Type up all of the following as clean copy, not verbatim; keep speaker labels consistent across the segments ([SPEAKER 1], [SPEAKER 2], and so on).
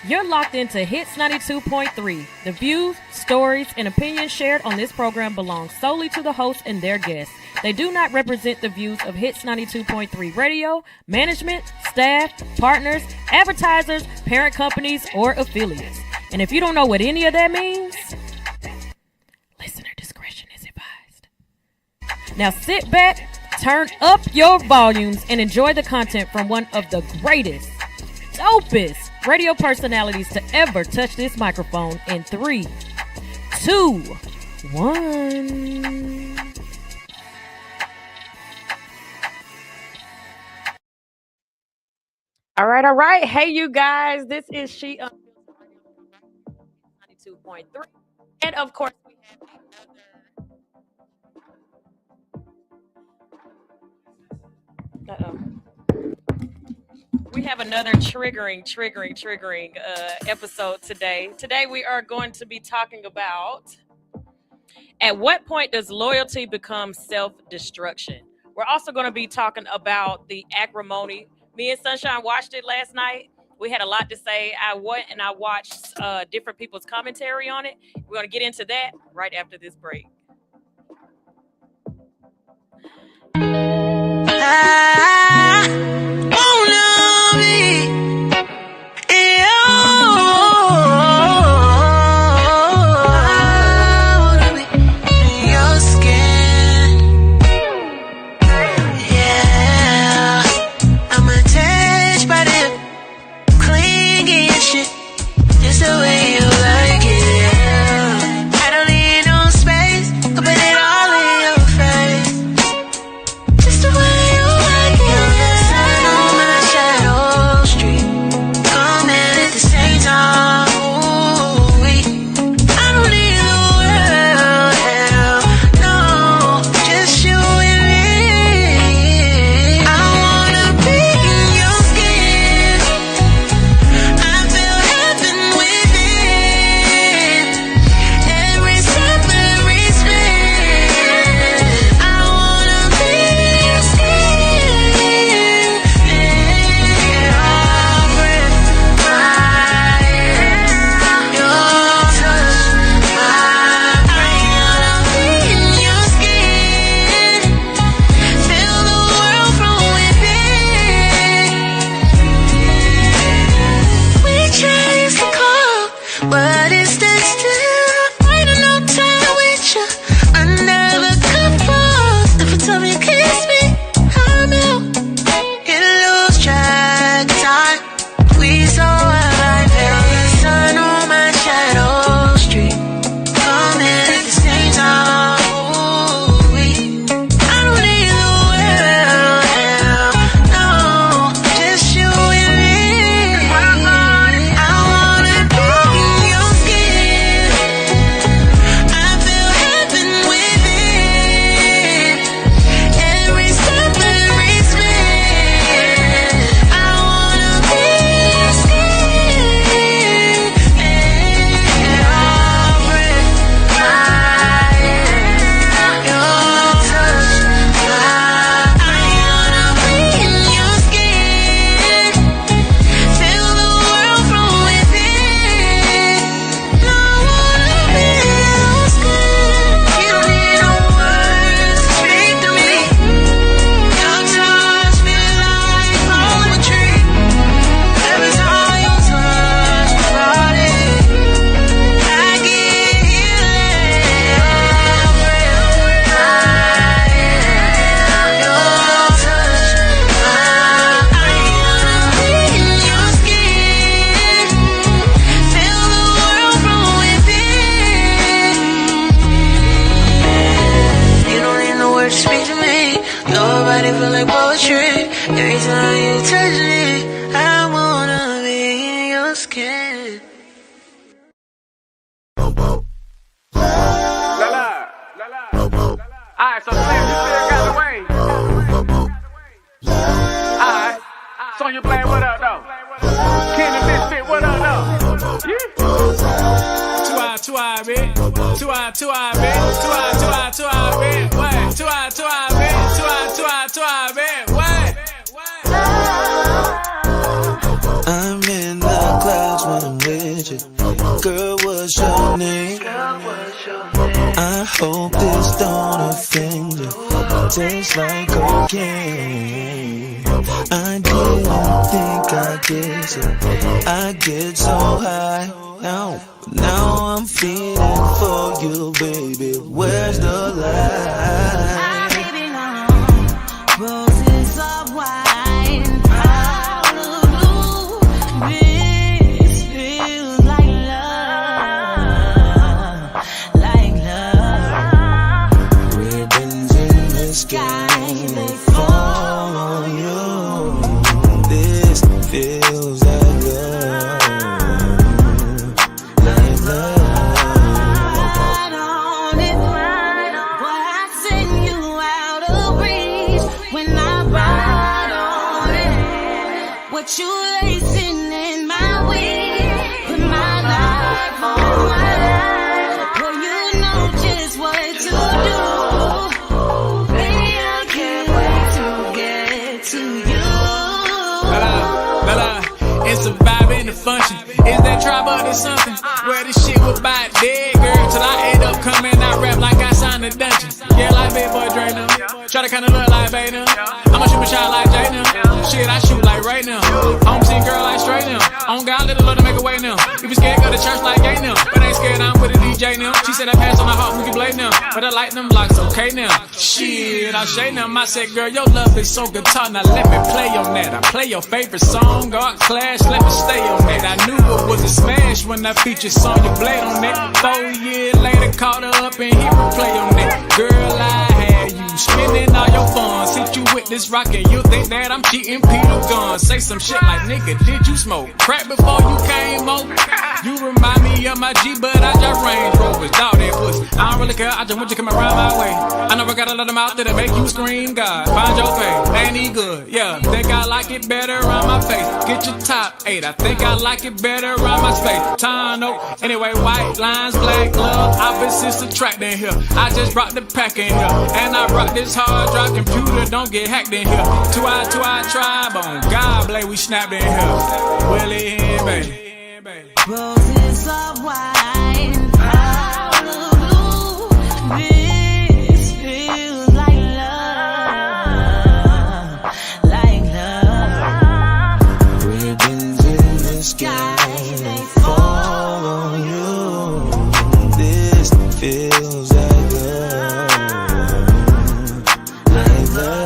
[SPEAKER 1] You're locked into Hits 92.3. The views, stories, and opinions shared on this program belong solely to the hosts and their guests. They do not represent the views of Hits 92.3 Radio, management, staff, partners, advertisers, parent companies, or affiliates. And if you don't know what any of that means, listener discretion is advised. Now sit back, turn up your volumes, and enjoy the content from one of the greatest, dopest radio personalities to ever touch this microphone in 3, 2, 1. All right. Hey, you guys, this is She Unfiltered Radio 92.3. And of course, we have We have another triggering episode today. Today we are going to be talking about at what point does loyalty become self-destruction? We're also going to be talking about the Acrimony. Me and Sunshine watched it last night. We had a lot to say. I went and I watched different people's commentary on it. We're going to get into that right after this break.
[SPEAKER 2] I'm in the clouds when I'm with you. Girl, what's your name? I hope this don't offend you. Tastes like cocaine. I didn't think I'd get you. I get so high now I'm feeling for you, baby. Where's the lie?
[SPEAKER 3] Baby, no roses of wine, out of blue. This feels like love.
[SPEAKER 2] Ribbons in the sky, they fall on you. This feels like love.
[SPEAKER 3] What you lacing in my weed, put my life on my life. Well, you know just what to do. Baby, I can't wait to get to you.
[SPEAKER 4] Bella, it's a vibe and a function. Is that tribe or there's something? Where this shit was by dead, girl, till I end up coming out rap like I signed a dungeon. Yeah, like big boy Dre now. Try to kinda look like Bay now. I'ma shoot my shot like Jay now. Shit, I shoot like right now. Home team girl like straight now. On God, let the Lord make a way now. If you scared, go to church like gay now. But ain't scared, I'm with a DJ now. She said I passed on my heart, we can blade now. But I like them blocks, okay now. Shit, I shade them. I said, girl, your love is so guitar. Now let me play on that. I play your favorite song, God Clash, let me stay on that. I knew it was a smash when I featured Song Your Blade on that. 4 years later, caught her up and hit replay on that. Girl, I had you spending all your funds. Hit you with this rock and you think that I'm cheating Peter Gunn. Say some shit like, nigga, did you smoke crack before you came over? You remind me of my G, but I just Range Rovers. Dog that pussy, I don't really care, I just want you to come around my way. I know I got a lot of mouth that'll make you scream, God, find your face, ain't he good? Yeah, think I like it better around my face. Get your top 8, I think I like it better around my space. Tano, anyway, white lines, BlackLove, opposites attract in here. I just brought the pack in here, and I brought this hard drive computer, don't get hacked in here. 2i tribe on God, Blade, we snapped in here. Willie and baby.
[SPEAKER 3] Roses of wine, out of blue. This feels like love, like love.
[SPEAKER 2] Ribbons in the sky, they fall on you. This feels like love, like love.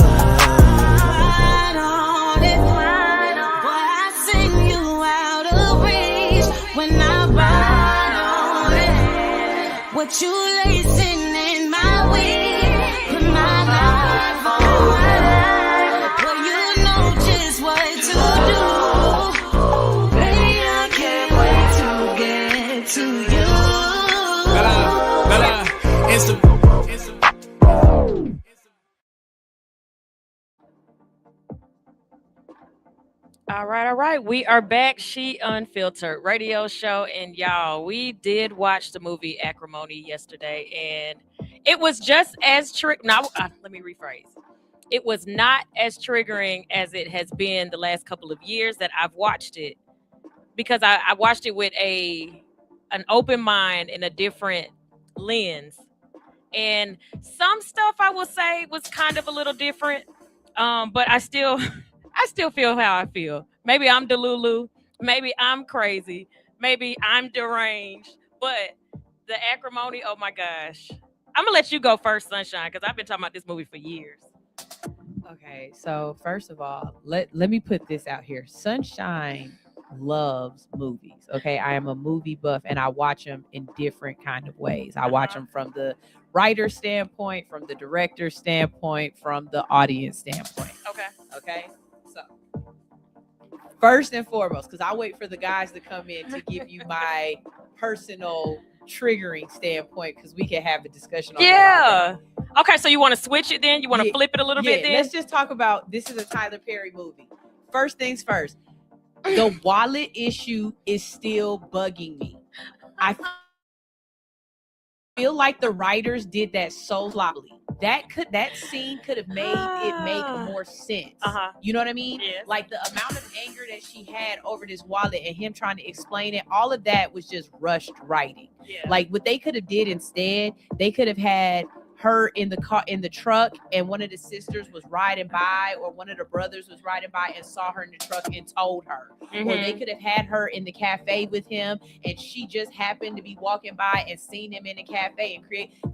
[SPEAKER 3] What you lacing in my weed, put my life on my life. Well, you know just what to do. Baby, I can't wait to get to you.
[SPEAKER 4] Bella, it's the
[SPEAKER 1] All right. We are back. She Unfiltered Radio Show. And y'all, we did watch the movie Acrimony yesterday. And it was just as let me rephrase. It was not as triggering as it has been the last couple of years that I've watched it. Because I watched it with an open mind and a different lens. And some stuff I will say was kind of a little different. But I still feel how I feel. Maybe I'm Delulu. Maybe I'm crazy. Maybe I'm deranged. But the Acrimony, oh my gosh. I'm going to let you go first, Sunshine, because I've been talking about this movie for years.
[SPEAKER 5] Okay, so first of all, let me put this out here. Sunshine loves movies. Okay, I am a movie buff and I watch them in different kind of ways. I watch them from the writer standpoint, from the director standpoint, from the audience standpoint. Okay. So first and foremost, because I wait for the guys to come in to give you my personal triggering standpoint, because we can have a discussion on
[SPEAKER 1] that. Okay, so you want to switch it then? You want to flip it a little bit then?
[SPEAKER 5] Let's just talk about, this is a Tyler Perry movie. First things first, the wallet issue is still bugging me. I feel like the writers did that so sloppily. That scene could have made it make more sense. You know what I mean?
[SPEAKER 1] Yes.
[SPEAKER 5] Like the amount of anger that she had over this wallet and him trying to explain it, all of that was just rushed writing.
[SPEAKER 1] Yeah.
[SPEAKER 5] Like what they could have did instead, they could have had her in the car, in the truck, and one of the sisters was riding by, or one of the brothers was riding by and saw her in the truck and told her. Or they could have had her in the cafe with him and she just happened to be walking by and seen him in the cafe and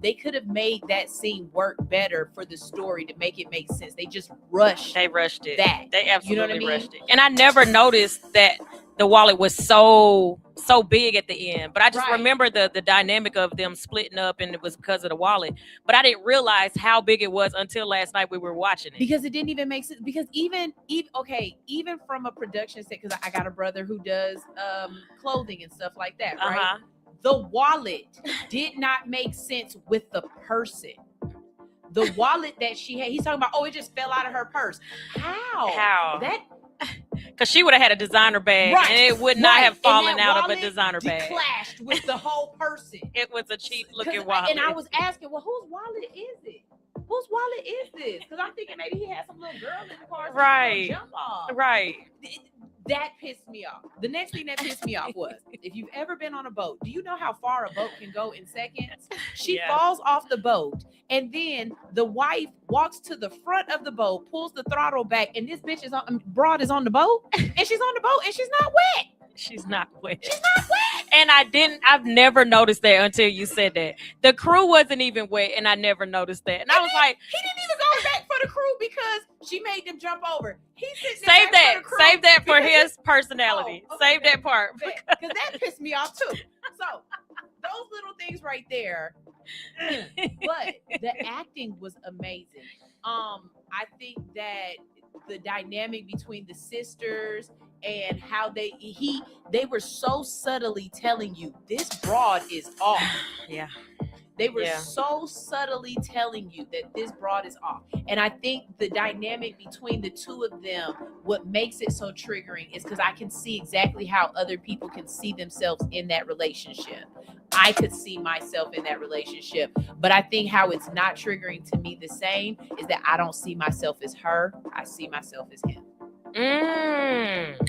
[SPEAKER 5] they could have made that scene work better for the story to make it make sense. They just rushed.
[SPEAKER 1] They rushed it.
[SPEAKER 5] They
[SPEAKER 1] absolutely rushed it. And I never noticed that the wallet was so big at the end, but I just remember the dynamic of them splitting up, and it was because of the wallet. But I didn't realize how big it was until last night we were watching it.
[SPEAKER 5] Because it didn't even make sense. Because even from a production set, because I got a brother who does clothing and stuff like that, right? The wallet did not make sense with the person. The wallet that she had, he's talking about, it just fell out of her purse. How?
[SPEAKER 1] Because she would have had a designer bag, and it would not have fallen out of a designer bag.
[SPEAKER 5] Clashed with the whole person.
[SPEAKER 1] It was a cheap looking wallet.
[SPEAKER 5] And I was asking, well, whose wallet is it? Whose wallet is this? Because I'm thinking maybe he had some little girl in the car.
[SPEAKER 1] Right.
[SPEAKER 5] Jump off.
[SPEAKER 1] Right.
[SPEAKER 5] That pissed me off. The next thing that pissed me off was, if you've ever been on a boat, do you know how far a boat can go in seconds? She falls off the boat, and then the wife walks to the front of the boat, pulls the throttle back, and this bitch broad is on the boat, and she's on the boat, and she's not wet.
[SPEAKER 1] She's not wet.
[SPEAKER 5] She's not wet.
[SPEAKER 1] And I've never noticed that until you said that. The crew wasn't even wet, and I never noticed that. And I was like,
[SPEAKER 5] he didn't even go back for the crew because she made them jump over.
[SPEAKER 1] Save that for his personality. Save that part.
[SPEAKER 5] Because that pissed me off too. So those little things right there. But the acting was amazing. I think that the dynamic between the sisters and how they were so subtly telling you this broad is off.
[SPEAKER 1] Yeah.
[SPEAKER 5] They were so subtly telling you that this broad is off. And I think the dynamic between the two of them, what makes it so triggering is because I can see exactly how other people can see themselves in that relationship. I could see myself in that relationship. But I think how it's not triggering to me the same is that I don't see myself as her. I see myself as him.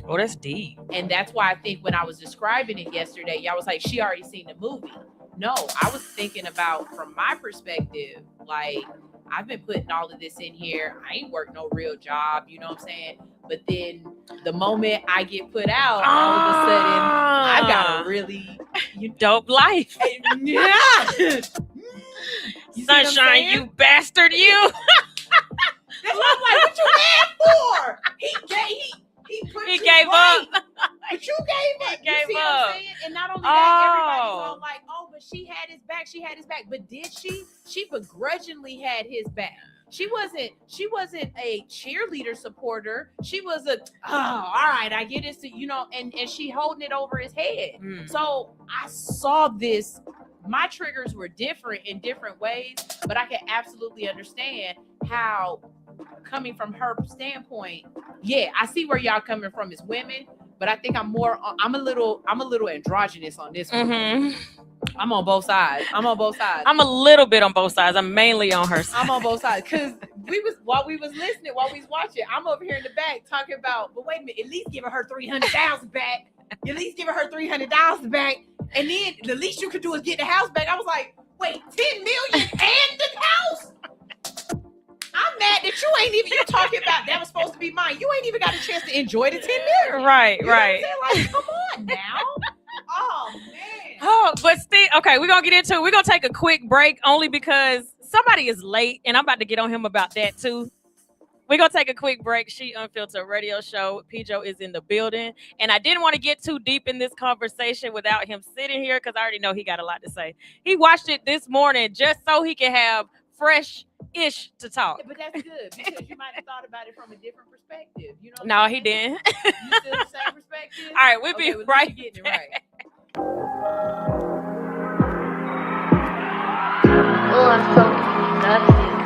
[SPEAKER 1] Oh, that's deep.
[SPEAKER 5] And that's why I think when I was describing it yesterday, y'all was like, she already seen the movie. No, I was thinking about, from my perspective, like, I've been putting all of this in here. I ain't worked no real job, you know what I'm saying? But then the moment I get put out, all of a sudden, I got a really
[SPEAKER 1] dope life.
[SPEAKER 5] Yeah.
[SPEAKER 1] Sunshine, you bastard, you.
[SPEAKER 5] That's what I'm like, what you mad for? He gave up. But you gave up.
[SPEAKER 1] He gave
[SPEAKER 5] you see
[SPEAKER 1] up.
[SPEAKER 5] What I'm saying? And not only that, everybody's all like, but she had his back. But did she? She begrudgingly had his back. She wasn't a cheerleader supporter. She was all right, I get it. So, and she holding it over his head. So I saw this. My triggers were different in different ways, but I can absolutely understand how, coming from her standpoint, I see where y'all coming from as women, but I think I'm a little androgynous on this one. I'm on both sides. I'm
[SPEAKER 1] a little bit on both sides. I'm mainly on her side.
[SPEAKER 5] I'm on both sides because while we was watching, I'm over here in the back talking about, but wait a minute, at least giving her $300,000 back. At least give her $300 back, and then the least you could do is get the house back. I was like, wait, $10 million and the house? I'm mad that you ain't even. You're talking about that was supposed to be mine. You ain't even got a chance to enjoy the $10 million.
[SPEAKER 1] Right,
[SPEAKER 5] you know
[SPEAKER 1] right.
[SPEAKER 5] What I'm saying? Like, come on now. Oh man.
[SPEAKER 1] Oh, but still, okay, we're gonna get into it. We're gonna take a quick break only because somebody is late, and I'm about to get on him about that too. We're going to take a quick break. She Unfiltered Radio Show. Pijo is in the building. And I didn't want to get too deep in this conversation without him sitting here because I already know he got a lot to say. He watched it this morning just so he can have fresh-ish to talk.
[SPEAKER 5] But that's good because you might have thought about it from a different perspective. You know?
[SPEAKER 1] No, he didn't.
[SPEAKER 5] You still the same perspective?
[SPEAKER 1] All right, we'll be right
[SPEAKER 5] getting
[SPEAKER 1] back.
[SPEAKER 5] It right.
[SPEAKER 6] Oh, I'm so nothing.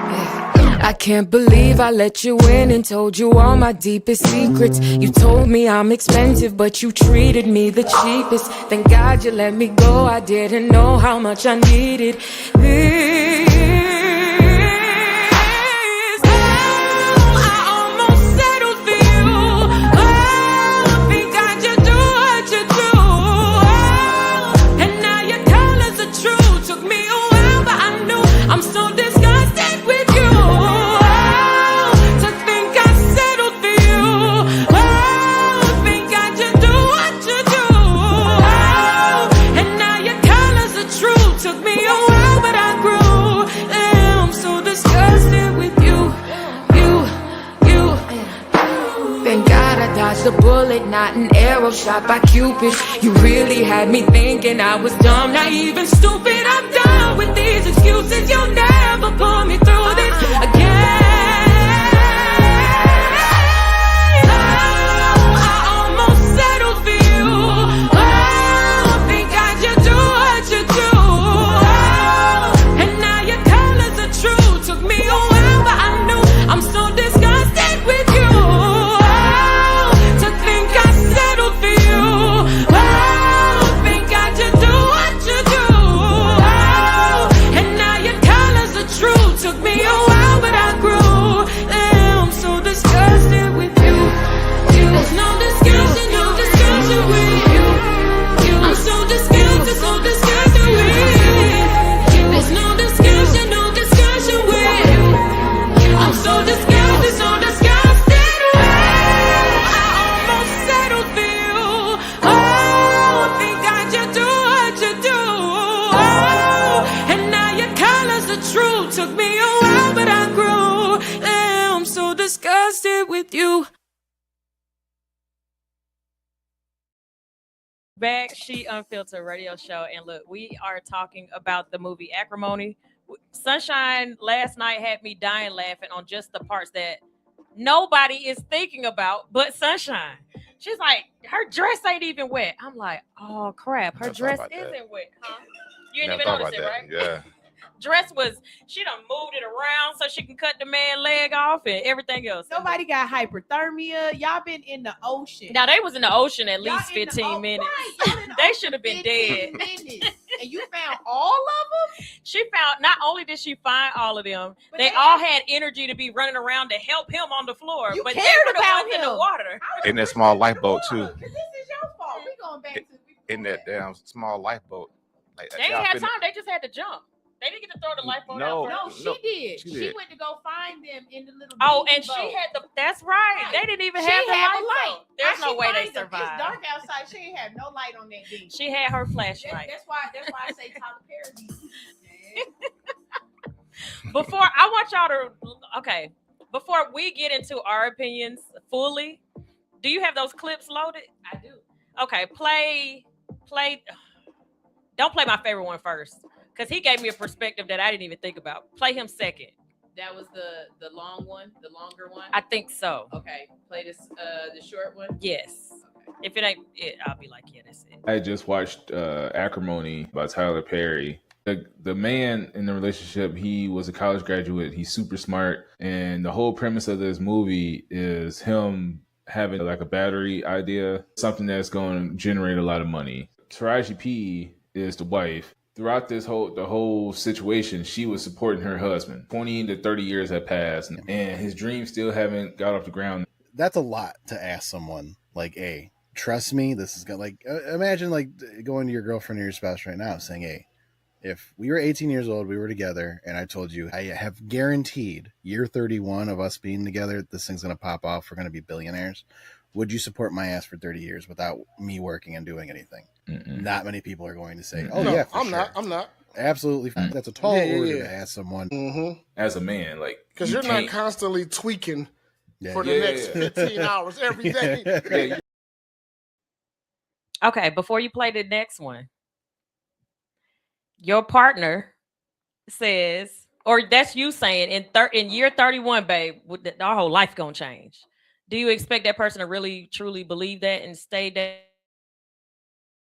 [SPEAKER 6] I can't believe I let you in and told you all my deepest secrets. You told me I'm expensive, but you treated me the cheapest. Thank God you let me go, I didn't know how much I needed this.
[SPEAKER 3] I'm so disgusted with you. To think I settled for you. Think I just do what you do. And now your colors are true. Took me a while, but I grew. I'm so disgusted with you.
[SPEAKER 6] Thank God I dodged a bullet, not an arrow shot by Cupid. You really had me thinking I was dumb, naive and stupid. I'm done with these excuses. You'll never pull me through this again.
[SPEAKER 3] I almost settled for you. Think I just do what you do. And now your colors are true. Took me a while, but I knew. I'm so disgusted with you. To think I settled for you. Think I just do what you do. And now your colors are true. Took me a while, but I grew. I'm so disgusted with you. There's no discussion with you. I'm so disgusted with you. There's no discussion with you. I'm so disgusted with you. I almost settled for you. Think I just do what you do. And now your colors are true. Took me a while, but I grew. I'm so disgusted with you.
[SPEAKER 1] Back, She Unfiltered Radio Show. And look, we are talking about the movie Acrimony. Sunshine last night had me dying laughing on just the parts that nobody is thinking about but Sunshine. She's like, her dress ain't even wet. I'm like, oh crap, her dress isn't wet, huh? You didn't even notice it, right?
[SPEAKER 7] Yeah.
[SPEAKER 1] Dress was, she done moved it around so she can cut the man's leg off and everything else.
[SPEAKER 5] Nobody got hyperthermia. Y'all been in the ocean.
[SPEAKER 1] Now they was in the ocean at
[SPEAKER 5] Y'all
[SPEAKER 1] least
[SPEAKER 5] in the
[SPEAKER 1] 15 minutes.
[SPEAKER 5] Right.
[SPEAKER 1] They should have been dead.
[SPEAKER 5] Minutes. And you found all of them?
[SPEAKER 1] She found, not only did she find all of them,
[SPEAKER 5] But
[SPEAKER 1] they all had energy to be running around to help him on the floor.
[SPEAKER 5] You
[SPEAKER 1] but they
[SPEAKER 5] cared
[SPEAKER 1] were the
[SPEAKER 5] about
[SPEAKER 1] ones in the
[SPEAKER 5] him.
[SPEAKER 1] water.
[SPEAKER 7] In that small lifeboat too.
[SPEAKER 5] Because this is your fault. We going back to
[SPEAKER 7] In that damn small lifeboat. Like,
[SPEAKER 1] They ain't had time. They just had to jump. They didn't get to throw the lifeboat
[SPEAKER 7] No.
[SPEAKER 1] out.
[SPEAKER 5] No, she did.
[SPEAKER 7] she
[SPEAKER 5] She
[SPEAKER 7] did.
[SPEAKER 5] went to go find them in the little
[SPEAKER 1] Oh,
[SPEAKER 5] baby
[SPEAKER 1] and
[SPEAKER 5] boat.
[SPEAKER 1] she had the, that's right.
[SPEAKER 5] Right.
[SPEAKER 1] They didn't even
[SPEAKER 5] She
[SPEAKER 1] have the
[SPEAKER 5] had a
[SPEAKER 1] light.
[SPEAKER 5] light.
[SPEAKER 1] There's
[SPEAKER 5] How
[SPEAKER 1] no
[SPEAKER 5] she
[SPEAKER 1] way they
[SPEAKER 5] find them?
[SPEAKER 1] survived.
[SPEAKER 5] It's dark outside. She ain't have no light on that beach.
[SPEAKER 1] She had her flashlight.
[SPEAKER 5] That's why I say Tyler Perry.
[SPEAKER 1] Before I want y'all to, okay, before we get into our opinions fully, do you have those clips loaded?
[SPEAKER 5] I do.
[SPEAKER 1] Okay, play. Don't play my favorite one first, because he gave me a perspective that I didn't even think about. Play him second.
[SPEAKER 5] That was the long one, the longer one.
[SPEAKER 1] I think so.
[SPEAKER 5] Okay, play this the short one.
[SPEAKER 1] Yes.
[SPEAKER 5] Okay.
[SPEAKER 1] If it ain't it, I'll be like, yeah, that's it.
[SPEAKER 8] I just watched Acrimony by Tyler Perry. The man in the relationship, he was a college graduate. He's super smart. And the whole premise of this movie is him having like a battery idea, something that's going to generate a lot of money. Taraji P is the wife. Throughout the whole situation, she was supporting her husband. 20 to 30 years had passed, and his dreams still haven't got off the ground.
[SPEAKER 9] That's a lot to ask someone. Like, hey, trust me, this is gonna, like, imagine like going to your girlfriend or your spouse right now saying, hey, if we were 18 years old, we were together, and I told you I have guaranteed year 31 of us being together, this thing's gonna pop off, we're gonna be billionaires. Would you support my ass for 30 years without me working and doing anything?
[SPEAKER 8] Mm-mm.
[SPEAKER 9] Not many people are going to say,
[SPEAKER 8] Mm-mm.
[SPEAKER 9] oh,
[SPEAKER 10] No,
[SPEAKER 9] yeah, for
[SPEAKER 10] I'm
[SPEAKER 9] sure.
[SPEAKER 10] not. I'm not.
[SPEAKER 9] Absolutely fine. That's a tall order to ask someone.
[SPEAKER 10] Mm-hmm.
[SPEAKER 8] As a man, like,
[SPEAKER 10] Because you're not constantly tweaking
[SPEAKER 9] Yeah,
[SPEAKER 10] for the next 15 hours every day.
[SPEAKER 8] Yeah,
[SPEAKER 1] Okay, before you play the next one, your partner says, or that's you saying, in year 31, babe, our whole life gonna change. Do you expect that person to really, truly believe that and stay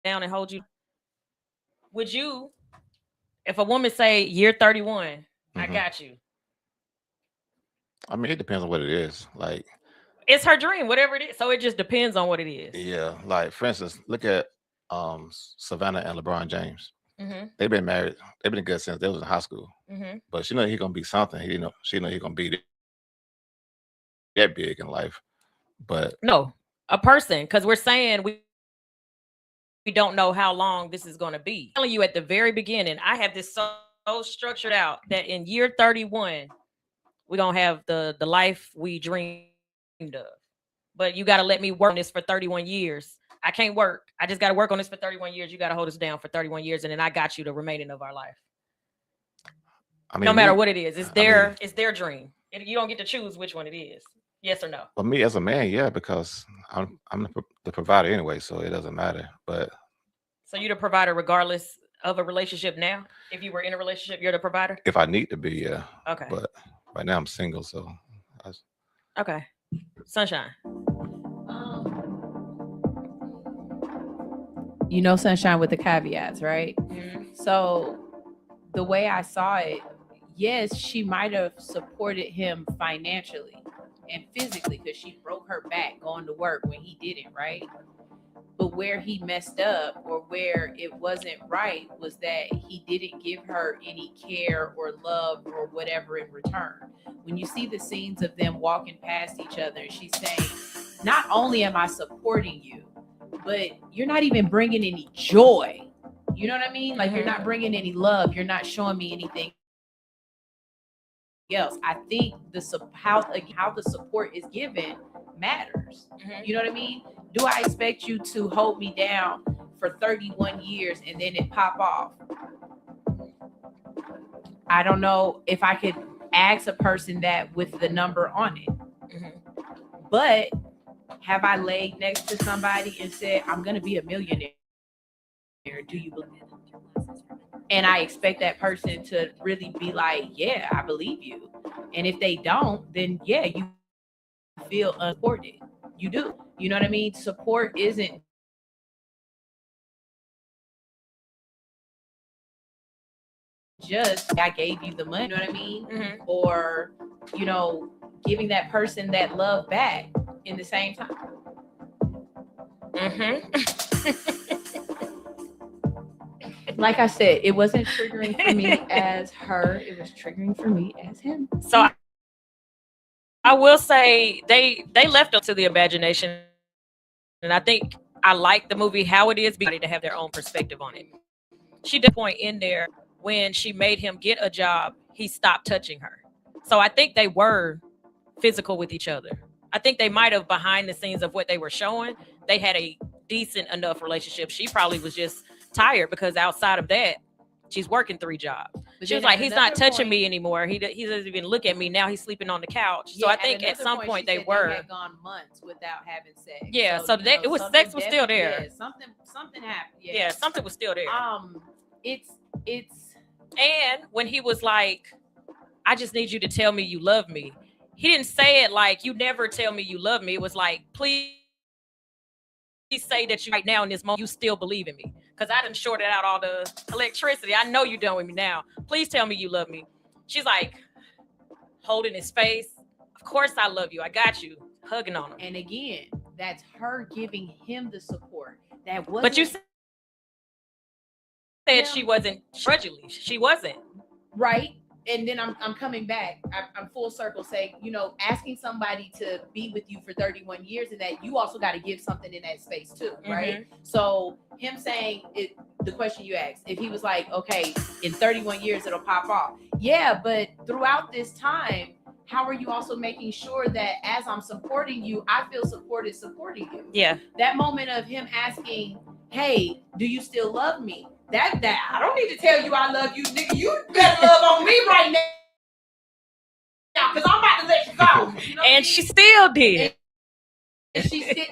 [SPEAKER 1] down and hold you? Would you, if a woman say year 31, I got you,
[SPEAKER 7] I mean, it depends on what it is. Like,
[SPEAKER 1] It's her dream, whatever it is. So it just depends on what it is.
[SPEAKER 7] yeah, like for instance, look at Savannah and LeBron James.
[SPEAKER 1] Mm-hmm.
[SPEAKER 7] They've been married. They've been good since they was in high school.
[SPEAKER 1] Mm-hmm.
[SPEAKER 7] But she know he's gonna be something. She know he's gonna be that big in life. But
[SPEAKER 1] No, a person, because we're saying we don't know how long this is going to be. I'm telling you at the very beginning, I have this so structured out that in year 31, we're going to have the life we dreamed of. But you got to let me work on this for 31 years. I can't work. I just got to work on this for 31 years. You got to hold us down for 31 years. And then I got you the remaining of our life.
[SPEAKER 7] I mean,
[SPEAKER 1] no matter what it is, it's their dream. You don't get to choose which one it is. Yes or no?
[SPEAKER 7] For me as a man, yeah, because I'm the provider anyway, so it doesn't matter. But
[SPEAKER 1] so you're the provider regardless of a relationship now? If you were in a relationship, you're the provider?
[SPEAKER 7] if I need to be, yeah.
[SPEAKER 1] Okay.
[SPEAKER 7] But right now I'm single, so
[SPEAKER 1] okay. Sunshine.
[SPEAKER 5] You know, Sunshine, with the caveats, right?
[SPEAKER 1] Mm-hmm.
[SPEAKER 5] So the way I saw it, yes, she might have supported him financially and physically because she broke her back going to work when he didn't, right? But where he messed up or where it wasn't right was that he didn't give her any care or love or whatever in return. When you see the scenes of them walking past each other, and she's saying, not only am I supporting you, but you're not even bringing any joy. You know what I mean? Like, you're not bringing any love. You're not showing me anything else. I think how the support is given matters. You know what I mean? Do I expect you to hold me down for 31 years and then it pop off? I don't know if I could ask a person that with the number on it. But have I laid next to somebody and said, I'm going to be a millionaire? Do you believe it? And I expect that person to really be like, yeah, I believe you. And if they don't, then yeah, you feel unsupported. You do. You know what I mean? Support isn't just I gave you the money, you know what I mean? Or, you know, giving that person that love back in the same time. Like I said, it wasn't triggering for me as her. It was triggering for me as him.
[SPEAKER 1] So I will say they left up to the imagination. And I think I like the movie how it is, because to have their own perspective on it. She did point in there when she made him get a job, he stopped touching her. So I think they were physical with each other. I think they might have, behind the scenes of what they were showing, they had a decent enough relationship. She probably was just tired because outside of that, she's working 3 jobs. But she was like, he's not touching me anymore. He doesn't even look at me. Now he's sleeping on the couch. So I think at some point they were.
[SPEAKER 5] They had gone months without having sex.
[SPEAKER 1] Yeah, so it was sex was still there.
[SPEAKER 5] Yeah, something happened.
[SPEAKER 1] Yeah, something was still there.
[SPEAKER 5] It's
[SPEAKER 1] and when he was like, I just need you to tell me you love me. He didn't say it like, you never tell me you love me. It was like, please say that you right now in this moment, you still believe in me. Because I done shorted out all the electricity. I know you're done with me now. Please tell me you love me. She's like, holding his face. Of course I love you. I got you. Hugging on him.
[SPEAKER 5] And again, that's her giving him the support. That wasn't.
[SPEAKER 1] But you said she wasn't grudgingly. She wasn't.
[SPEAKER 5] Right. And then I'm coming back. I'm full circle saying, you know, asking somebody to be with you for 31 years and that you also got to give something in that space too, right? So him saying it, the question you asked, if he was like, okay, in 31 years, it'll pop off. Yeah, but throughout this time, how are you also making sure that as I'm supporting you, I feel supported supporting you?
[SPEAKER 1] Yeah.
[SPEAKER 5] That moment of him asking, hey, do you still love me? That I don't need to tell you I love you, nigga. You better love on me right now, because I'm about to let you go. You know
[SPEAKER 1] and she still did.
[SPEAKER 5] And she still,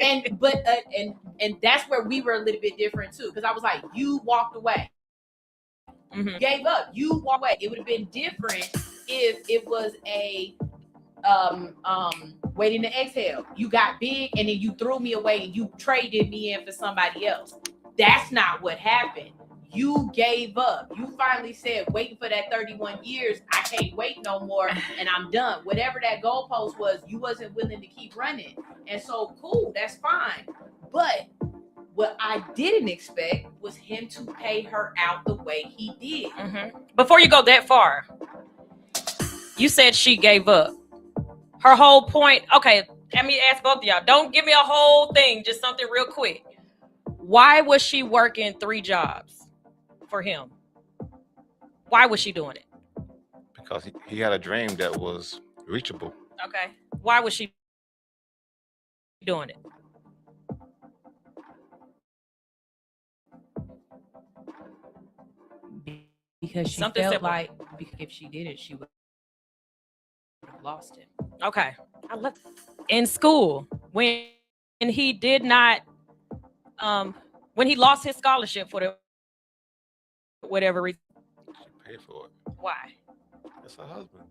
[SPEAKER 5] and that's where we were a little bit different too, because I was like, you walked away, gave up, you walked away. It would have been different if it was a waiting to exhale. You got big and then you threw me away and you traded me in for somebody else. That's not what happened. You gave up. You finally said, waiting for that 31 years, I can't wait no more, and I'm done. Whatever that goalpost was, you wasn't willing to keep running. And so, cool, that's fine. But what I didn't expect was him to pay her out the way he did.
[SPEAKER 1] Mm-hmm. Before you go that far, you said she gave up. Her whole point, okay, let me ask both of y'all. Don't give me a whole thing, just something real quick. Why was she working 3 jobs for him? Why was she doing it?
[SPEAKER 7] Because he had a dream that was reachable.
[SPEAKER 1] Okay. Why was she doing it?
[SPEAKER 5] Because she
[SPEAKER 1] Something
[SPEAKER 5] felt
[SPEAKER 1] simple.
[SPEAKER 5] like if she did it, she would have lost him.
[SPEAKER 1] Okay. In school, when he did not, when he lost his scholarship for whatever reason.
[SPEAKER 7] She paid for it.
[SPEAKER 1] Why?
[SPEAKER 7] That's her husband.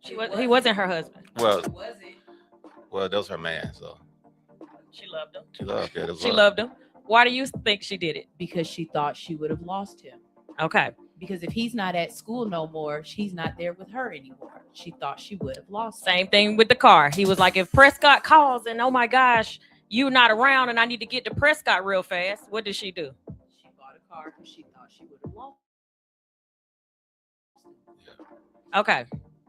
[SPEAKER 1] He wasn't her husband.
[SPEAKER 7] Well, that was her man, so.
[SPEAKER 1] She loved him.
[SPEAKER 7] She
[SPEAKER 1] loved him. Why do you think she did it?
[SPEAKER 5] Because she thought she would have lost him.
[SPEAKER 1] Okay.
[SPEAKER 5] Because if he's not at school no more, she's not there with her anymore. She thought she would have lost him.
[SPEAKER 1] Same thing with the car. He was like, if Prescott calls and oh my gosh, you not around and I need to get to Prescott real fast, what did she do?
[SPEAKER 5] She bought a car because she thought she would have lost him.
[SPEAKER 1] Okay.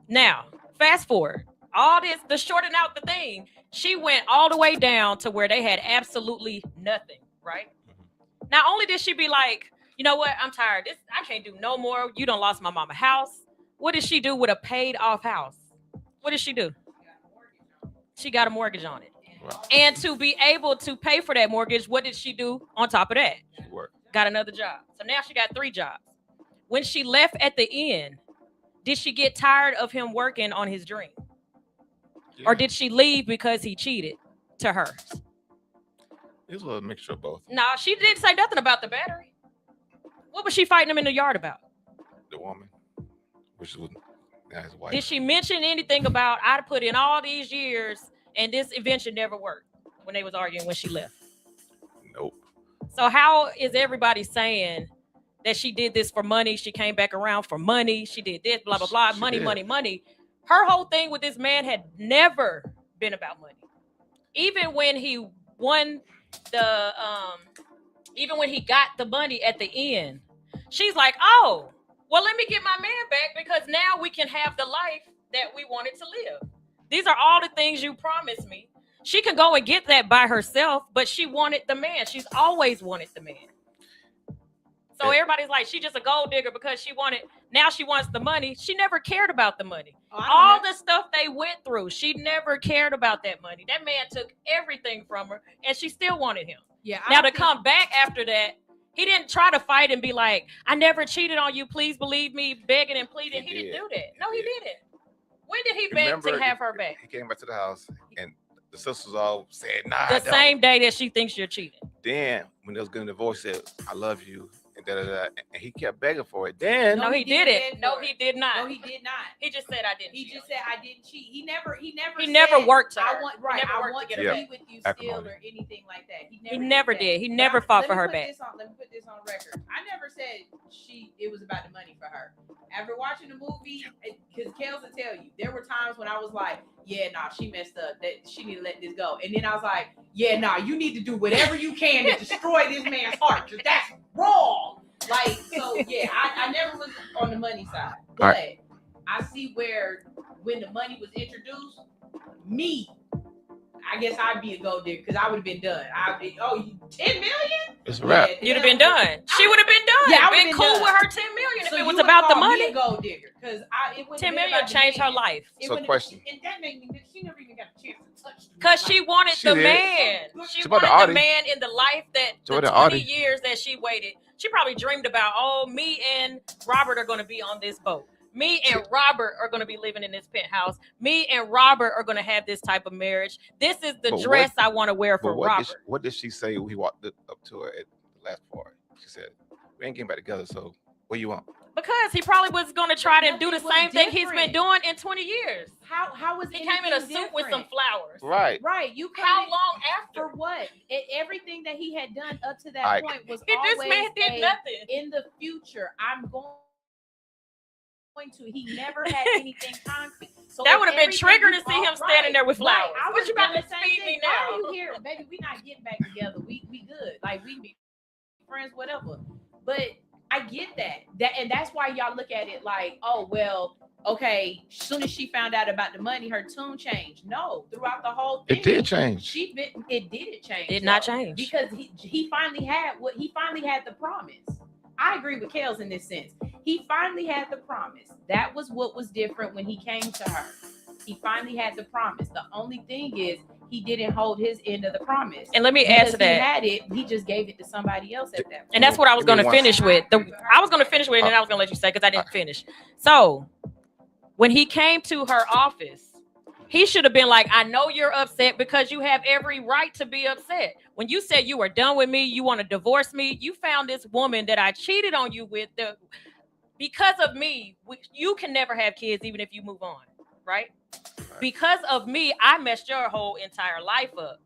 [SPEAKER 1] Now, fast forward. All this, the shorting out the thing, she went all the way down to where they had absolutely nothing, right? Not only did she be like, you know what? I'm tired. I can't do no more. You done lost my mama house. What did she do with a paid off house? What did she do? She got a mortgage on it.
[SPEAKER 7] Wow.
[SPEAKER 1] And to be able to pay for that mortgage, what did she do on top of that?
[SPEAKER 7] She worked.
[SPEAKER 1] Got another job. So now she got 3 jobs. When she left at the end, did she get tired of him working on his dream?
[SPEAKER 7] Yeah.
[SPEAKER 1] Or did she leave because he cheated to her?
[SPEAKER 7] It was a mixture of both.
[SPEAKER 1] No, she didn't say nothing about the battery. What was she fighting him in the yard about?
[SPEAKER 7] The woman, which was his wife.
[SPEAKER 1] Did she mention anything about I put in all these years and this invention never worked when they was arguing when she left?
[SPEAKER 7] Nope.
[SPEAKER 1] So how is everybody saying that she did this for money? She came back around for money. She did this, blah, blah, blah.
[SPEAKER 7] She
[SPEAKER 1] Money,
[SPEAKER 7] did.
[SPEAKER 1] money, money. Her whole thing with this man had never been about money. Even when he won the, even when he got the money at the end, she's like, oh, well, let me get my man back because now we can have the life that we wanted to live. These are all the things you promised me. She can go and get that by herself, but she wanted the man. She's always wanted the man. So everybody's like, she's just a gold digger because now she wants the money. She never cared about the money. All the stuff they went through, she never cared about that money. That man took everything from her and she still wanted him.
[SPEAKER 5] Yeah.
[SPEAKER 1] Now to come back after that, he didn't try to fight and be like, I never cheated on you. Please believe me, begging and pleading. He didn't do that. No, he didn't. When did he beg to have her back?
[SPEAKER 7] He came back to the house and the sisters all said, nah.
[SPEAKER 1] The same day that she thinks you're cheating.
[SPEAKER 7] Then when they was getting divorced, said, I love you. And, and he kept begging for it. Then
[SPEAKER 1] No, he didn't. No, he did not.
[SPEAKER 5] No, he did not.
[SPEAKER 1] He just said I didn't.
[SPEAKER 5] He just said I didn't cheat. He never
[SPEAKER 1] never worked to her.
[SPEAKER 5] I want
[SPEAKER 1] He never
[SPEAKER 5] I
[SPEAKER 1] worked
[SPEAKER 5] want
[SPEAKER 1] to
[SPEAKER 5] to
[SPEAKER 1] get her
[SPEAKER 5] be
[SPEAKER 1] back.
[SPEAKER 5] with you
[SPEAKER 7] Acrimony.
[SPEAKER 5] still or anything like that.
[SPEAKER 1] He never did. He never fought for her back.
[SPEAKER 5] Let me put this on record. I never said it was about the money for her. After watching the movie, because Kels will tell you, there were times when I was like, yeah, nah, she messed up. That she need to let this go. And then I was like, yeah, nah, you need to do whatever you can to destroy this man's heart. Because that's wrong. Like, so yeah, I never was on the money side. But I see where when the money was introduced, I guess I'd be a gold digger because I would have been done. I'd be, you 10 million?
[SPEAKER 7] it's a wrap.
[SPEAKER 1] You'd have been done. She would have been done.
[SPEAKER 5] Yeah, I would've
[SPEAKER 1] been
[SPEAKER 5] been
[SPEAKER 1] cool
[SPEAKER 5] done.
[SPEAKER 1] with her 10 million if
[SPEAKER 5] So
[SPEAKER 1] it was
[SPEAKER 5] you
[SPEAKER 1] about the
[SPEAKER 5] would call me
[SPEAKER 1] money.
[SPEAKER 5] a gold digger because it wouldn't
[SPEAKER 1] 10
[SPEAKER 5] been
[SPEAKER 1] million
[SPEAKER 5] about the
[SPEAKER 1] changed her
[SPEAKER 5] man.
[SPEAKER 1] life.
[SPEAKER 7] So question.
[SPEAKER 5] And that made me. She never even got a chance to touch me.
[SPEAKER 1] Because she wanted
[SPEAKER 7] She
[SPEAKER 1] the
[SPEAKER 7] did.
[SPEAKER 1] man. She
[SPEAKER 7] She bought the
[SPEAKER 1] wanted
[SPEAKER 7] Audi.
[SPEAKER 1] the man in the life that
[SPEAKER 7] She
[SPEAKER 1] the
[SPEAKER 7] bought the
[SPEAKER 1] 20
[SPEAKER 7] Audi.
[SPEAKER 1] years that she waited. She probably dreamed about, me and Robert are going to be on this boat. Me and Robert are going to be living in this penthouse. Me and Robert are going to have this type of marriage. This is the
[SPEAKER 7] But
[SPEAKER 1] dress I want to wear for
[SPEAKER 7] But
[SPEAKER 1] Robert.
[SPEAKER 7] what did she say when he walked up to her at the last part? She said, we ain't getting back together, so what you want?
[SPEAKER 1] Because he probably was going to try to do the
[SPEAKER 5] Nothing was
[SPEAKER 1] same thing he's been
[SPEAKER 5] different.
[SPEAKER 1] doing in 20 years.
[SPEAKER 5] How was
[SPEAKER 1] He came in a
[SPEAKER 5] anything
[SPEAKER 1] suit with some
[SPEAKER 5] different?
[SPEAKER 1] flowers.
[SPEAKER 7] Right.
[SPEAKER 5] Right. You
[SPEAKER 1] How
[SPEAKER 5] came
[SPEAKER 1] long after?
[SPEAKER 5] for what? Everything that he had done up to that
[SPEAKER 7] Like-
[SPEAKER 5] point was
[SPEAKER 1] This
[SPEAKER 5] always
[SPEAKER 1] man did
[SPEAKER 5] a,
[SPEAKER 1] nothing.
[SPEAKER 5] in the future. I'm going to. He never had anything concrete. So
[SPEAKER 1] That
[SPEAKER 5] if
[SPEAKER 1] would have been
[SPEAKER 5] everything
[SPEAKER 1] triggered to
[SPEAKER 5] was
[SPEAKER 1] see him
[SPEAKER 5] all
[SPEAKER 1] standing there with flowers.
[SPEAKER 5] I
[SPEAKER 1] What
[SPEAKER 5] was
[SPEAKER 1] you about
[SPEAKER 5] doing
[SPEAKER 1] to
[SPEAKER 5] the same
[SPEAKER 1] feed me
[SPEAKER 5] thing. Why
[SPEAKER 1] now?
[SPEAKER 5] are you here, baby? We not getting back together. We good. Like we be friends, whatever. But I get that. And that's why y'all look at it like, oh well, okay. As soon as she found out about the money, her tune changed. No, throughout the whole thing,
[SPEAKER 7] It did change.
[SPEAKER 5] It didn't change.
[SPEAKER 1] Did not
[SPEAKER 5] though,
[SPEAKER 1] change.
[SPEAKER 5] because he finally had the promise. I agree with Kels in this sense. He finally had the promise. That was what was different when he came to her. He finally had the promise. The only thing is he didn't hold his end of the promise.
[SPEAKER 1] And let me add
[SPEAKER 5] Because
[SPEAKER 1] to that.
[SPEAKER 5] He had it. He just gave it to somebody else at that point.
[SPEAKER 1] And that's what I was
[SPEAKER 7] Give me
[SPEAKER 1] going to
[SPEAKER 7] one
[SPEAKER 1] finish with. I was going to finish with it, and then I was going to let you say because I didn't finish. So when he came to her office, he should have been like, I know you're upset because you have every right to be upset. When you said you were done with me, you want to divorce me, you found this woman that I cheated on you with. Because of me, you can never have kids even if you move on, right? Because of me, I messed your whole entire life up.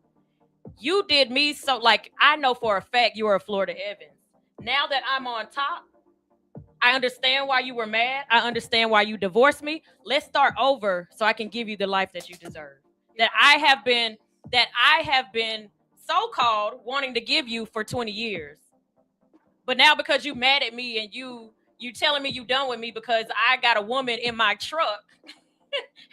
[SPEAKER 1] You did me so, like, I know for a fact you were a Florida Evans. Now that I'm on top, I understand why you were mad. I understand why you divorced me. Let's start over so I can give you the life that you deserve. That I have been so-called wanting to give you for 20 years. But now because you mad at me and you telling me you done with me because I got a woman in my truck.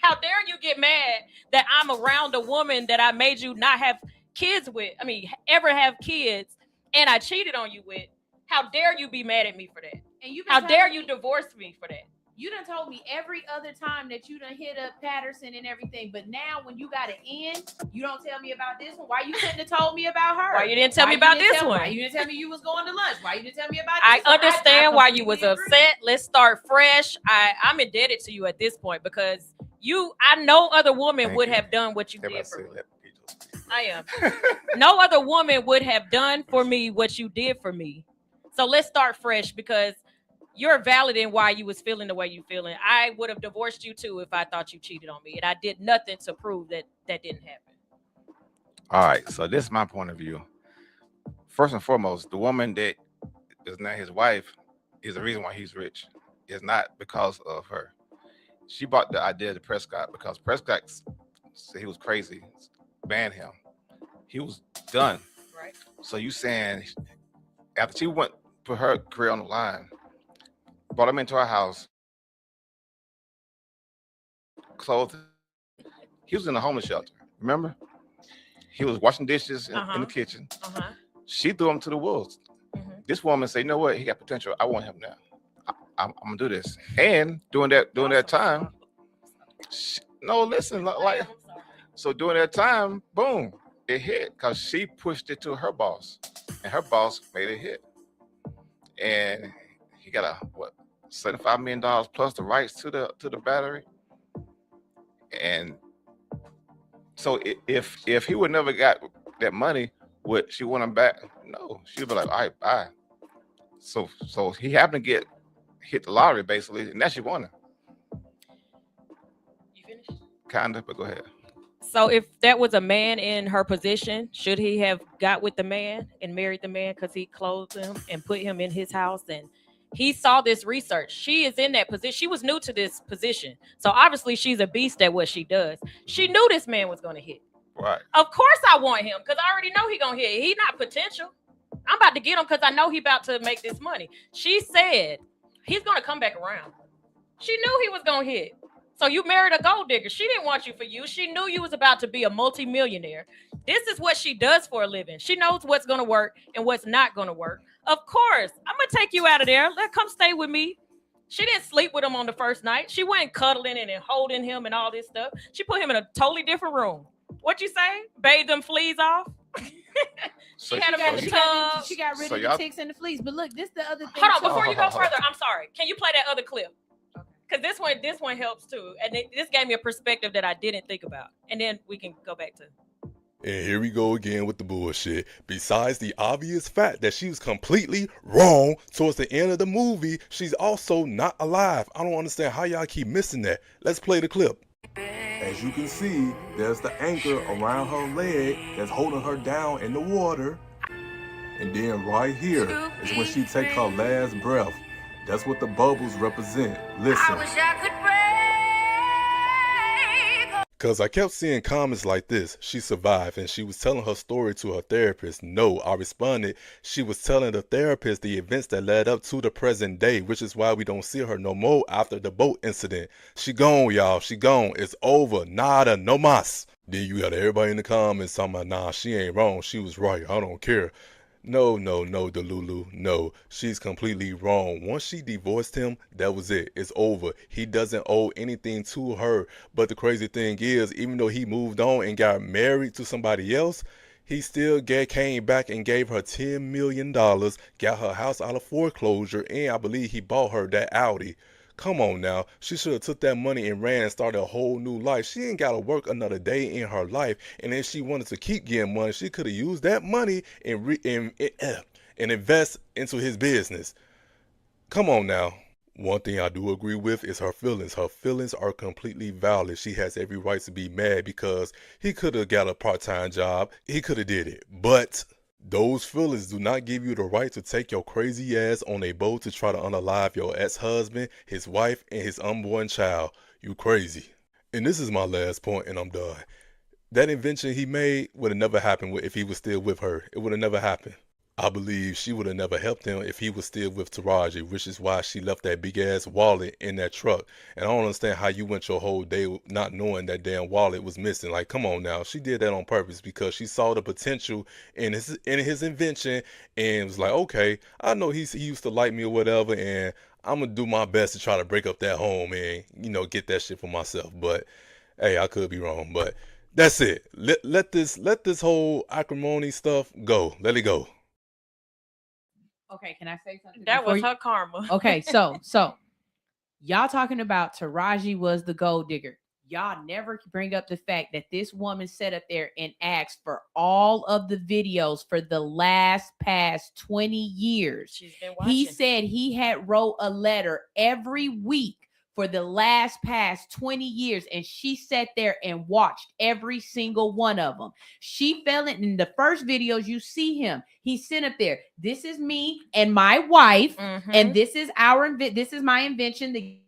[SPEAKER 1] How dare you get mad that I'm around a woman that I made you not have kids with? I mean, ever have kids and I cheated on you with. How dare you be mad at me for that?
[SPEAKER 5] And you
[SPEAKER 1] How dare you divorce me for that?
[SPEAKER 5] You done told me every other time that you done hit up Patterson and everything, but now when you got an end, you don't tell me about this one. Why you couldn't have told me about her?
[SPEAKER 1] Why you didn't tell me about this one?
[SPEAKER 5] Why you didn't tell me you was going to lunch? Why you didn't tell me about
[SPEAKER 1] I
[SPEAKER 5] this one?
[SPEAKER 1] understand why you was
[SPEAKER 5] completely agree.
[SPEAKER 1] upset. Let's start fresh. I'm indebted to you at this point because I no other woman
[SPEAKER 7] Thank
[SPEAKER 1] would
[SPEAKER 7] you.
[SPEAKER 1] have done what you
[SPEAKER 7] Everybody
[SPEAKER 1] did for
[SPEAKER 7] say
[SPEAKER 1] me.
[SPEAKER 7] that.
[SPEAKER 1] I am. No other woman would have done for me what you did for me. So let's start fresh because you're valid in why you was feeling the way you feeling. I would have divorced you too if I thought you cheated on me, and I did nothing to prove that didn't happen.
[SPEAKER 7] All right, so this is my point of view. First and foremost, the woman that is not his wife is the reason why he's rich. It's not because of her. She brought the idea to Prescott because Prescott said he was crazy, banned him. He was done.
[SPEAKER 1] Right.
[SPEAKER 7] So you saying after she went put her career on the line, brought him into our house, clothed. He was in a homeless shelter. Remember? He was washing dishes in the kitchen. She threw him to the wolves. This woman said, "You know what? He got potential. I want him now. I'm gonna do this." And during that time, so during that time, boom, it hit because she pushed it to her boss, and her boss made it hit. And he got $75 million plus the rights to the battery. And so if he would never got that money, would she want him back? No, she'd be like, all right, bye. So he happened to hit the lottery basically, and now she won him.
[SPEAKER 1] You finished?
[SPEAKER 7] Kinda, but go ahead.
[SPEAKER 1] So if that was a man in her position, should he have got with the man and married the man because he clothed him and put him in his house? And he saw this research. She is in that position. She was new to this position. So obviously she's a beast at what she does. She knew this man was going to hit.
[SPEAKER 7] Right.
[SPEAKER 1] Of course I want him because I already know he going to hit. He not potential. I'm about to get him because I know he about to make this money. She said he's going to come back around. She knew he was going to hit. So you married a gold digger. She didn't want you for you. She knew you was about to be a multimillionaire. This is what she does for a living. She knows what's going to work and what's not going to work. Of course, I'm going to take you out of there. Come stay with me. She didn't sleep with him on the first night. She went cuddling and holding him and all this stuff. She put him in a totally different room. What you say? Bathe them fleas off?
[SPEAKER 5] She
[SPEAKER 1] had him in the tub.
[SPEAKER 5] She got rid
[SPEAKER 7] So
[SPEAKER 5] of the
[SPEAKER 7] y'all-
[SPEAKER 5] ticks and the fleas. But look, this the other thing.
[SPEAKER 1] Hold on,
[SPEAKER 5] too.
[SPEAKER 1] before you go further, I'm sorry. Can you play that other clip? Because this one helps too. And this gave me a perspective that I didn't think about. And then we can go back to.
[SPEAKER 11] And here we go again with the bullshit. Besides the obvious fact that she was completely wrong towards the end of the movie, she's also not alive. I don't understand how y'all keep missing that. Let's play the clip. As you can see, there's the anchor around her leg that's holding her down in the water. And then right here is when she takes her last breath. That's what the bubbles represent. Listen. Because I kept seeing comments like this. She survived and she was telling her story to her therapist. No, I responded. She was telling the therapist the events that led up to the present day, which is why we don't see her no more after the boat incident. She gone, y'all. She gone. It's over. Nada. No mas. Then you got everybody in the comments talking about, nah, she ain't wrong. She was right. I don't care. No, Delulu. No, she's completely wrong. Once she divorced him, that was it. It's over. He doesn't owe anything to her. But the crazy thing is, even though he moved on and got married to somebody else, he still came back and gave her $10 million, got her house out of foreclosure, and I believe he bought her that Audi. Come on now. She should have took that money and ran and started a whole new life. She ain't got to work another day in her life. And if she wanted to keep getting money, she could have used that money and invest into his business. Come on now. One thing I do agree with is her feelings. Her feelings are completely valid. She has every right to be mad because he could have got a part-time job. He could have did it. But those feelings do not give you the right to take your crazy ass on a boat to try to unalive your ex-husband, his wife, and his unborn child. You crazy. And this is my last point and I'm done. That invention he made would have never happened if he was still with her. It would have never happened. I believe she would have never helped him if he was still with Taraji, which is why she left that big ass wallet in that truck. And I don't understand how you went your whole day not knowing that damn wallet was missing. Like, come on now. She did that on purpose because she saw the potential in his invention and was like, okay, I know he used to like me or whatever, and I'm going to do my best to try to break up that home and, get that shit for myself. But, hey, I could be wrong. But that's it. Let this whole acrimony stuff go. Let it go.
[SPEAKER 5] Okay, can I say something?
[SPEAKER 1] That was her karma.
[SPEAKER 5] Okay, so y'all talking about Taraji was the gold digger. Y'all never bring up the fact that this woman sat up there and asked for all of the videos for the past 20 years.
[SPEAKER 1] She's been watching.
[SPEAKER 5] He said he had wrote a letter every week for the past 20 years, and she sat there and watched every single one of them. She fell in the first videos. You see him. He sent up there. This is me and my wife, and this is my invention. The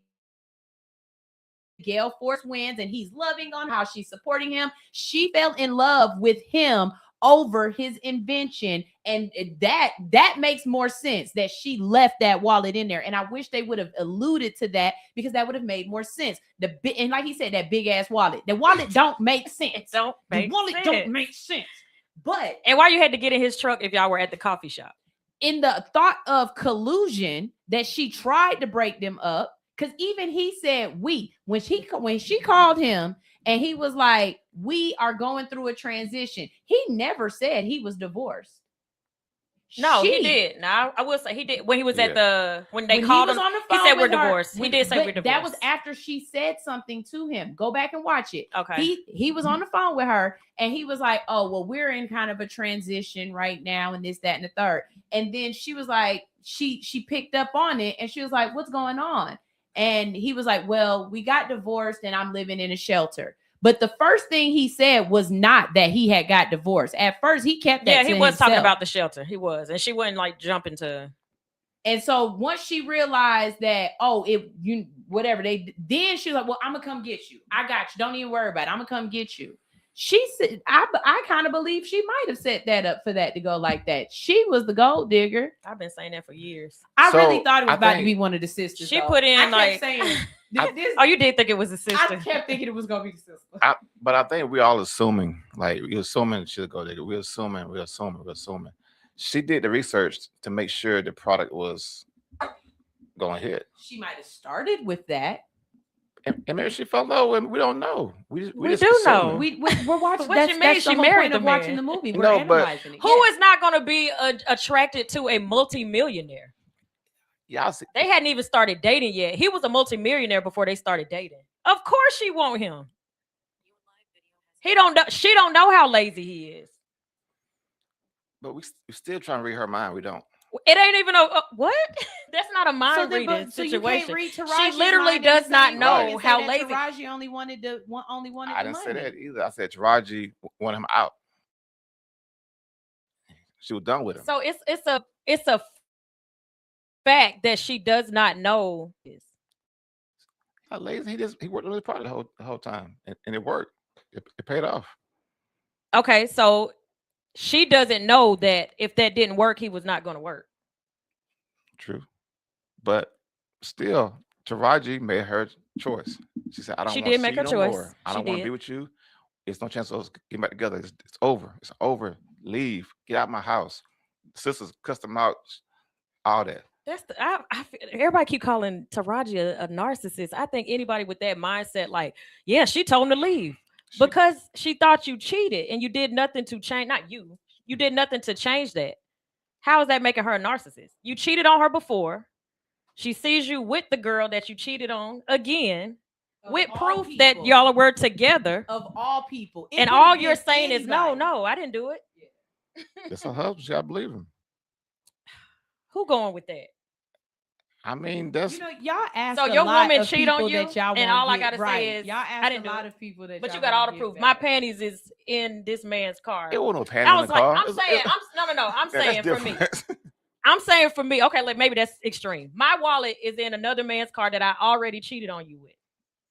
[SPEAKER 5] Gale Force wins, and he's loving on how she's supporting him. She fell in love with him over his invention, and that makes more sense that she left that wallet in there. And I wish they would have alluded to that because that would have made more sense. And like he said, that big ass wallet. The wallet don't make sense.
[SPEAKER 1] Don't
[SPEAKER 5] make sense. But
[SPEAKER 1] and why you had to get in his truck if y'all were at the coffee shop?
[SPEAKER 5] In the thought of collusion that she tried to break them up, because even he said when she called him and he was like, we are going through a transition. He never said he was divorced.
[SPEAKER 1] No, he did. Now I will say he did when he was when they called him.
[SPEAKER 5] On the phone
[SPEAKER 1] he said we're
[SPEAKER 5] her,
[SPEAKER 1] divorced. He did say we're divorced.
[SPEAKER 5] That was after she said something to him. Go back and watch it.
[SPEAKER 1] Okay.
[SPEAKER 5] He was on the phone with her and he was like, oh, well, we're in kind of a transition right now and this, that, and the third. And then she was like, she picked up on it and she was like, what's going on? And he was like, well, we got divorced and I'm living in a shelter. But the first thing he said was not that he had got divorced. At first, he kept that.
[SPEAKER 1] Yeah, he was talking about the shelter. He was, and she wasn't like jumping to.
[SPEAKER 5] And so once she realized that, then she was like, well, I'm gonna come get you. I got you. Don't even worry about it. I'm gonna come get you. She said, I kind of believe she might have set that up for that to go like that. She was the gold digger.
[SPEAKER 1] I've been saying that for years.
[SPEAKER 5] I really thought it was about to be one of the sisters.
[SPEAKER 1] She put in you did think it was a sister.
[SPEAKER 5] I kept thinking it was gonna be the sister.
[SPEAKER 7] But I think we're all assuming, we're assuming she's a gold digger. We're assuming. She did the research to make sure the product was going to hit.
[SPEAKER 5] She might have started with that.
[SPEAKER 7] And maybe she fell in love with him. We don't know. We
[SPEAKER 1] do know.
[SPEAKER 5] We're watching.
[SPEAKER 1] What you mean? She married the man.
[SPEAKER 5] Watching the movie. We're analyzing it.
[SPEAKER 1] Who is not going to be attracted to a multimillionaire?
[SPEAKER 7] Yeah,
[SPEAKER 1] they hadn't even started dating yet. He was a multimillionaire before they started dating. Of course, she want him. He don't know. She don't know how lazy he is.
[SPEAKER 7] But we still trying to read her mind. We don't.
[SPEAKER 1] It ain't even a what? That's not a mind
[SPEAKER 5] then,
[SPEAKER 1] reading
[SPEAKER 5] so you
[SPEAKER 1] situation.
[SPEAKER 5] can't read
[SPEAKER 1] She
[SPEAKER 5] Taraji's
[SPEAKER 1] literally
[SPEAKER 5] mind in the
[SPEAKER 1] does not
[SPEAKER 5] same
[SPEAKER 1] know
[SPEAKER 5] way and say
[SPEAKER 1] how
[SPEAKER 5] that
[SPEAKER 1] lazy.
[SPEAKER 5] Taraji only wanted
[SPEAKER 7] I
[SPEAKER 5] the
[SPEAKER 7] didn't say
[SPEAKER 5] money.
[SPEAKER 7] that either. I said Taraji wanted him out. She was done with him.
[SPEAKER 1] So it's a fact that she does not know.
[SPEAKER 7] How lazy he worked on his part the whole time, and it worked. It paid off.
[SPEAKER 1] Okay, so she doesn't know that if that didn't work, he was not going to work.
[SPEAKER 7] True, but still, Taraji made her choice. She said, "I don't
[SPEAKER 1] She
[SPEAKER 7] want
[SPEAKER 1] did
[SPEAKER 7] to
[SPEAKER 1] make
[SPEAKER 7] see
[SPEAKER 1] her
[SPEAKER 7] you no
[SPEAKER 1] choice.
[SPEAKER 7] more. I
[SPEAKER 1] She
[SPEAKER 7] don't want to
[SPEAKER 1] did.
[SPEAKER 7] be with you. It's no chance of us getting back together. It's over. It's over. Leave. Get out of my house." Sisters cussed him out. All that.
[SPEAKER 1] That's everybody keep calling Taraji a narcissist. I think anybody with that mindset, like, yeah, she told him to leave because she thought you cheated and you did nothing to change. Not you. You did nothing to change that. How is that making her a narcissist? You cheated on her before. She sees you with the girl that you cheated on again, with proof that y'all were together.
[SPEAKER 5] Of all people,
[SPEAKER 1] and all you're saying is no, I didn't do it.
[SPEAKER 7] That's her husband. I believe him.
[SPEAKER 1] Who going with that?
[SPEAKER 7] I mean, that's
[SPEAKER 5] y'all ask.
[SPEAKER 1] So
[SPEAKER 5] a
[SPEAKER 1] your
[SPEAKER 5] lot
[SPEAKER 1] woman
[SPEAKER 5] of
[SPEAKER 1] cheat on
[SPEAKER 5] people
[SPEAKER 1] you,
[SPEAKER 5] that y'all
[SPEAKER 1] and
[SPEAKER 5] won't
[SPEAKER 1] all I
[SPEAKER 5] get
[SPEAKER 1] gotta
[SPEAKER 5] right.
[SPEAKER 1] say is
[SPEAKER 5] y'all ask
[SPEAKER 1] I didn't
[SPEAKER 5] a
[SPEAKER 1] do
[SPEAKER 5] lot
[SPEAKER 1] it.
[SPEAKER 5] of people that.
[SPEAKER 1] But
[SPEAKER 5] y'all
[SPEAKER 1] you got all the
[SPEAKER 5] won't
[SPEAKER 1] proof.
[SPEAKER 5] get
[SPEAKER 1] My
[SPEAKER 5] back.
[SPEAKER 1] panties is in this man's car.
[SPEAKER 7] it wasn't no panties
[SPEAKER 1] I
[SPEAKER 7] in
[SPEAKER 1] was
[SPEAKER 7] the
[SPEAKER 1] like,
[SPEAKER 7] car.
[SPEAKER 1] I'm saying, I'm
[SPEAKER 7] Yeah,
[SPEAKER 1] saying
[SPEAKER 7] that's
[SPEAKER 1] for me.
[SPEAKER 7] different.
[SPEAKER 1] I'm saying for me. Okay, like maybe that's extreme. My wallet is in another man's car that I already cheated on you with.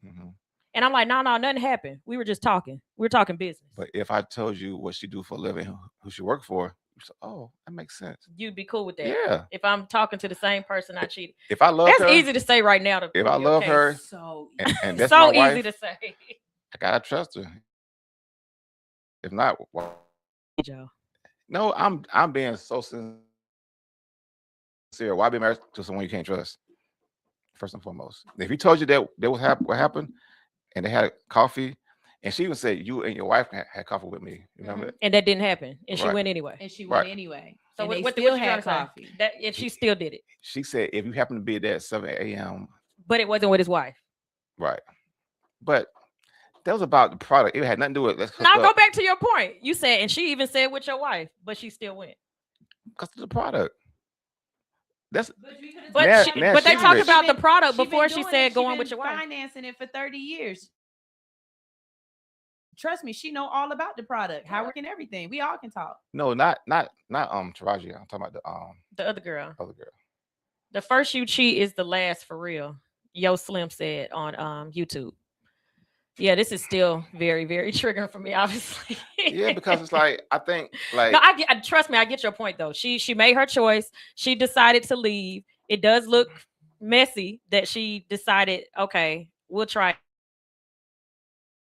[SPEAKER 7] Mm-hmm.
[SPEAKER 1] And I'm like, no, nothing happened. We were just talking. We were talking business.
[SPEAKER 7] But if I told you what she do for a living, who she work for, you say, "Oh, that makes sense."
[SPEAKER 1] You'd be cool with that.
[SPEAKER 7] Yeah.
[SPEAKER 1] If I'm talking to the same person I cheated.
[SPEAKER 7] If I love
[SPEAKER 1] that's
[SPEAKER 7] her,
[SPEAKER 1] easy to say right now.
[SPEAKER 7] If I love her,
[SPEAKER 5] so
[SPEAKER 7] and that's
[SPEAKER 1] so
[SPEAKER 7] my wife,
[SPEAKER 1] easy to say.
[SPEAKER 7] I gotta trust her. If not, well, no, I'm being so sincere. Why be married to someone you can't trust? First and foremost, if he told you that was what happened, and they had coffee, and she even said you and your wife had coffee with me. You remember that?
[SPEAKER 1] And that didn't happen, and she
[SPEAKER 7] Right.
[SPEAKER 1] went anyway.
[SPEAKER 5] And she went
[SPEAKER 7] Right.
[SPEAKER 5] anyway.
[SPEAKER 1] So
[SPEAKER 5] And
[SPEAKER 1] what
[SPEAKER 5] they
[SPEAKER 1] you
[SPEAKER 5] still
[SPEAKER 1] trying
[SPEAKER 5] had
[SPEAKER 1] to say?
[SPEAKER 5] coffee.
[SPEAKER 1] That and she still did it,
[SPEAKER 7] She said if you happen to be there at 7 a.m.,
[SPEAKER 1] but it wasn't with his wife.
[SPEAKER 7] right? But that was about the product. It had nothing to do with let's hook
[SPEAKER 1] Now
[SPEAKER 7] up
[SPEAKER 1] go back to your point. You said, and she even said with your wife, but she still went.
[SPEAKER 7] because of the product. That's
[SPEAKER 1] But
[SPEAKER 7] Now-
[SPEAKER 1] she,
[SPEAKER 7] now
[SPEAKER 1] but they
[SPEAKER 7] she
[SPEAKER 1] talked
[SPEAKER 7] rich.
[SPEAKER 1] about the
[SPEAKER 5] been-
[SPEAKER 1] product
[SPEAKER 5] been
[SPEAKER 1] before she
[SPEAKER 5] doing
[SPEAKER 1] said
[SPEAKER 5] it.
[SPEAKER 1] going
[SPEAKER 5] been
[SPEAKER 1] with your wife.
[SPEAKER 5] financing it for 30 years. Trust me, she know all about the product, how it and everything. We all can talk.
[SPEAKER 7] no, not Taraji. I'm talking about
[SPEAKER 1] The other girl.
[SPEAKER 7] the other girl.
[SPEAKER 1] The first you cheat is the last for real. Yo Slim said on YouTube. Yeah, this is still very, very triggering for me, obviously.
[SPEAKER 7] Yeah, because it's like I think like
[SPEAKER 1] No, trust me, I get your point though. She made her choice. She decided to leave. It does look messy that she decided, okay, we'll try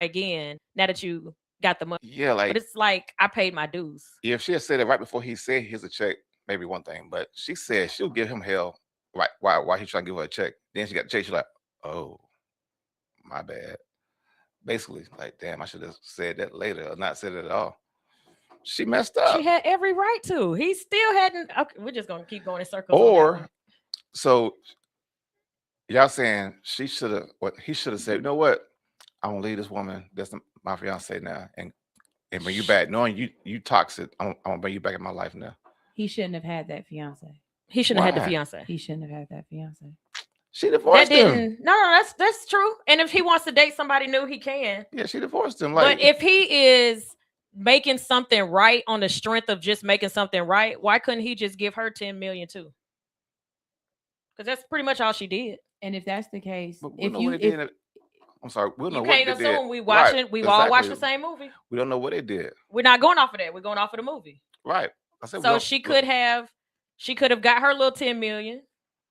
[SPEAKER 1] again now that you got the money.
[SPEAKER 7] yeah, like
[SPEAKER 1] But it's like I paid my dues.
[SPEAKER 7] if she had said it right before he said here's a check, maybe one thing. But she said she'll give him hell right why he trying to give her a check. Then she got the check. She's like, oh, my bad. Basically, like, damn, I should have said that later or not said it at all. She messed up.
[SPEAKER 1] She had every right to. He still hadn't. Okay, we're just gonna keep going in circles. on that
[SPEAKER 7] Or
[SPEAKER 1] one.
[SPEAKER 7] so y'all saying he should have said, you know what? I'm gonna leave this woman that's my fiance now and bring you back, knowing you toxic. I'm gonna bring you back in my life now.
[SPEAKER 5] He shouldn't have had that fiance.
[SPEAKER 1] He shouldn't have had
[SPEAKER 7] Why?
[SPEAKER 1] the fiance.
[SPEAKER 5] He shouldn't have had that fiance.
[SPEAKER 7] She divorced
[SPEAKER 1] That
[SPEAKER 7] him.
[SPEAKER 1] didn't. No, that's true. And if he wants to date somebody new, he can.
[SPEAKER 7] Yeah, she divorced him. Like,
[SPEAKER 1] But if he is making something right on the strength of just making something right, why couldn't he just give her 10 million too? Because that's pretty much all she did.
[SPEAKER 5] And if that's the case,
[SPEAKER 7] but we
[SPEAKER 5] if
[SPEAKER 7] know
[SPEAKER 5] you
[SPEAKER 7] what they
[SPEAKER 5] if,
[SPEAKER 7] did. I'm sorry, we don't know
[SPEAKER 1] You
[SPEAKER 7] what
[SPEAKER 1] can't
[SPEAKER 7] they did.
[SPEAKER 1] assume we watching.
[SPEAKER 7] Right,
[SPEAKER 1] We all watch
[SPEAKER 7] exactly.
[SPEAKER 1] the same movie.
[SPEAKER 7] We don't know what they did.
[SPEAKER 1] We're not going off of that. We're going off of the movie.
[SPEAKER 7] Right. I said we
[SPEAKER 1] So
[SPEAKER 7] don't-
[SPEAKER 1] she could have got her little 10 million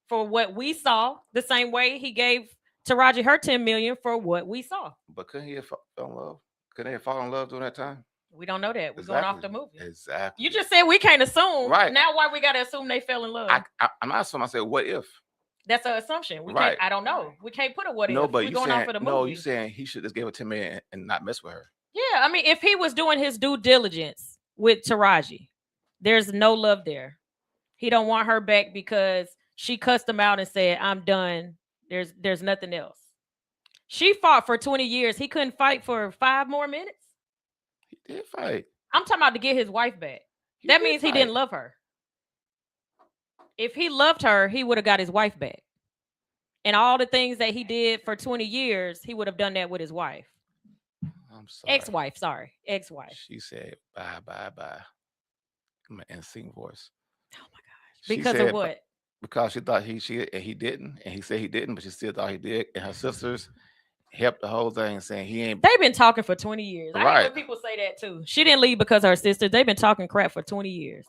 [SPEAKER 1] for what we saw, the same way he gave Taraji her 10 million for what we saw.
[SPEAKER 7] But couldn't he have fell in love? Couldn't they have fallen in love during that time?
[SPEAKER 1] We don't know that. We're going off the movie.
[SPEAKER 7] Exactly.
[SPEAKER 1] You just said we can't assume.
[SPEAKER 7] Right.
[SPEAKER 1] Now why we gotta assume they fell in love?
[SPEAKER 7] I'm not assuming. I said, what if?
[SPEAKER 1] That's an assumption. We
[SPEAKER 7] Right.
[SPEAKER 1] can't. I don't know. We can't put a what
[SPEAKER 7] No,
[SPEAKER 1] if.
[SPEAKER 7] but
[SPEAKER 1] We're
[SPEAKER 7] you
[SPEAKER 1] going
[SPEAKER 7] saying
[SPEAKER 1] off of the movie.
[SPEAKER 7] no. You saying he should just give her 10 million and not mess with her?
[SPEAKER 1] Yeah, I mean, if he was doing his due diligence with Taraji, there's no love there. He don't want her back because she cussed him out and said, "I'm done. There's nothing else." She fought for 20 years. He couldn't fight for 5 more minutes.
[SPEAKER 7] did fight.
[SPEAKER 1] I'm talking about to get his wife back. That means he didn't love her. If he loved her, he would have got his wife back. And all the things that he did for 20 years, he would have done that with his wife.
[SPEAKER 7] I'm sorry.
[SPEAKER 1] Ex-wife.
[SPEAKER 7] She said, bye, bye, bye. My insane voice.
[SPEAKER 1] Oh my gosh. Because of what?
[SPEAKER 7] Because she thought he didn't. And he said he didn't, but she still thought he did. And her sisters helped the whole thing, saying he ain't.
[SPEAKER 1] They've been talking for 20 years.
[SPEAKER 7] Right.
[SPEAKER 1] I hate when people say that too. She didn't leave because of her sisters. They've been talking crap for 20 years.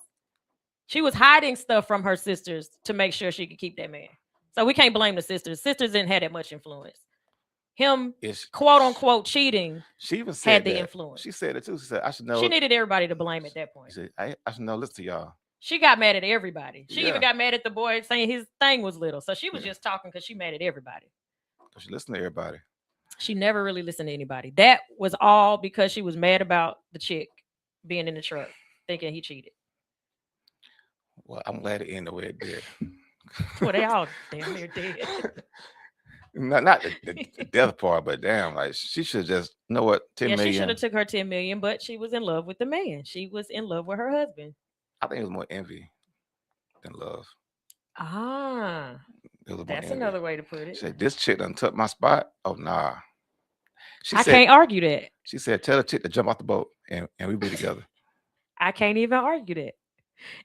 [SPEAKER 1] She was hiding stuff from her sisters to make sure she could keep that man. So we can't blame the sisters. Sisters didn't have that much influence. Him, quote unquote, cheating.
[SPEAKER 7] She even said
[SPEAKER 1] had the
[SPEAKER 7] that.
[SPEAKER 1] influence.
[SPEAKER 7] She said it too. She said, I should know.
[SPEAKER 1] She needed everybody to blame at that point.
[SPEAKER 7] She said, I should know. Listen to y'all.
[SPEAKER 1] She got mad at everybody. She
[SPEAKER 7] Yeah.
[SPEAKER 1] even got mad at the boy saying his thing was little. So she was just talking because she mad at everybody.
[SPEAKER 7] She listened to everybody.
[SPEAKER 1] She never really listened to anybody. That was all because she was mad about the chick being in the truck, thinking he cheated.
[SPEAKER 7] Well, I'm glad it ended the way it did.
[SPEAKER 1] Well, they all damn near dead.
[SPEAKER 7] Not the death part, but damn, like she should just know what 10
[SPEAKER 1] yeah,
[SPEAKER 7] million.
[SPEAKER 1] she should have took her 10 million, but she was in love with the man. She was in love with her husband.
[SPEAKER 7] I think it was more envy than love.
[SPEAKER 1] Ah,
[SPEAKER 7] It was more
[SPEAKER 1] that's
[SPEAKER 7] envy.
[SPEAKER 1] another way to put it.
[SPEAKER 7] She said, this chick done took my spot. Oh nah.
[SPEAKER 1] I can't argue that.
[SPEAKER 7] She said, tell the chick to jump off the boat and we be together.
[SPEAKER 1] I can't even argue that.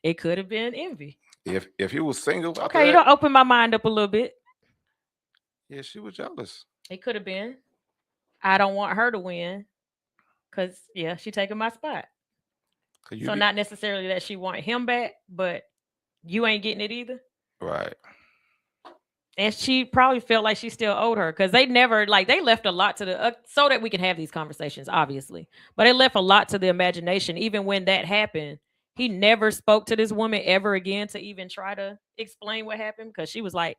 [SPEAKER 1] It could have been envy.
[SPEAKER 7] If he was single,
[SPEAKER 1] Okay, you don't open my mind up a little bit.
[SPEAKER 7] Yeah, she was jealous.
[SPEAKER 1] It could have been. I don't want her to win. Cause yeah, she taking my spot. So not necessarily that she want him back, but you ain't getting it either.
[SPEAKER 7] Right.
[SPEAKER 1] And she probably felt like she still owed her because they never they left a lot to the so that we can have these conversations, obviously. But it left a lot to the imagination. Even when that happened, he never spoke to this woman ever again to even try to explain what happened because she was like,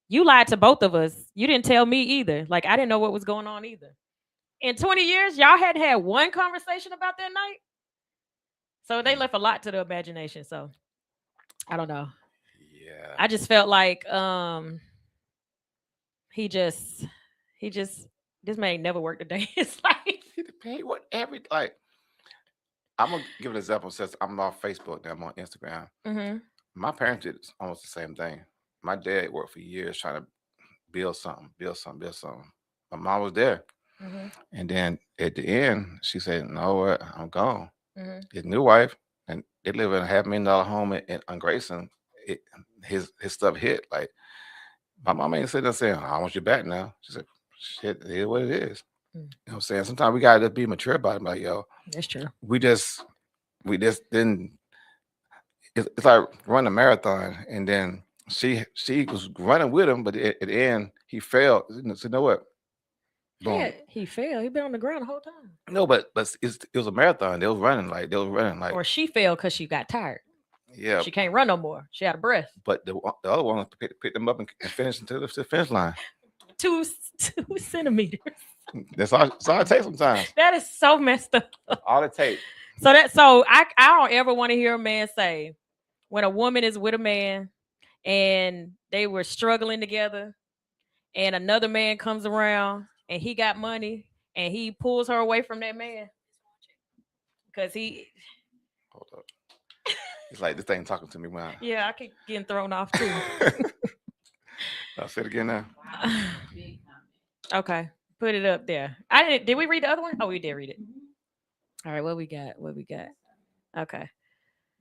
[SPEAKER 1] you lied to both of us. You didn't tell me either. Like, I didn't know what was going on either. In 20 years, y'all hadn't had one conversation about that night. So they left a lot to the imagination. So I don't know.
[SPEAKER 7] Yeah.
[SPEAKER 1] I just felt like he just this man never worked a day in his life.
[SPEAKER 7] He what like I'm gonna give an example since I'm off Facebook now, I'm on Instagram.
[SPEAKER 1] Mm-hmm.
[SPEAKER 7] My parents did almost the same thing. My dad worked for years trying to build something. My mom was there.
[SPEAKER 1] Mm-hmm.
[SPEAKER 7] And then at the end, she said, no, what? I'm gone.
[SPEAKER 1] Mm-hmm.
[SPEAKER 7] His new wife, and they live in a $500,000 home on Grayson. His stuff hit. Like, my mom ain't sitting there saying, I want you back now. She said, shit, it is what it is.
[SPEAKER 1] Mm.
[SPEAKER 7] You know what I'm saying? Sometimes we got to just be mature about it. Like, yo,
[SPEAKER 1] that's true.
[SPEAKER 7] We just didn't. It's like running a marathon, and then she was running with him, but at the end he failed. So you know what? Boom.
[SPEAKER 1] Yeah, he failed. He been on the ground the whole time.
[SPEAKER 7] No, but it was a marathon. They was running like.
[SPEAKER 1] Or she failed because she got tired.
[SPEAKER 7] Yeah,
[SPEAKER 1] she can't run no more. She out of breath.
[SPEAKER 7] But the other one picked them up and finished until the finish line.
[SPEAKER 1] 2 centimeters.
[SPEAKER 7] That's all it takes sometimes.
[SPEAKER 1] That is so messed up.
[SPEAKER 7] All it takes.
[SPEAKER 1] So I don't ever want to hear a man say when a woman is with a man and they were struggling together and another man comes around and he got money and he pulls her away from that man because he.
[SPEAKER 7] Hold up. It's like this thing talking to me when
[SPEAKER 1] Yeah, I keep getting thrown off too.
[SPEAKER 7] I'll say it again now.
[SPEAKER 1] Okay, put it up there. Did we read the other one? Oh, we did read it. All right, what we got? Okay.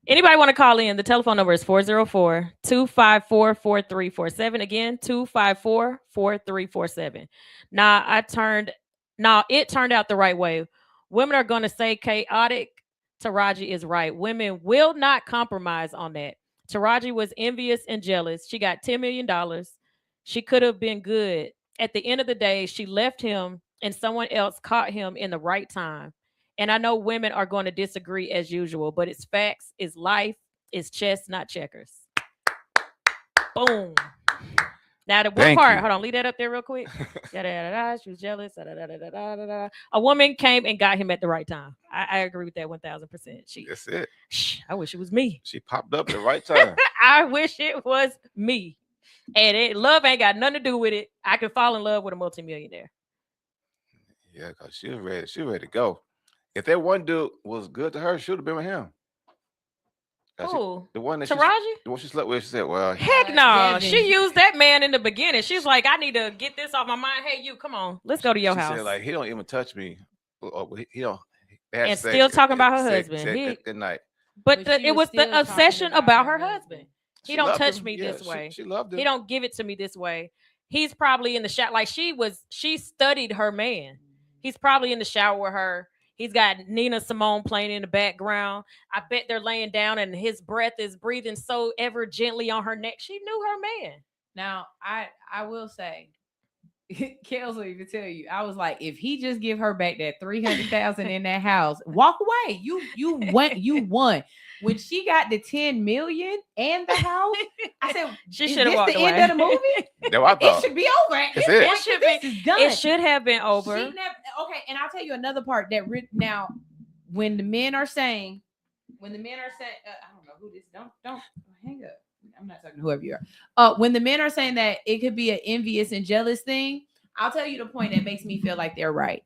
[SPEAKER 1] Anybody want to call in? The telephone number is 404-254-4347. Again, 254-4347. It turned out the right way. Women are going to say chaotic. Taraji is right. Women will not compromise on that. Taraji was envious and jealous. She got $10 million. She could have been good. At the end of the day, she left him and someone else caught him in the right time. And I know women are going to disagree as usual, but it's facts, it's life, it's chess, not checkers. Boom. Now the one part, hold on, leave that up there real quick. She was jealous. A woman came and got him at the right time. I agree with that 1,000%.
[SPEAKER 7] That's it.
[SPEAKER 1] I wish it was me.
[SPEAKER 7] She popped up at the right time.
[SPEAKER 1] I wish it was me. And love ain't got nothing to do with it. I could fall in love with a multimillionaire.
[SPEAKER 7] Yeah, because she was ready. She was ready to go. If that one dude was good to her, she would have been with him.
[SPEAKER 1] Who?
[SPEAKER 7] The one that
[SPEAKER 1] Taraji?
[SPEAKER 7] the one she slept with, she said, well,
[SPEAKER 1] Heck no.
[SPEAKER 5] Devin.
[SPEAKER 1] She used that man in the beginning. She's like, I need to get this off my mind. Hey, you, come on. Let's go to your
[SPEAKER 7] she
[SPEAKER 1] house.
[SPEAKER 7] said, like, he don't even touch me. He don't.
[SPEAKER 1] And still talking about her husband.
[SPEAKER 7] Good night.
[SPEAKER 1] But
[SPEAKER 5] But she
[SPEAKER 1] it
[SPEAKER 5] was
[SPEAKER 1] was the
[SPEAKER 5] still
[SPEAKER 1] obsession
[SPEAKER 5] talking
[SPEAKER 1] about
[SPEAKER 5] about
[SPEAKER 1] her
[SPEAKER 5] her
[SPEAKER 1] husband. He
[SPEAKER 7] She
[SPEAKER 1] don't
[SPEAKER 7] loved
[SPEAKER 1] touch
[SPEAKER 7] him.
[SPEAKER 1] me
[SPEAKER 7] Yeah,
[SPEAKER 1] this way.
[SPEAKER 7] She loved him.
[SPEAKER 1] He don't give it to me this way. He's probably in the shower. Like she studied her man. He's probably in the shower with her. He's got Nina Simone playing in the background. I bet they're laying down and his breath is breathing so ever gently on her neck. She knew her man.
[SPEAKER 5] Now, I will say, Kels will even tell you, I was like, if he just give her back that $300,000 in that house, walk away. You won. When she got the $10 million and the house, I said,
[SPEAKER 1] She
[SPEAKER 5] is
[SPEAKER 1] should have
[SPEAKER 5] this
[SPEAKER 1] walked
[SPEAKER 5] the
[SPEAKER 1] away.
[SPEAKER 5] end of the movie?
[SPEAKER 7] That's what I
[SPEAKER 5] It
[SPEAKER 7] thought.
[SPEAKER 5] should be over. At
[SPEAKER 7] That's
[SPEAKER 5] this
[SPEAKER 7] it.
[SPEAKER 5] point,
[SPEAKER 1] It should
[SPEAKER 5] this
[SPEAKER 1] be-
[SPEAKER 5] is done.
[SPEAKER 1] It should have been over.
[SPEAKER 5] Okay, and I'll tell you another part that now, when the men are saying, I don't know who this. Don't hang up. I'm not talking to whoever you are. When the men are saying that it could be an envious and jealous thing, I'll tell you the point that makes me feel like they're right.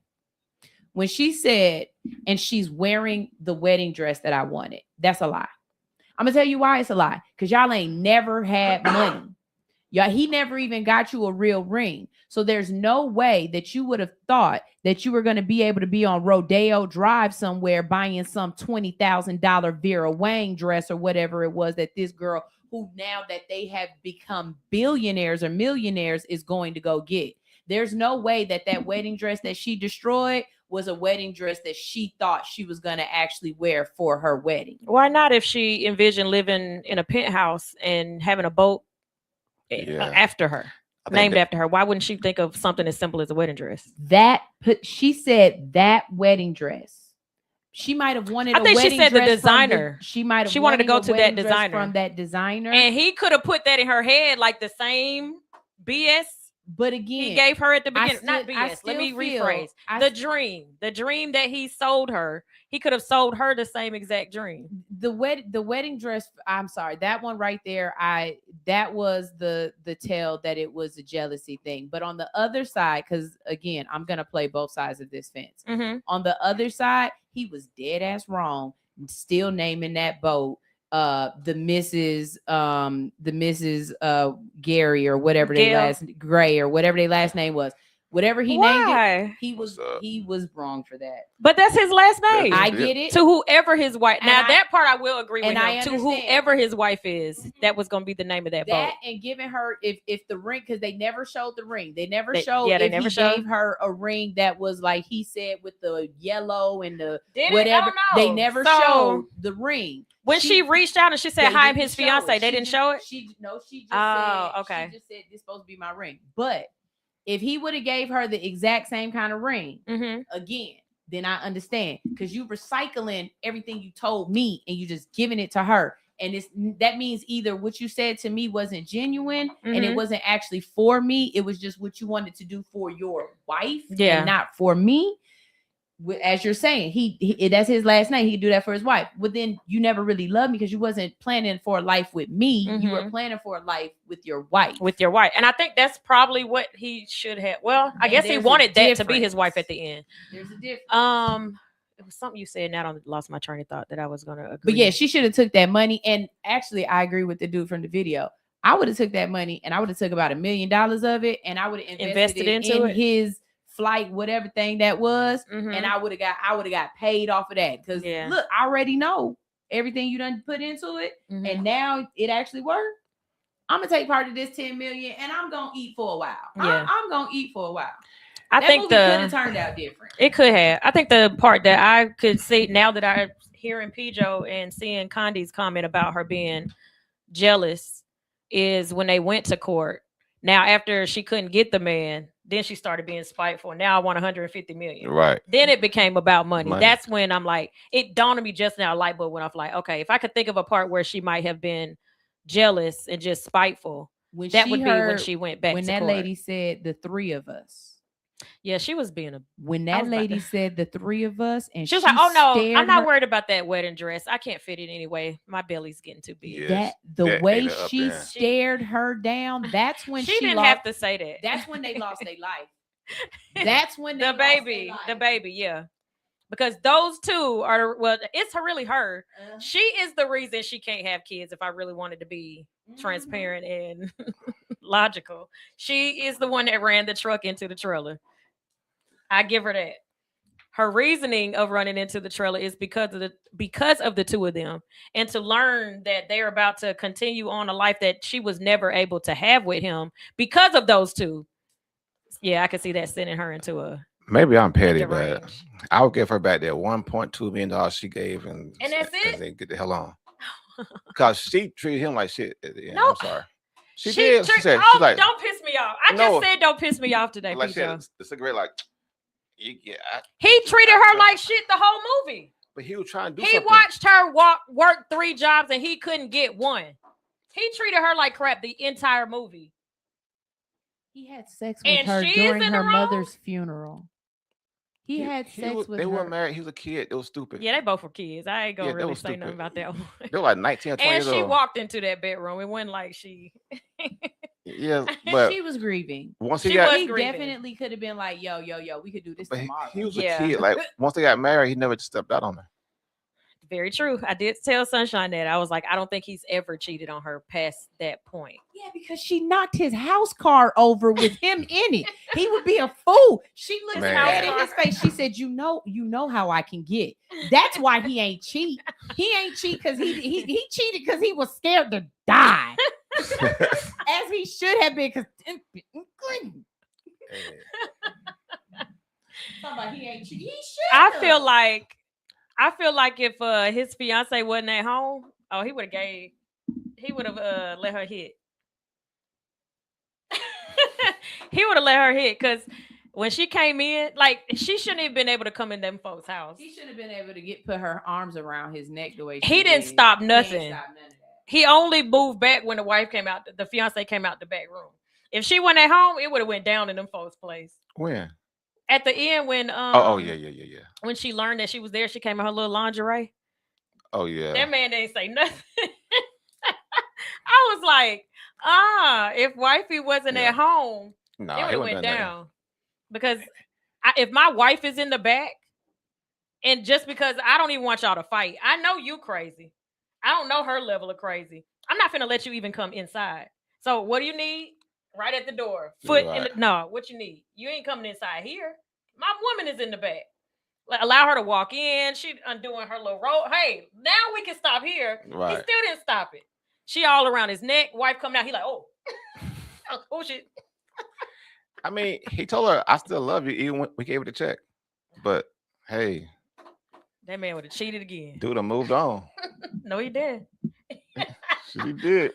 [SPEAKER 5] When she said, and she's wearing the wedding dress that I wanted, that's a lie. I'm gonna tell you why it's a lie. Because y'all ain't never had money. Y'all, he never even got you a real ring. So there's no way that you would have thought that you were going to be able to be on Rodeo Drive somewhere buying some $20,000 Vera Wang dress or whatever it was that this girl, who now that they have become billionaires or millionaires, is going to go get. There's no way that wedding dress that she destroyed was a wedding dress that she thought she was going to actually wear for her wedding.
[SPEAKER 1] Why not if she envisioned living in a penthouse and having a boat after her, named after her? Why wouldn't she think of something as simple as a wedding dress?
[SPEAKER 5] She said that wedding dress. She might have wanted.
[SPEAKER 1] I think she said the designer.
[SPEAKER 5] She might have.
[SPEAKER 1] She wanted to go to that designer
[SPEAKER 5] from that designer,
[SPEAKER 1] and he could have put that in her head like the same BS.
[SPEAKER 5] But again,
[SPEAKER 1] he gave her at the beginning. Not BS. Let me rephrase. The dream that he sold her. He could have sold her the same exact dream.
[SPEAKER 5] The wedding dress. I'm sorry, that one right there. That was the tell that it was a jealousy thing. But on the other side, because again, I'm gonna play both sides of this fence.
[SPEAKER 1] Mm-hmm.
[SPEAKER 5] On the other side, he was dead ass wrong. Still naming that boat the Mrs. Gary or whatever Gray or whatever their last name was. Whatever he named it, he was wrong for that.
[SPEAKER 1] But that's his last name.
[SPEAKER 5] I get it.
[SPEAKER 1] To whoever his wife. Now that part I will agree with him.
[SPEAKER 5] I
[SPEAKER 1] To whoever his wife is, that was going to be the name of that boat.
[SPEAKER 5] And giving her if the ring, because they never showed the ring. They never gave her a ring that was like he said with the yellow and the whatever. They never showed the ring.
[SPEAKER 1] When she reached out and she said, "Hi, I'm his fiance," they didn't show it.
[SPEAKER 5] She just said,
[SPEAKER 1] okay.
[SPEAKER 5] She just said this is supposed to be my ring. But if he would have gave her the exact same kind of ring again, then I understand, because you recycling everything you told me and you just giving it to her. And that means either what you said to me wasn't genuine and it wasn't actually for me. It was just what you wanted to do for your wife and not for me. As you're saying, he that's his last name. He could do that for his wife. But then you never really loved me because you wasn't planning for a life with me. You were planning for a life with your wife.
[SPEAKER 1] And I think that's probably what he should have. Well, I guess he wanted that to be his wife at the end.
[SPEAKER 5] There's a difference.
[SPEAKER 1] It was something you said. Now I lost my train of thought that I was going to agree.
[SPEAKER 5] But yeah, she should have took that money. And actually, I agree with the dude from the video. I would have took that money and I would have took about $1 million of it, and I would have invested in his flight, whatever thing that was, and I would have got paid off of that. Because look, I already know everything you done put into it, and now it actually worked. I'm gonna take part of this 10 million, and I'm gonna eat for a while. I'm gonna eat for a while.
[SPEAKER 1] I think
[SPEAKER 5] movie could have turned out different.
[SPEAKER 1] It could have. I think the part that I could see now that I'm hearing Pijo and seeing Condi's comment about her being jealous is when they went to court. Now, after she couldn't get the man, then she started being spiteful. Now I want 150 million.
[SPEAKER 7] Right.
[SPEAKER 1] Then it became about money. That's when I'm like, it dawned on me just now, a light bulb went off. Like, okay, if I could think of a part where she might have been jealous and just spiteful, that would be when she went back to court.
[SPEAKER 5] When that lady said the three of us.
[SPEAKER 1] Yeah, she was being
[SPEAKER 5] when that lady said the three of us, and
[SPEAKER 1] she was like, "Oh no, I'm not worried about that wedding dress. I can't fit it anyway. My belly's getting too big."
[SPEAKER 5] The way she stared her down, that's when
[SPEAKER 1] she didn't have to say that.
[SPEAKER 5] That's when they lost their life. That's when they
[SPEAKER 1] the baby, yeah. because those two are, well, it's really her. She is the reason she can't have kids. If I really wanted to be transparent and logical, she is the one that ran the truck into the trailer. I give her that. Her reasoning of running into the trailer is because of the two of them, and to learn that they're about to continue on a life that she was never able to have with him because of those two. Yeah, I can see that sending her into a.
[SPEAKER 7] Maybe I'm petty, but I'll give her back that $1.2 million she gave, and
[SPEAKER 1] that's it.
[SPEAKER 7] They get the hell on, because she treated him like shit at the end.
[SPEAKER 1] No,
[SPEAKER 7] I'm sorry. She did. She said,
[SPEAKER 1] "Oh,
[SPEAKER 7] she's like,
[SPEAKER 1] don't piss me off." I just said, "Don't piss me off today."
[SPEAKER 7] Like she had the cigarette, like, yeah.
[SPEAKER 1] He treated her like shit the whole movie.
[SPEAKER 7] But he was trying to do
[SPEAKER 1] He
[SPEAKER 7] something.
[SPEAKER 1] watched her work 3 jobs and he couldn't get one. He treated her like crap the entire movie.
[SPEAKER 5] He had sex with her during her mother's funeral. He had sex with her.
[SPEAKER 7] They weren't married. He was a kid. It was stupid.
[SPEAKER 1] Yeah, they both were kids. I ain't gonna really say nothing about that one.
[SPEAKER 7] They were like 19 or 20 years old.
[SPEAKER 1] And she walked into that bedroom. It wasn't like she.
[SPEAKER 7] Yeah, but
[SPEAKER 5] she was grieving.
[SPEAKER 7] Once
[SPEAKER 5] he definitely could have been like, yo, we could do this tomorrow.
[SPEAKER 7] He was a kid. Like once they got married, he never just stepped out on her.
[SPEAKER 1] Very true. I did tell Sunshine that. I was like, I don't think he's ever cheated on her past that point.
[SPEAKER 5] Yeah, because she knocked his house car over with him in it. He would be a fool. She looked dead in his face. She said, you know how I can get. That's why he ain't cheat. He ain't cheat because he cheated because he was scared to die. As he should have been, because he ain't cheat. He should.
[SPEAKER 1] I feel like if his fiance wasn't at home, he would have let her hit. He would have let her hit because when she came in, like she shouldn't have been able to come in them folks' house.
[SPEAKER 5] He should have been able to put her arms around his neck the way
[SPEAKER 1] he didn't stop nothing. He only moved back when the fiance came out the back room. If she went at home, it would have went down in them folks' place.
[SPEAKER 7] When?
[SPEAKER 1] At the end, when
[SPEAKER 7] yeah.
[SPEAKER 1] When she learned that she was there, she came in her little lingerie.
[SPEAKER 7] Oh yeah.
[SPEAKER 1] That man didn't say nothing. I was like, if wifey wasn't at home, it would have went down. Because if my wife is in the back, and just because I don't even want y'all to fight, I know you crazy. I don't know her level of crazy. I'm not finna let you even come inside. So what do you need? Right at the door. What you need? You ain't coming inside here. My woman is in the back. Allow her to walk in. She undoing her little robe. Hey, now we can stop here. Right. He still didn't stop it. She all around his neck. Wife coming out. He like, oh shit.
[SPEAKER 7] I mean, he told her, I still love you, even when we gave her the check. But hey.
[SPEAKER 1] That man would have cheated again.
[SPEAKER 7] Dude, I moved on.
[SPEAKER 1] No, he did.
[SPEAKER 7] He did.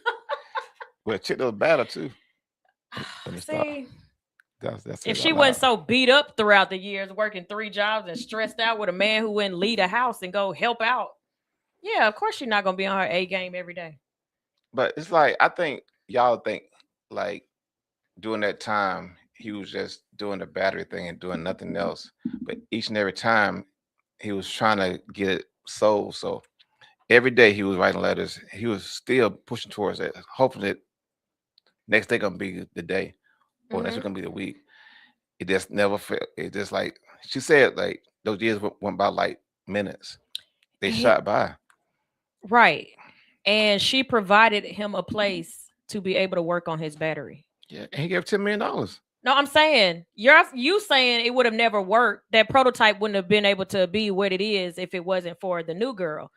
[SPEAKER 7] But chick was better too.
[SPEAKER 1] See,
[SPEAKER 7] that's
[SPEAKER 1] if she wasn't so beat up throughout the years, working 3 jobs and stressed out with a man who wouldn't leave a house and go help out, yeah, of course she's not gonna be on her A game every day.
[SPEAKER 7] But it's like, I think y'all think like during that time he was just doing the battery thing and doing nothing else. But each and every time he was trying to get it sold. So every day he was writing letters. He was still pushing towards it, hoping that next day gonna be the day, or next week gonna be the week. It just never felt. It just like she said, like those years went by like minutes. They shot by.
[SPEAKER 1] Right, and she provided him a place to be able to work on his battery.
[SPEAKER 7] Yeah, and he gave $10 million.
[SPEAKER 1] No, I'm saying you saying it would have never worked. That prototype wouldn't have been able to be what it is if it wasn't for the new girl.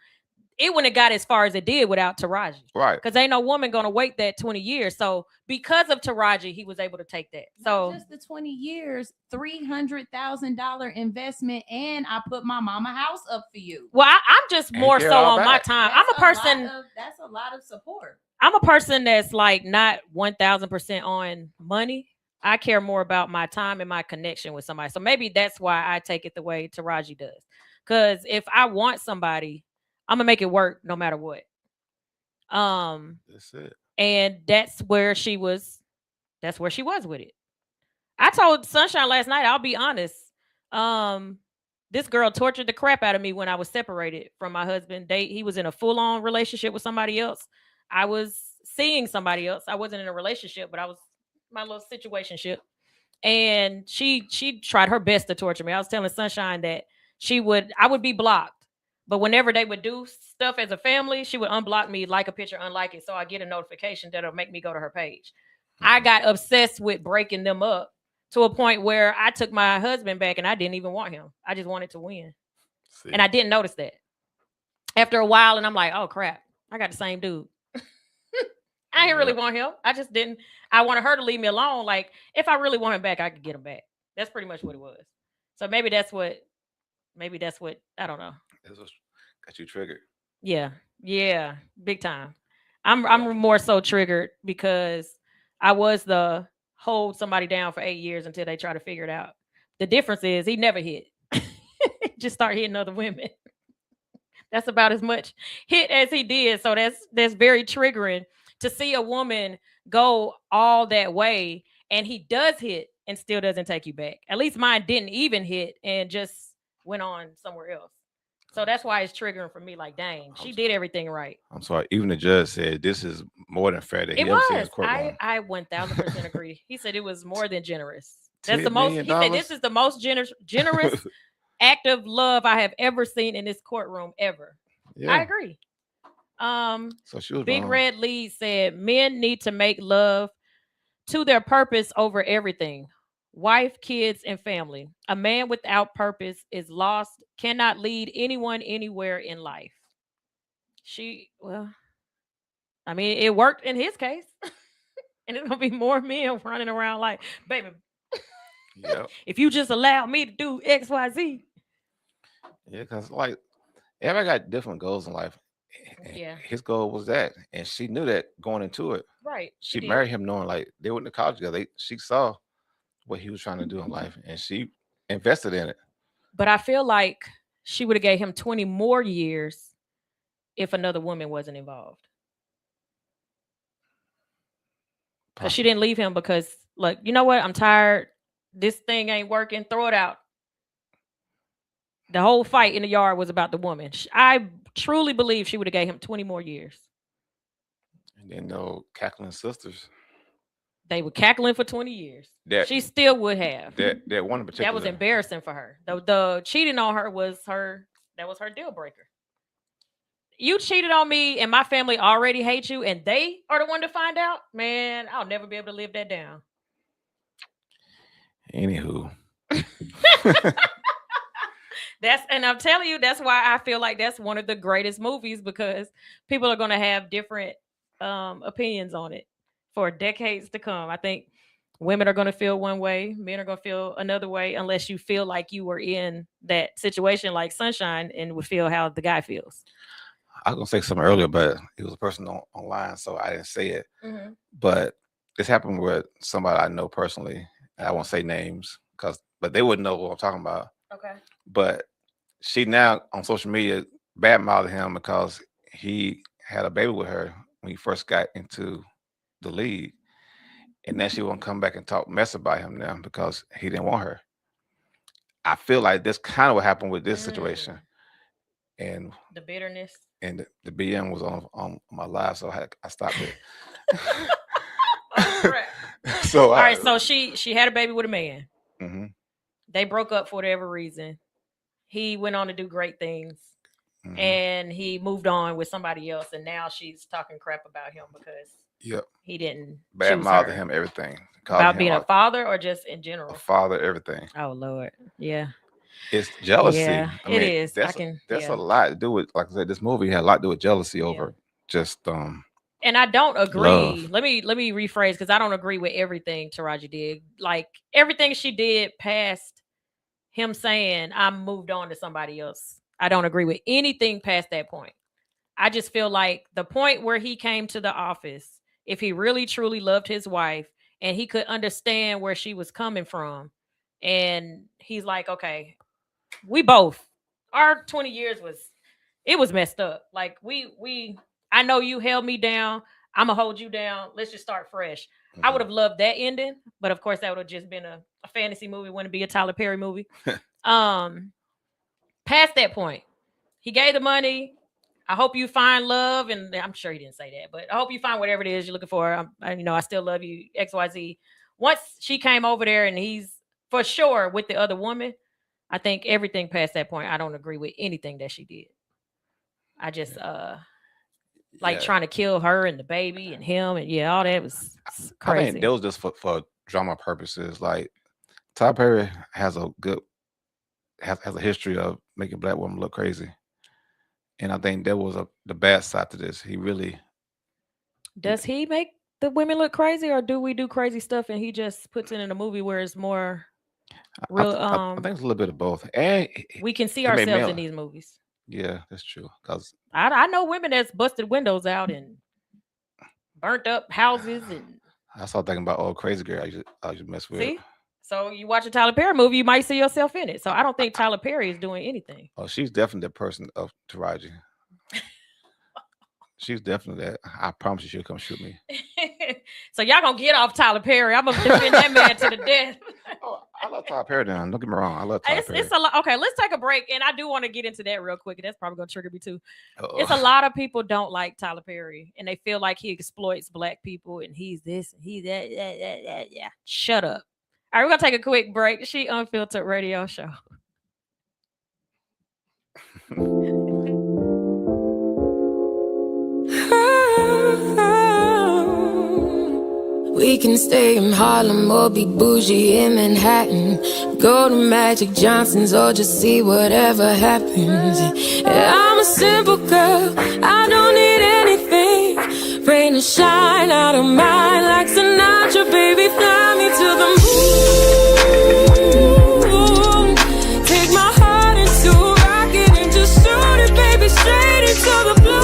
[SPEAKER 1] It wouldn't have got as far as it did without Taraji.
[SPEAKER 7] Right.
[SPEAKER 1] Because ain't no woman going to wait that 20 years. So because of Taraji, he was able to take that. So
[SPEAKER 5] not just the 20 years, $300,000 investment, and I put my mama house up for you.
[SPEAKER 1] Well, I'm just more so on my time. I'm a person.
[SPEAKER 5] That's a lot of support.
[SPEAKER 1] I'm a person that's like not 1,000% on money. I care more about my time and my connection with somebody. So maybe that's why I take it the way Taraji does. Because if I want somebody, I'm gonna make it work no matter what.
[SPEAKER 7] That's it.
[SPEAKER 1] And that's where she was. That's where she was with it. I told Sunshine last night, I'll be honest. This girl tortured the crap out of me when I was separated from my husband. He was in a full-on relationship with somebody else. I was seeing somebody else. I wasn't in a relationship, but I was my little situationship. And she tried her best to torture me. I was telling Sunshine that I would be blocked. But whenever they would do stuff as a family, she would unblock me, like a picture, unlike it. So I get a notification that'll make me go to her page. I got obsessed with breaking them up to a point where I took my husband back and I didn't even want him. I just wanted to win.
[SPEAKER 7] See.
[SPEAKER 1] And I didn't notice that. After a while, and I'm like, oh crap, I got the same dude. I didn't really want him. I just didn't. I wanted her to leave me alone. Like, if I really want him back, I could get him back. That's pretty much what it was. So maybe that's what, I don't know.
[SPEAKER 7] This was got you triggered.
[SPEAKER 1] Yeah. Big time. I'm more so triggered because I was the hold somebody down for 8 years until they try to figure it out. The difference is he never hit. Just start hitting other women. That's about as much hit as he did. So that's very triggering to see a woman go all that way and he does hit and still doesn't take you back. At least mine didn't even hit and just went on somewhere else. So that's why it's triggering for me. Like, dang, she did everything right.
[SPEAKER 7] I'm sorry. Even the judge said this is more than fair that he
[SPEAKER 1] It
[SPEAKER 7] ever seen
[SPEAKER 1] was.
[SPEAKER 7] his courtroom.
[SPEAKER 1] I 1000% agree. He said it was more than generous. That's
[SPEAKER 7] $10
[SPEAKER 1] the most. He
[SPEAKER 7] million?
[SPEAKER 1] said this is the most generous act of love I have ever seen in this courtroom ever.
[SPEAKER 7] Yeah.
[SPEAKER 1] I agree.
[SPEAKER 7] So she was
[SPEAKER 1] Big
[SPEAKER 7] wrong.
[SPEAKER 1] Red Lee said men need to make love to their purpose over everything. Wife, kids, and family. A man without purpose is lost, cannot lead anyone anywhere in life. I mean, it worked in his case. And it's gonna be more men running around like, baby,
[SPEAKER 7] Yep.
[SPEAKER 1] if you just allow me to do XYZ.
[SPEAKER 7] Yeah, because like everybody got different goals in life. And
[SPEAKER 1] Yeah.
[SPEAKER 7] his goal was that, and she knew that going into it.
[SPEAKER 1] Right.
[SPEAKER 7] She
[SPEAKER 1] did.
[SPEAKER 7] married him knowing like they went to college together. She saw what he was trying to do in life, and she invested in it.
[SPEAKER 1] But I feel like she would have gave him 20 more years if another woman wasn't involved. Because she didn't leave him because, like, you know what? I'm tired. This thing ain't working. Throw it out. The whole fight in the yard was about the woman. I truly believe she would have gave him 20 more years.
[SPEAKER 7] And then no cackling sisters.
[SPEAKER 1] They were cackling for 20 years.
[SPEAKER 7] That
[SPEAKER 1] She still would have.
[SPEAKER 7] that one in particular.
[SPEAKER 1] That was embarrassing for her. The cheating on her was her deal breaker. You cheated on me and my family already hates you and they are the one to find out? Man, I'll never be able to live that down.
[SPEAKER 7] Anywho.
[SPEAKER 1] And I'm telling you, that's why I feel like that's one of the greatest movies because people are going to have different opinions on it for decades to come. I think women are going to feel one way, men are going to feel another way, unless you feel like you were in that situation like Sunshine and would feel how the guy feels.
[SPEAKER 7] I was gonna say something earlier, but it was a person online, so I didn't say it.
[SPEAKER 1] Mm-hmm.
[SPEAKER 7] But this happened with somebody I know personally. And I won't say names but they wouldn't know what I'm talking about.
[SPEAKER 1] Okay.
[SPEAKER 7] But she now on social media badmouthed him because he had a baby with her when he first got into the league. And then she won't come back and talk mess about him now because he didn't want her. I feel like that's kind of what happened with this situation. And
[SPEAKER 1] the bitterness.
[SPEAKER 7] And the BM was on my live, so I stopped it.
[SPEAKER 1] So all right, so she had a baby with a man.
[SPEAKER 7] Mm-hmm.
[SPEAKER 1] They broke up for whatever reason. He went on to do great things.
[SPEAKER 7] Mm-hmm.
[SPEAKER 1] And he moved on with somebody else, and now she's talking crap about him because he didn't
[SPEAKER 7] badmouth him everything.
[SPEAKER 1] About being a father or just in general?
[SPEAKER 7] A father, everything.
[SPEAKER 1] Oh Lord, yeah.
[SPEAKER 7] It's jealousy.
[SPEAKER 1] Yeah, it is.
[SPEAKER 7] That's a lot to do with, like I said, this movie had a lot to do with jealousy over just
[SPEAKER 1] And I don't agree.
[SPEAKER 7] Love.
[SPEAKER 1] Let me rephrase because I don't agree with everything Taraji did. Like everything she did past him saying I moved on to somebody else. I don't agree with anything past that point. I just feel like the point where he came to the office, if he really truly loved his wife and he could understand where she was coming from, and he's like, okay, we both, our 20 years was messed up. Like I know you held me down. I'm gonna hold you down. Let's just start fresh. Mm-hmm. I would have loved that ending, but of course that would have just been a fantasy movie. Wouldn't be a Tyler Perry movie. Past that point, he gave the money. I hope you find love, and I'm sure he didn't say that, but I hope you find whatever it is you're looking for. I still love you, XYZ. Once she came over there, and he's for sure with the other woman, I think everything past that point, I don't agree with anything that she did. I just like trying to kill her and the baby and him and all that was crazy.
[SPEAKER 7] I think that was just for drama purposes. Like Tyler Perry has a history of making black women look crazy, and I think that was the bad side to this. He really
[SPEAKER 1] does he make the women look crazy, or do we do crazy stuff and he just puts it in a movie where it's more real?
[SPEAKER 7] I think it's a little bit of both, and
[SPEAKER 1] we can see ourselves in these movies.
[SPEAKER 7] Yeah, that's true. Cause
[SPEAKER 1] I know women that's busted windows out and burnt up houses, and
[SPEAKER 7] I started thinking about crazy girl I used to mess with.
[SPEAKER 1] See, so you watch a Tyler Perry movie, you might see yourself in it. So I don't think Tyler Perry is doing anything.
[SPEAKER 7] Oh, she's definitely the person of Taraji. She's definitely that. I promise you, she'll come shoot me.
[SPEAKER 1] So y'all gonna get off Tyler Perry? I'm gonna defend that man to the death.
[SPEAKER 7] Oh, I love Tyler Perry. Now, don't get me wrong. I love Tyler Perry.
[SPEAKER 1] It's a lot. Okay, let's take a break, and I do want to get into that real quick. That's probably gonna trigger me too. It's a lot of people don't like Tyler Perry, and they feel like he exploits black people, and he's this, and he's that. Yeah, shut up. All right, we're gonna take a quick break. She Unfiltered Radio Show.
[SPEAKER 6] We can stay in Harlem or be bougie in Manhattan. Go to Magic Johnson's or just see whatever happens. I'm a simple girl, I don't need anything. Rain or shine, I don't mind. Like Sinatra, baby, fly me to the moon. Take my heart into a rocket and just shoot it, baby, straight into the blue.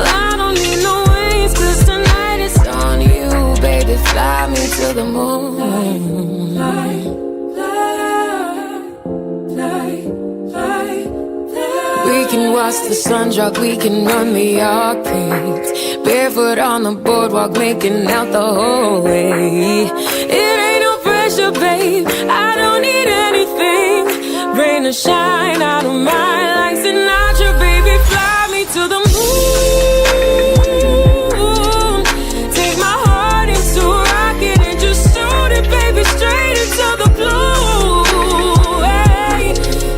[SPEAKER 6] I don't need no wings, 'cause tonight it's on you, baby, fly me to the moon. We can watch the sun drop, we can run the arcades, barefoot on the boardwalk, making out the whole way. It ain't no pressure, babe, I don't need anything. Rain or shine, I don't mind. Like Sinatra, baby, fly me to the moon. Take my heart into a rocket and just shoot it, baby, straight into the blue. Hey,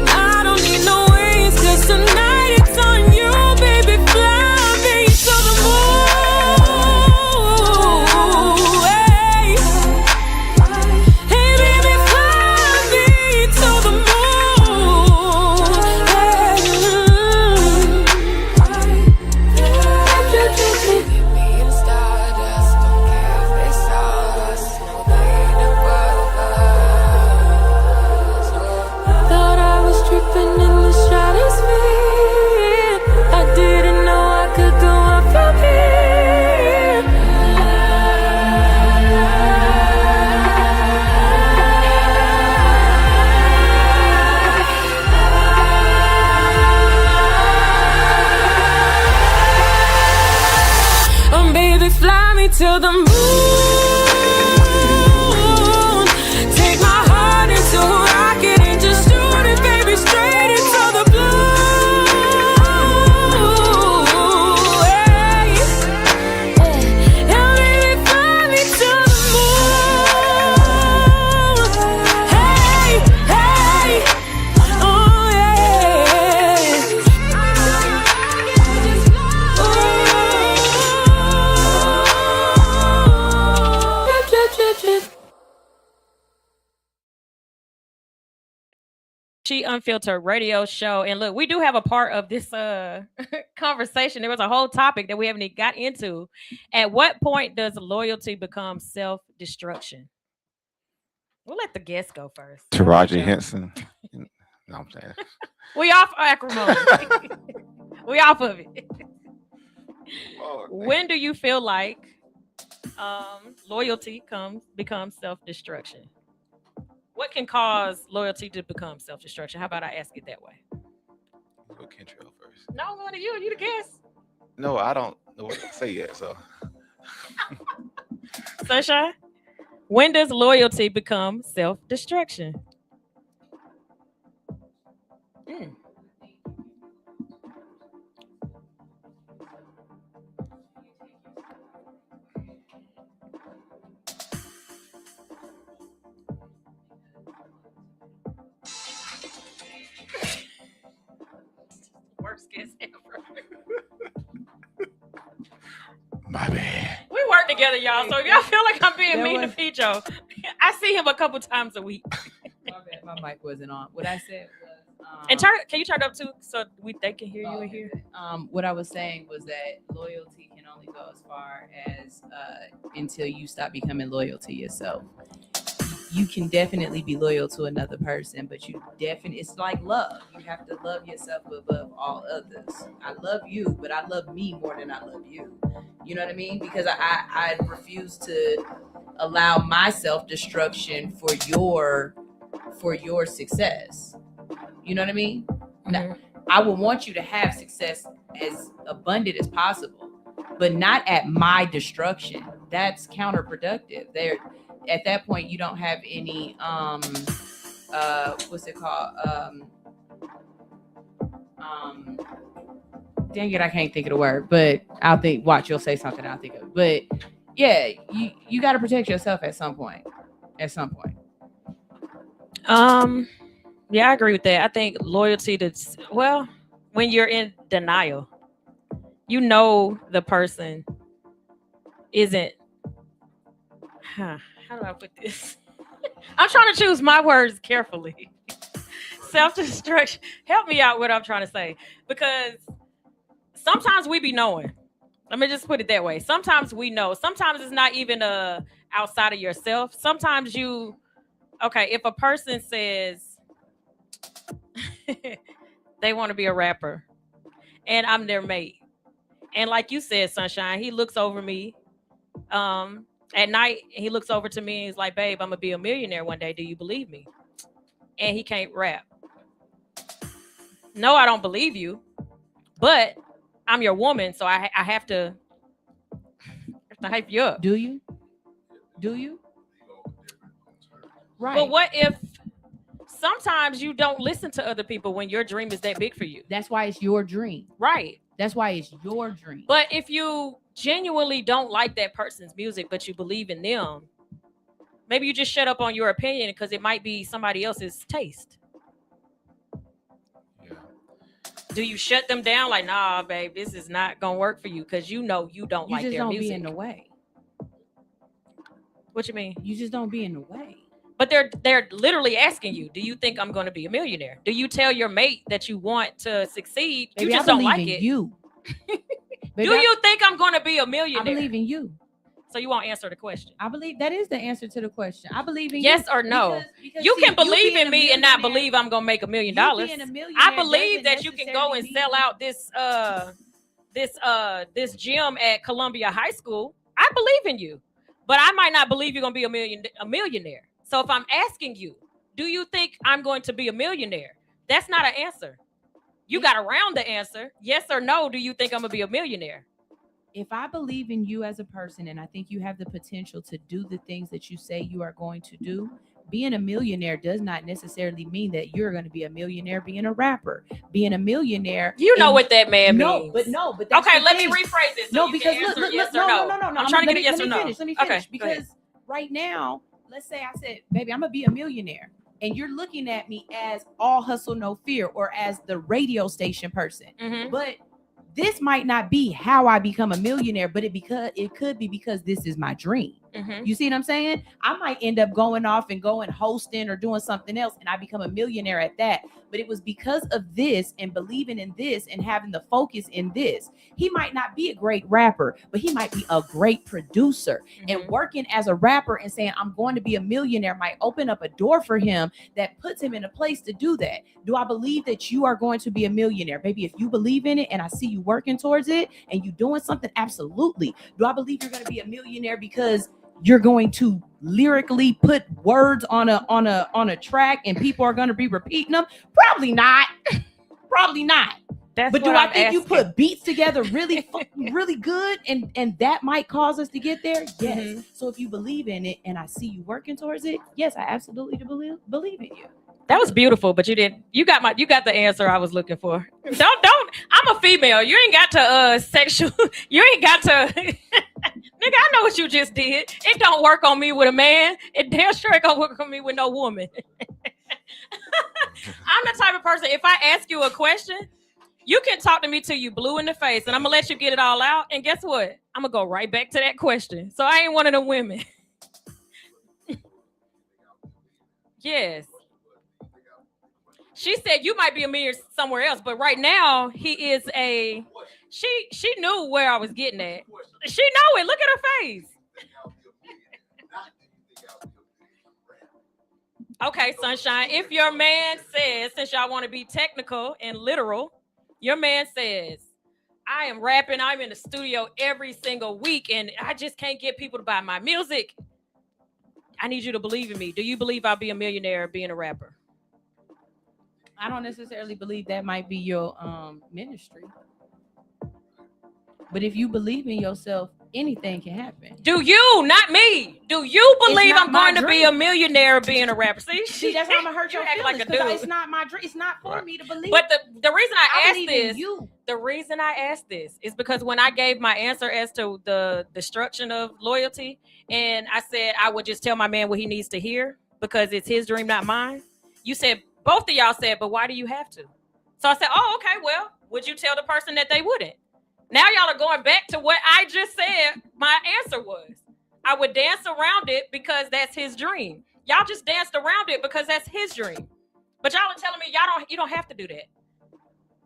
[SPEAKER 6] I don't need no wings, 'cause tonight it's on you, baby, fly me to the moon. Hey, hey, baby, fly me to the moon. Hey, get me in stardust, don't care if they saw us, no, they ain't above us. Thought I was tripping in the stratosphere, I didn't know I could go up from here. Baby, fly me to the moon. Take my heart into a rocket and just shoot it, baby, straight into the blue. Hey, yeah, baby, fly me to the moon. Hey, hey, oh
[SPEAKER 1] She Unfiltered Radio Show. And look, we do have a part of this conversation. There was a whole topic that we haven't even got into. At what point does loyalty become self-destruction? We'll let the guest go first.
[SPEAKER 7] Taraji Henson. No, I'm saying.
[SPEAKER 1] We off Acrimony. We off of it. When do you feel like loyalty becomes self-destruction? What can cause loyalty to become self-destruction? How about I ask it that way?
[SPEAKER 7] Go Kentrell first.
[SPEAKER 1] No, I'm going to you. You the guest.
[SPEAKER 7] No, I don't know what to say yet. So,
[SPEAKER 1] Sunshine, when does loyalty become self-destruction? guest ever.
[SPEAKER 7] My bad.
[SPEAKER 1] We work together, y'all. So if y'all feel like I'm being mean to Picho, I see him a couple times a week.
[SPEAKER 5] My bad, my mic wasn't on. What I said was,
[SPEAKER 1] and can you turn it up too so they can hear you in here?
[SPEAKER 5] What I was saying was that loyalty can only go as far as until you stop becoming loyal to yourself. You can definitely be loyal to another person, but it's like love. You have to love yourself above all others. I love you, but I love me more than I love you. You know what I mean? Because I refuse to allow my self-destruction for your success. You know what I mean?
[SPEAKER 1] Mm-hmm.
[SPEAKER 5] Now, I would want you to have success as abundant as possible, but not at my destruction. That's counterproductive. At that point, you don't have any what's it called? Dang it, I can't think of the word, but I'll think. Watch, you'll say something. I'll think of it. But yeah, you got to protect yourself at some point.
[SPEAKER 1] Yeah, I agree with that. I think loyalty when you're in denial, you know the person isn't. How do I put this? I'm trying to choose my words carefully. Self-destruction. Help me out with what I'm trying to say. Because sometimes we be knowing. Let me just put it that way. Sometimes we know. Sometimes it's not even outside of yourself. Sometimes if a person says they want to be a rapper and I'm their mate. And like you said, Sunshine, he looks over me. At night, he looks over to me and he's like, babe, I'm going to be a millionaire one day. Do you believe me? And he can't rap. No, I don't believe you. But I'm your woman, so I have to hype you up.
[SPEAKER 5] Do you? Right.
[SPEAKER 1] But what if sometimes you don't listen to other people when your dream is that big for you?
[SPEAKER 5] That's why it's your dream.
[SPEAKER 1] Right.
[SPEAKER 5] That's why it's your dream.
[SPEAKER 1] But if you genuinely don't like that person's music, but you believe in them, maybe you just shut up on your opinion because it might be somebody else's taste.
[SPEAKER 7] Yeah.
[SPEAKER 1] Do you shut them down like, nah, babe, this is not gonna work for you because you know you don't like their music?
[SPEAKER 5] You just don't be in the way.
[SPEAKER 1] What you mean?
[SPEAKER 5] You just don't be in the way.
[SPEAKER 1] But they're literally asking you, do you think I'm going to be a millionaire? Do you tell your mate that you want to succeed?
[SPEAKER 5] Baby,
[SPEAKER 1] you just don't like it.
[SPEAKER 5] You.
[SPEAKER 1] Baby, do you think I'm going to be a millionaire?
[SPEAKER 5] I believe in you.
[SPEAKER 1] So you won't answer the question.
[SPEAKER 5] I believe that is the answer to the question. I believe in
[SPEAKER 1] yes
[SPEAKER 5] you.
[SPEAKER 1] or no.
[SPEAKER 5] Because
[SPEAKER 1] you can believe in me and not believe I'm going to make $1 million. I believe that you can go and sell out this gym at Columbia High School. I believe in you, but I might not believe you're going to be a millionaire. So if I'm asking you, do you think I'm going to be a millionaire? That's not an answer. You got around the answer. Yes or no, do you think I'm going to be a millionaire?
[SPEAKER 5] If I believe in you as a person and I think you have the potential to do the things that you say you are going to do, being a millionaire does not necessarily mean that you're going to be a millionaire being a rapper. Being a millionaire.
[SPEAKER 1] You know what that man means.
[SPEAKER 5] But
[SPEAKER 1] okay, let me rephrase it.
[SPEAKER 5] No, because look,
[SPEAKER 1] yes or no.
[SPEAKER 5] I'm
[SPEAKER 1] trying to get a yes or no.
[SPEAKER 5] Let me finish.
[SPEAKER 1] Okay,
[SPEAKER 5] because right now, let's say I said, baby, I'm going to be a millionaire. And you're looking at me as all hustle, no fear, or as the radio station person.
[SPEAKER 1] Mm-hmm.
[SPEAKER 5] But this might not be how I become a millionaire, but it could be because this is my dream.
[SPEAKER 1] Mm-hmm.
[SPEAKER 5] You see what I'm saying? I might end up going off and going hosting or doing something else, and I become a millionaire at that. But it was because of this and believing in this and having the focus in this. He might not be a great rapper, but he might be a great producer.
[SPEAKER 1] Mm-hmm.
[SPEAKER 5] And working as a rapper and saying, I'm going to be a millionaire might open up a door for him that puts him in a place to do that. Do I believe that you are going to be a millionaire? Baby, if you believe in it and I see you working towards it and you doing something, absolutely. Do I believe you're going to be a millionaire because you're going to lyrically put words on a track and people are going to be repeating them? Probably not. Probably not. But do I think you put beats together really really good and that might cause us to get there? Yes. Mm-hmm. So if you believe in it and I see you working towards it, yes, I absolutely believe in you.
[SPEAKER 1] That was beautiful, but you got the answer I was looking for. Don't I'm a female. You ain't got to you ain't got to nigga, I know what you just did. It don't work on me with a man. It damn sure ain't gonna work on me with no woman. I'm the type of person, if I ask you a question You can talk to me till you blue in the face, and I'm gonna let you get it all out. And guess what? I'm gonna go right back to that question. So I ain't one of the women. Yes. She said you might be a millionaire somewhere else, but right now he is a. She knew where I was getting at. She know it. Look at her face. Okay, Sunshine. If your man says, since y'all want to be technical and literal, your man says, I am rapping. I'm in the studio every single week, and I just can't get people to buy my music. I need you to believe in me. Do you believe I'll be a millionaire being a rapper?
[SPEAKER 5] I don't necessarily believe that might be your ministry. But if you believe in yourself, anything can happen.
[SPEAKER 1] Do you, not me? Do you believe I'm going to be a
[SPEAKER 5] dream.
[SPEAKER 1] millionaire being a rapper?
[SPEAKER 5] See, that's how I'm gonna hurt your
[SPEAKER 1] act
[SPEAKER 5] feelings.
[SPEAKER 1] like a dude.
[SPEAKER 5] It's not my dream. It's not for me to believe.
[SPEAKER 1] But the reason I asked
[SPEAKER 5] believe in
[SPEAKER 1] this,
[SPEAKER 5] you.
[SPEAKER 1] the reason I asked this is because when I gave my answer as to the destruction of loyalty, and I said I would just tell my man what he needs to hear because it's his dream, not mine. You said, both of y'all said, but why do you have to? So I said, oh, okay, well, would you tell the person that they wouldn't? Now y'all are going back to what I just said my answer was. I would dance around it because that's his dream. Y'all just danced around it because that's his dream. But y'all are telling me you don't have to do that.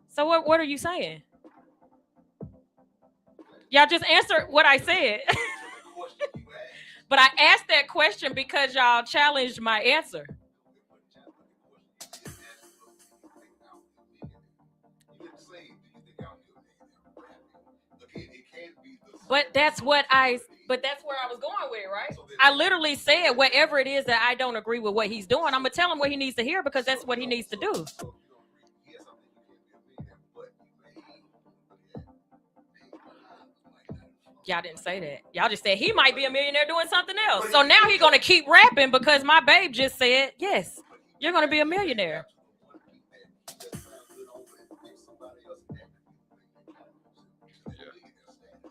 [SPEAKER 1] So what are you saying? Y'all just answered what I said. But I asked that question because y'all challenged my answer. But that's where I was going with it, right? I literally said whatever it is that I don't agree with what he's doing, I'm gonna tell him what he needs to hear because that's what he needs to do. Y'all didn't say that. Y'all just said he might be a millionaire doing something else. So now he's gonna keep rapping because my babe just said, yes, you're gonna be a millionaire.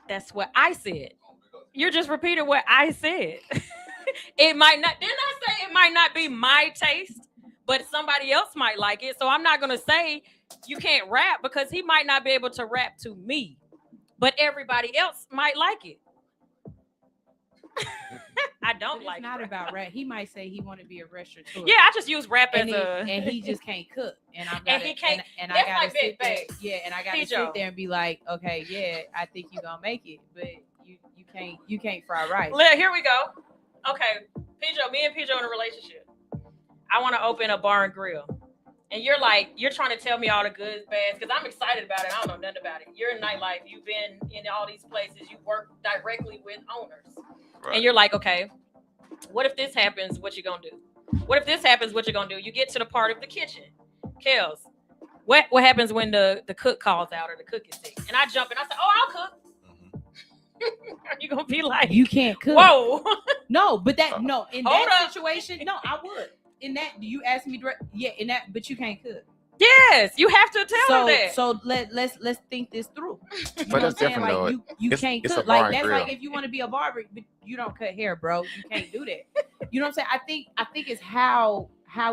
[SPEAKER 1] That's what I said. You're just repeating what I said. It might not, didn't I say it might not be my taste, but somebody else might like it. So I'm not going to say you can't rap because he might not be able to rap to me, but everybody else might like it. I don't like it.
[SPEAKER 5] It's not about rap. He might say he want to be a restaurateur.
[SPEAKER 1] Yeah, I just use rap as
[SPEAKER 5] and he just can't cook. And I gotta,
[SPEAKER 1] he can't.
[SPEAKER 5] And
[SPEAKER 1] That's
[SPEAKER 5] I gotta
[SPEAKER 1] my big
[SPEAKER 5] sit there.
[SPEAKER 1] bag.
[SPEAKER 5] Yeah, and I gotta sit there and be like, okay, yeah, I think you're gonna make it, but you can't fry rice.
[SPEAKER 1] Here we go. Okay, me and Pedro in a relationship. I want to open a bar and grill. And you're trying to tell me all the goods, bads, because I'm excited about it. I don't know nothing about it. You're in nightlife. You've been in all these places. You work directly with owners. Right. And you're like, okay, what if this happens? What you gonna do? What if this happens? What you gonna do? You get to the part of the kitchen. Kels, what happens when the cook calls out or the cook is sick? And I jump in. I say, oh, I'll cook. Are you gonna be like,
[SPEAKER 5] you can't cook?
[SPEAKER 1] Whoa.
[SPEAKER 5] No, but in that situation, no, I would. In that, do you ask me direct? Yeah, in that, but you can't cook.
[SPEAKER 1] Yes, you have to tell her that.
[SPEAKER 5] So let's think this through. You
[SPEAKER 7] but that's different though.
[SPEAKER 5] You can't cook. Like that's like if you want to be a barber, but you don't cut hair, bro. You can't do that. You know what I'm saying? I think it's how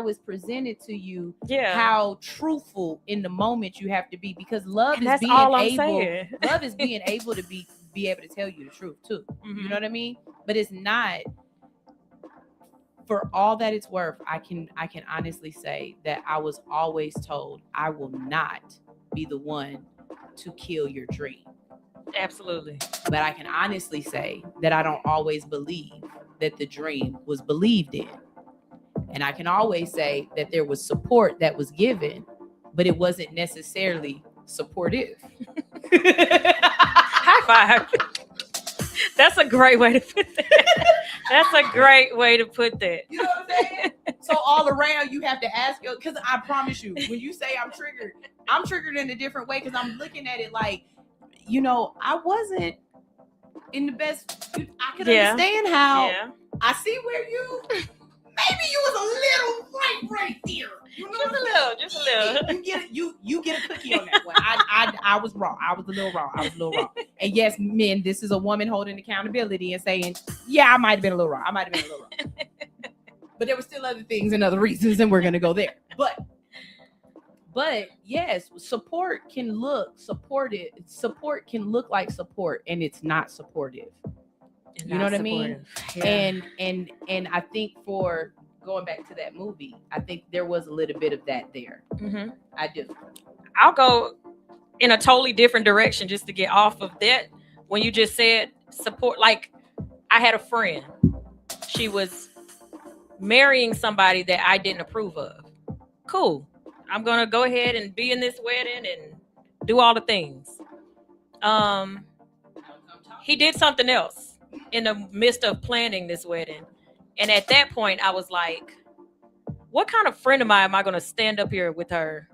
[SPEAKER 5] it's presented to you. Yeah. How truthful in the moment you have to be, because love is being able. Love is being able to be able to tell you the truth too. Mm-hmm. You know what I mean? But it's not. For all that it's worth, I can honestly say that I was always told I will not be the one to kill your dream.
[SPEAKER 1] Absolutely.
[SPEAKER 5] But I can honestly say that I don't always believe that the dream was believed in. And I can always say that there was support that was given, but it wasn't necessarily supportive.
[SPEAKER 1] High five. That's a great way to put that. That's a great way to put that.
[SPEAKER 5] You know what I'm saying? So all around, you have to ask, because I promise you, when you say I'm triggered in a different way, because I'm looking at it like, I wasn't in the best. I could understand how. Yeah. I see where maybe you was a little right there. You know
[SPEAKER 1] just a little.
[SPEAKER 5] You get a cookie on that one. I was wrong. I was a little wrong. And yes, men, this is a woman holding accountability and saying, yeah, I might have been a little wrong. But there were still other things and other reasons, and we're gonna go there. But But yes, support can look supported. Support can look like support, and it's not supportive.
[SPEAKER 1] And
[SPEAKER 5] You know
[SPEAKER 1] not
[SPEAKER 5] what I mean?
[SPEAKER 1] supportive. Yeah.
[SPEAKER 5] And I think for going back to that movie, I think there was a little bit of that there.
[SPEAKER 1] Mm-hmm.
[SPEAKER 5] I do.
[SPEAKER 1] I'll go in a totally different direction just to get off of that. When you just said support, like I had a friend, she was marrying somebody that I didn't approve of. Cool. I'm going to go ahead and be in this wedding and do all the things. He did something else in the midst of planning this wedding. And at that point, I was like, what kind of friend am I going to stand up here with her,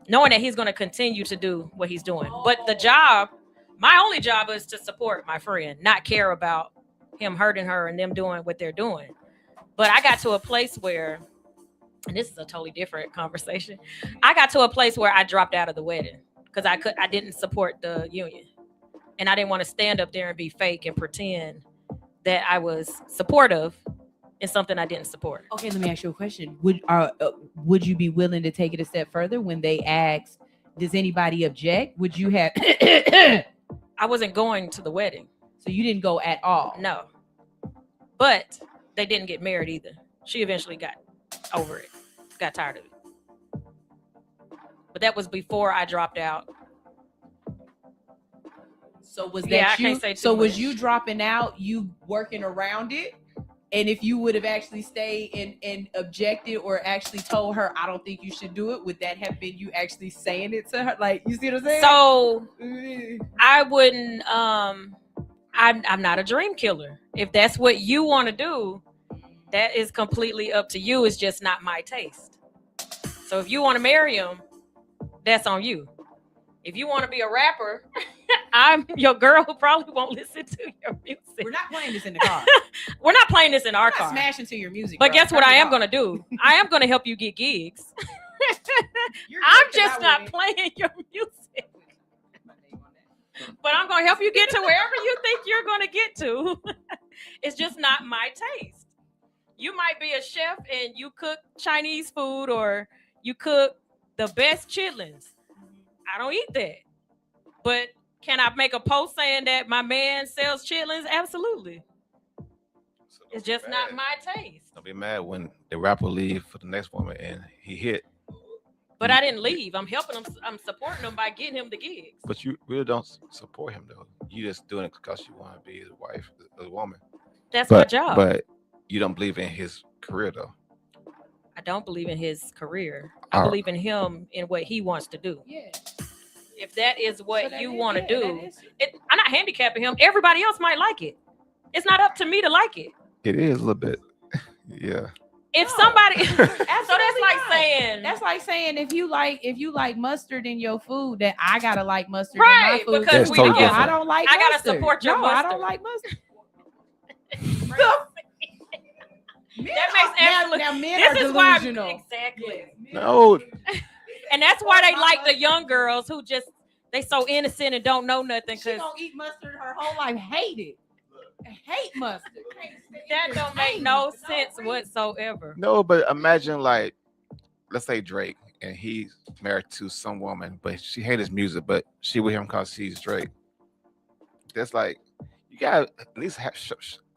[SPEAKER 1] knowing that he's going to continue to do what he's doing? But the job, my only job is to support my friend, not care about him hurting her and them doing what they're doing. But I got to a place where, and this is a totally different conversation, I got to a place where I dropped out of the wedding because I didn't support the union. And I didn't want to stand up there and be fake and pretend that I was supportive in something I didn't support.
[SPEAKER 5] Okay, let me ask you a question. Would you be willing to take it a step further when they asked, does anybody object? Would you have...
[SPEAKER 1] I wasn't going to the wedding.
[SPEAKER 5] So you didn't go at all?
[SPEAKER 1] No. But they didn't get married either. She eventually got over it. Got tired of it. But that was before I dropped out.
[SPEAKER 5] So was that
[SPEAKER 1] I
[SPEAKER 5] you?
[SPEAKER 1] can't say too
[SPEAKER 5] So was
[SPEAKER 1] much.
[SPEAKER 5] you dropping out, you working around it? And if you would have actually stayed and objected or actually told her, I don't think you should do it, would that have been you actually saying it to her? Like, you see what I'm saying?
[SPEAKER 1] So I wouldn't, I'm not a dream killer. If that's what you want to do, that is completely up to you. It's just not my taste. So if you want to marry him, that's on you. If you want to be a rapper, I'm your girl who probably won't listen to your music.
[SPEAKER 5] We're not playing this in the car.
[SPEAKER 1] We're not playing this in our
[SPEAKER 5] We're not
[SPEAKER 1] car.
[SPEAKER 5] smashing to your music.
[SPEAKER 1] But
[SPEAKER 5] bro.
[SPEAKER 1] guess what
[SPEAKER 5] Turn
[SPEAKER 1] I
[SPEAKER 5] it
[SPEAKER 1] am
[SPEAKER 5] off.
[SPEAKER 1] going to do? I am going to help you get gigs.
[SPEAKER 5] You're
[SPEAKER 1] I'm
[SPEAKER 5] good 'cause
[SPEAKER 1] just
[SPEAKER 5] I
[SPEAKER 1] not
[SPEAKER 5] wouldn't.
[SPEAKER 1] playing your music. But I'm going to help you get to wherever you think you're going to get to. It's just not my taste. You might be a chef and you cook Chinese food or you cook the best chitlins. I don't eat that. But can I make a post saying that my man sells chitlins? Absolutely.
[SPEAKER 7] So
[SPEAKER 1] It's just not my taste.
[SPEAKER 7] Don't be mad when the rapper leave for the next woman and he hit.
[SPEAKER 1] But I didn't leave. I'm helping him. I'm supporting him by getting him the gigs.
[SPEAKER 7] But you really don't support him though. You just doing it because you want to be his wife, a woman.
[SPEAKER 1] That's my job.
[SPEAKER 7] But you don't believe in his career though.
[SPEAKER 1] I don't believe in his career. I believe in him in what he wants to do.
[SPEAKER 5] Yeah.
[SPEAKER 1] If that is what
[SPEAKER 5] So
[SPEAKER 1] you
[SPEAKER 5] that
[SPEAKER 1] want to
[SPEAKER 5] is-
[SPEAKER 1] do,
[SPEAKER 5] that is-
[SPEAKER 1] I'm not handicapping him. Everybody else might like it. It's not up to me to like it.
[SPEAKER 7] It is a little bit. Yeah.
[SPEAKER 1] If
[SPEAKER 5] No.
[SPEAKER 1] somebody, so that's
[SPEAKER 5] Absolutely
[SPEAKER 1] like
[SPEAKER 5] not.
[SPEAKER 1] saying,
[SPEAKER 5] That's like saying if you like mustard in your food, that I gotta like mustard
[SPEAKER 1] Right,
[SPEAKER 5] in my food.
[SPEAKER 1] because
[SPEAKER 7] That's
[SPEAKER 1] we
[SPEAKER 7] totally
[SPEAKER 1] together.
[SPEAKER 7] different.
[SPEAKER 5] I don't like
[SPEAKER 1] I gotta
[SPEAKER 5] mustard.
[SPEAKER 1] support your
[SPEAKER 5] no, I
[SPEAKER 1] mustard.
[SPEAKER 5] don't like mustard.
[SPEAKER 1] That makes absolute.
[SPEAKER 5] now men
[SPEAKER 1] This
[SPEAKER 5] are
[SPEAKER 1] is why
[SPEAKER 5] delusional.
[SPEAKER 1] exactly,
[SPEAKER 7] No.
[SPEAKER 1] and that's why they like the young girls who just they so innocent and don't know nothing.
[SPEAKER 5] She
[SPEAKER 1] Because
[SPEAKER 5] gonna eat mustard her whole life. Hate it. Hate mustard.
[SPEAKER 1] that don't make no sense whatsoever.
[SPEAKER 7] No, but imagine like, let's say Drake, and he's married to some woman, but she hates his music, but she with him because he's Drake. That's like, you gotta at least have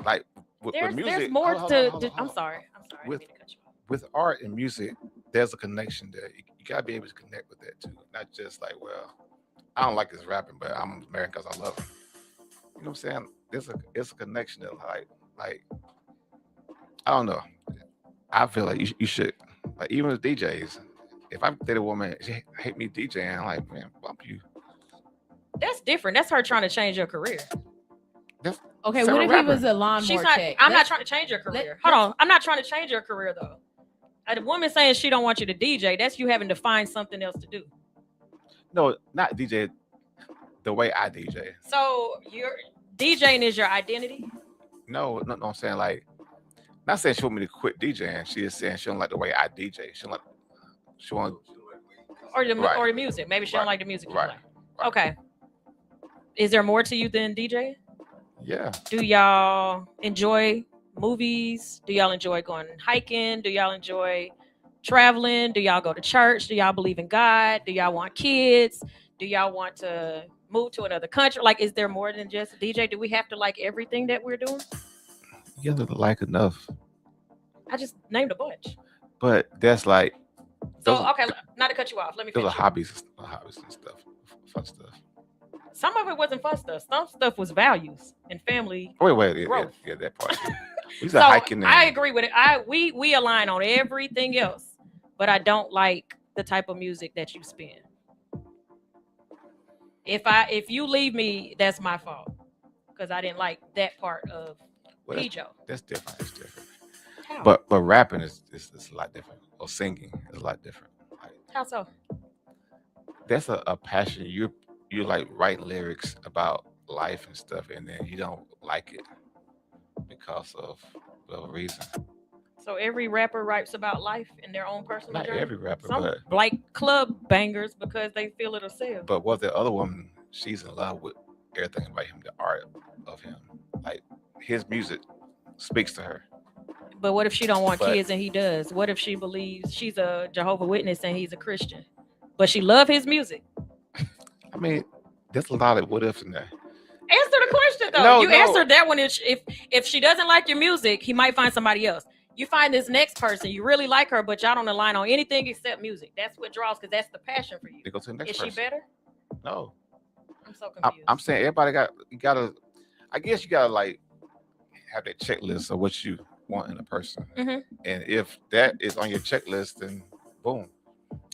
[SPEAKER 7] like with music.
[SPEAKER 1] There's more
[SPEAKER 7] hold
[SPEAKER 1] to.
[SPEAKER 7] on, hold on,
[SPEAKER 1] I'm
[SPEAKER 7] hold on.
[SPEAKER 1] sorry. I didn't
[SPEAKER 7] With-
[SPEAKER 1] mean to cut you off.
[SPEAKER 7] With art and music, there's a connection there. You gotta be able to connect with that too, not just like, well, I don't like this rapping, but I'm married because I love him. You know what I'm saying? It's a connection that like I don't know. I feel like you should, like, even as DJs, if I date a woman, she hate me DJing, I'm like, man, bump you.
[SPEAKER 1] That's different. That's her trying to change your career.
[SPEAKER 5] Okay,
[SPEAKER 7] Sarah
[SPEAKER 5] what if he
[SPEAKER 7] Rapper.
[SPEAKER 5] was a lawnmower
[SPEAKER 1] She's not.
[SPEAKER 5] tech?
[SPEAKER 1] I'm not
[SPEAKER 5] Let's-
[SPEAKER 1] trying to change your career.
[SPEAKER 5] let-
[SPEAKER 1] Hold on. I'm not trying to change your career though. A woman saying she don't want you to DJ, that's you having to find something else to do.
[SPEAKER 7] No, not DJ the way I DJ.
[SPEAKER 1] So your DJing is your identity.
[SPEAKER 7] No, I'm saying like, not saying she want me to quit DJing. She is saying she don't like the way I DJ. She want
[SPEAKER 1] Or the
[SPEAKER 7] Right.
[SPEAKER 1] or the music. Maybe she don't
[SPEAKER 7] Right.
[SPEAKER 1] like the music. you
[SPEAKER 7] Right.
[SPEAKER 1] like.
[SPEAKER 7] Right.
[SPEAKER 1] Okay. Is there more to you than DJ?
[SPEAKER 7] yeah.
[SPEAKER 1] Do y'all enjoy movies? Do y'all enjoy going hiking? Do y'all enjoy traveling? Do y'all go to church? Do y'all believe in God? Do y'all want kids? Do y'all want to move to another country? Like, is there more than just a DJ? Do we have to like everything that we're doing?
[SPEAKER 7] You have to like enough.
[SPEAKER 1] I just named a bunch.
[SPEAKER 7] But that's like.
[SPEAKER 1] So, okay, not to cut you off. Let me
[SPEAKER 7] Those are
[SPEAKER 1] finish.
[SPEAKER 7] hobbies and stuff. Fun stuff.
[SPEAKER 1] Some of it wasn't fun stuff. Some stuff was values and family.
[SPEAKER 7] Wait.
[SPEAKER 1] growth.
[SPEAKER 7] Yeah, that part. We
[SPEAKER 1] So
[SPEAKER 7] hiking in.
[SPEAKER 1] I agree with it. We align on everything else, but I don't like the type of music that you spin. If you leave me, that's my fault because I didn't like that part of Pijo.
[SPEAKER 7] That's different. It's different.
[SPEAKER 1] How?
[SPEAKER 7] But rapping is a lot different. Or singing is a lot different. Like,
[SPEAKER 1] How so?
[SPEAKER 7] that's a passion. You like write lyrics about life and stuff, and then you don't like it because of a reason.
[SPEAKER 1] So every rapper writes about life in their own personal
[SPEAKER 7] Not
[SPEAKER 1] journey.
[SPEAKER 7] every rapper,
[SPEAKER 1] Some
[SPEAKER 7] but
[SPEAKER 1] like club bangers because they feel it'll sell.
[SPEAKER 7] but what the other woman, she's in love with everything about him, the art of him. Like his music speaks to her.
[SPEAKER 1] But what if she don't want
[SPEAKER 7] But-
[SPEAKER 1] kids and he does? What if she believes she's a Jehovah's Witness and he's a Christian, but she love his music?
[SPEAKER 7] I mean, there's a lot of what ifs in there.
[SPEAKER 1] Answer the question though.
[SPEAKER 7] No,
[SPEAKER 1] you
[SPEAKER 7] no.
[SPEAKER 1] answered that one. If she doesn't like your music, he might find somebody else. You find this next person, you really like her, but y'all don't align on anything except music. That's what draws, because that's the passion for you.
[SPEAKER 7] They go to the next
[SPEAKER 1] Is
[SPEAKER 7] person.
[SPEAKER 1] she better?
[SPEAKER 7] No,
[SPEAKER 1] I'm so confused.
[SPEAKER 7] I'm saying everybody gotta. I guess you gotta like have that checklist of what you want in a person,
[SPEAKER 1] Mhm.
[SPEAKER 7] and if that is on your checklist, then boom.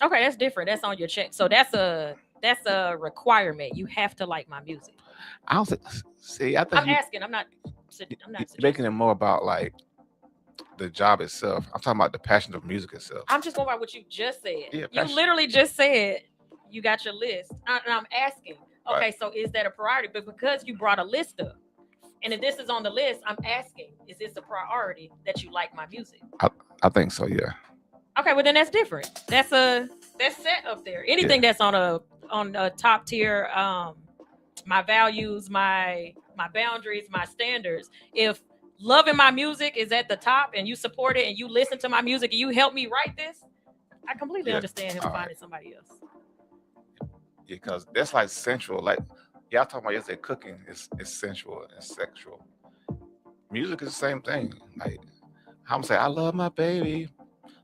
[SPEAKER 1] Okay, that's different. That's on your check. So that's a requirement. You have to like my music.
[SPEAKER 7] I don't see. I think
[SPEAKER 1] I'm asking. I'm not
[SPEAKER 7] you're
[SPEAKER 1] suggesting.
[SPEAKER 7] making it more about like the job itself. I'm talking about the passion of music itself.
[SPEAKER 1] I'm just going by what you just said.
[SPEAKER 7] Yeah,
[SPEAKER 1] You
[SPEAKER 7] passion.
[SPEAKER 1] literally just said you got your list. And I'm asking, okay,
[SPEAKER 7] Right.
[SPEAKER 1] so is that a priority? But because you brought a list up, and if this is on the list, I'm asking, is this a priority that you like my music?
[SPEAKER 7] I think so. Yeah.
[SPEAKER 1] Okay, well then that's different. That's set up there. Anything that's on a top tier, my values, my boundaries, my standards. If loving my music is at the top and you support it and you listen to my music and you help me write this, I completely
[SPEAKER 7] Yeah.
[SPEAKER 1] understand him
[SPEAKER 7] All
[SPEAKER 1] finding
[SPEAKER 7] right.
[SPEAKER 1] somebody else.
[SPEAKER 7] Because that's like sensual. Like y'all talking about yesterday, cooking is sensual and sexual. Music is the same thing. Like I'm saying, I love my baby,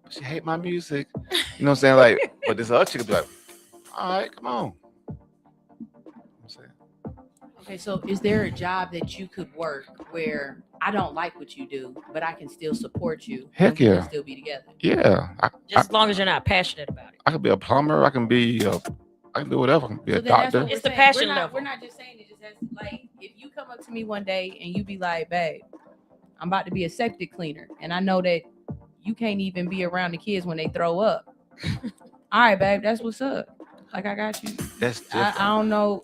[SPEAKER 7] but she hate my music. You know what I'm saying? Like, but this other chick will be like, all right, come on. I'm saying,
[SPEAKER 5] Okay, so is there a job that you could work where I don't like what you do, but I can still support you?
[SPEAKER 7] Heck
[SPEAKER 5] and we can
[SPEAKER 7] yeah.
[SPEAKER 5] still be together.
[SPEAKER 7] yeah,
[SPEAKER 1] Just as long as you're not passionate about it.
[SPEAKER 7] I could be a plumber. I can be I can do whatever. I can be
[SPEAKER 5] So
[SPEAKER 7] a
[SPEAKER 5] then that's
[SPEAKER 7] doctor.
[SPEAKER 5] what we're
[SPEAKER 1] It's the
[SPEAKER 5] saying.
[SPEAKER 1] passion
[SPEAKER 5] we're not,
[SPEAKER 1] level.
[SPEAKER 5] We're not just saying it just has like if you come up to me one day and you be like, babe, I'm about to be a septic cleaner, and I know that you can't even be around the kids when they throw up. All right, babe, that's what's up. Like I got you.
[SPEAKER 7] That's different.
[SPEAKER 5] I don't know,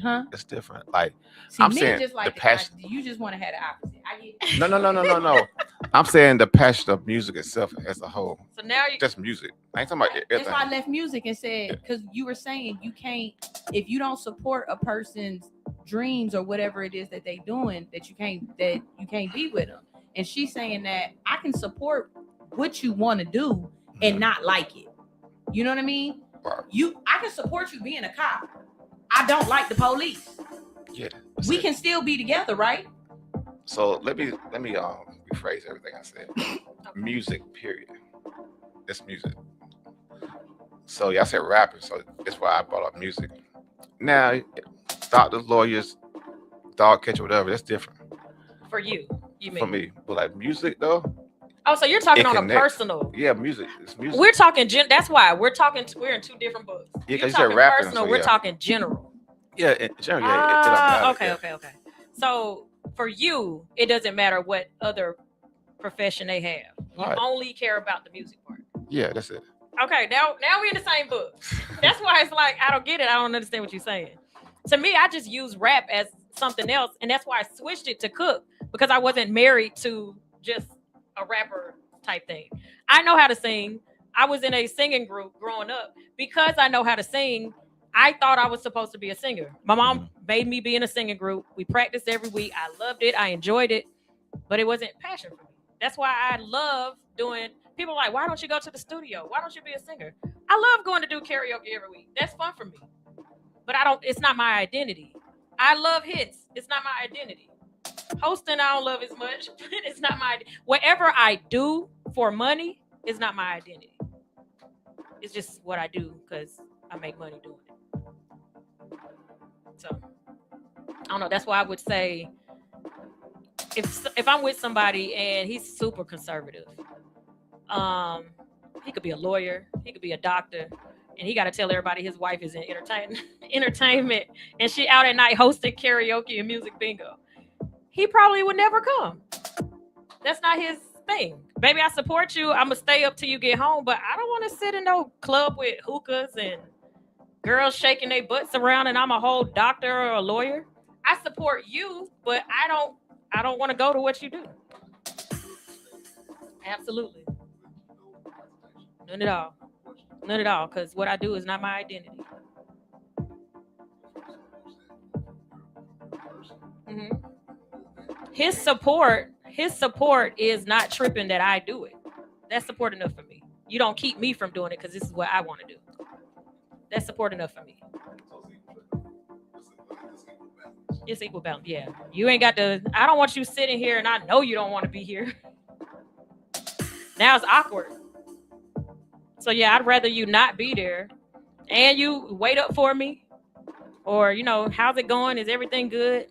[SPEAKER 5] huh?
[SPEAKER 7] It's different. Like
[SPEAKER 5] See,
[SPEAKER 7] I'm
[SPEAKER 5] men
[SPEAKER 7] saying
[SPEAKER 5] just like
[SPEAKER 7] the passion.
[SPEAKER 5] You just want to have the opposite. I get
[SPEAKER 7] No. I'm saying the passion of music itself as a whole.
[SPEAKER 1] So now you
[SPEAKER 7] Just music. I ain't talking about
[SPEAKER 5] That's why I
[SPEAKER 7] everything.
[SPEAKER 5] left music and said, because you were saying you can't, if you don't support a person's dreams or whatever it is that they doing, that you can't be with them. And she's saying that I can support what you want to do and not like it. You know what I mean?
[SPEAKER 7] Right.
[SPEAKER 5] I can support you being a cop. I don't like the police.
[SPEAKER 7] Yeah.
[SPEAKER 5] We can still be together, right?
[SPEAKER 7] So let me rephrase everything I said. Music, period. It's music. So y'all said rappers, so that's why I brought up music. Now, doctors, lawyers, dog catcher, whatever, that's different
[SPEAKER 1] for you mean.
[SPEAKER 7] for me. But like music though,
[SPEAKER 1] Oh, so you're talking
[SPEAKER 7] it
[SPEAKER 1] on a
[SPEAKER 7] connects.
[SPEAKER 1] personal.
[SPEAKER 7] Yeah, music. It's music.
[SPEAKER 1] We're talking that's why we're in two different books.
[SPEAKER 7] Yeah,
[SPEAKER 1] You're
[SPEAKER 7] 'cause you said
[SPEAKER 1] talking
[SPEAKER 7] rapping,
[SPEAKER 1] personal,
[SPEAKER 7] so
[SPEAKER 1] we're
[SPEAKER 7] yeah.
[SPEAKER 1] talking general.
[SPEAKER 7] Yeah, in general, yeah. It don't matter,
[SPEAKER 1] Okay.
[SPEAKER 7] yeah.
[SPEAKER 1] So for you, it doesn't matter what other profession they have. You
[SPEAKER 7] Right.
[SPEAKER 1] only care about the music part.
[SPEAKER 7] Yeah, that's it.
[SPEAKER 1] Okay, now we're in the same book. That's why it's like I don't get it. I don't understand what you're saying. To me, I just use rap as something else, and that's why I switched it to cook, because I wasn't married to just a rapper type thing. I know how to sing. I was in a singing group growing up. Because I know how to sing, I thought I was supposed to be a singer. My mom made me be in a singing group. We practiced every week. I loved it. I enjoyed it, but it wasn't passion for me. That's why I love doing. People are like, why don't you go to the studio? Why don't you be a singer? I love going to do karaoke every week. That's fun for me. But it's not my identity. I love hits. It's not my identity. Hosting, I don't love as much. It's not my, whatever I do for money is not my identity. It's just what I do because I make money doing it. So, I don't know. That's why I would say if I'm with somebody and he's super conservative, he could be a lawyer, he could be a doctor, and he got to tell everybody his wife is in entertainment and she out at night hosting karaoke and music bingo. He probably would never come. That's not his thing. Baby, I support you. I'm going to stay up till you get home, but I don't want to sit in no club with hookahs and girls shaking their butts around and I'm a whole doctor or a lawyer. I support you, but I don't want to go to what you do. Absolutely. None at all. None at all, because what I do is not my identity. Mm-hmm. His support is not tripping that I do it. That's support enough for me. You don't keep me from doing it because this is what I want to do. That's support enough for me. It's equal balance. Yeah. You ain't got to, I don't want you sitting here and I know you don't want to be here. Now it's awkward. So yeah, I'd rather you not be there and you wait up for me or, how's it going? Is everything good?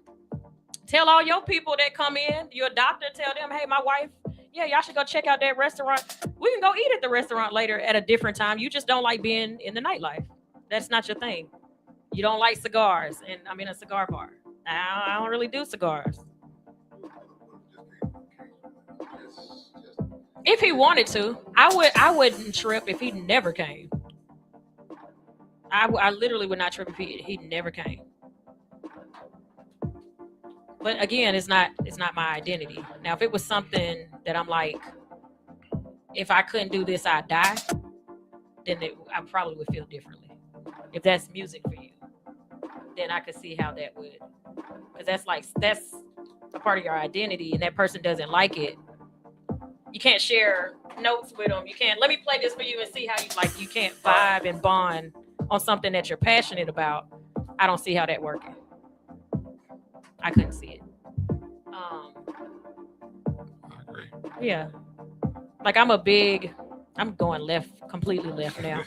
[SPEAKER 1] Tell all your people that come in, you're a doctor, tell them, hey, my wife, yeah, y'all should go check out that restaurant. We can go eat at the restaurant later at a different time. You just don't like being in the nightlife. That's not your thing. You don't like cigars and I'm in a cigar bar. I don't really do cigars. If he wanted to, I wouldn't trip if he never came. I literally would not trip if he never came. But again, it's not my identity. Now, if it was something that I'm like, if I couldn't do this, I'd die, then I probably would feel differently. If that's music for you, then I could see how that would. Because that's a part of your identity, and that person doesn't like it. You can't share notes with them. You can't, let me play this for you and see how you can't vibe and bond on something that you're passionate about. I don't see how that working. I couldn't see it. I agree. Yeah. Like I'm going left, completely left now.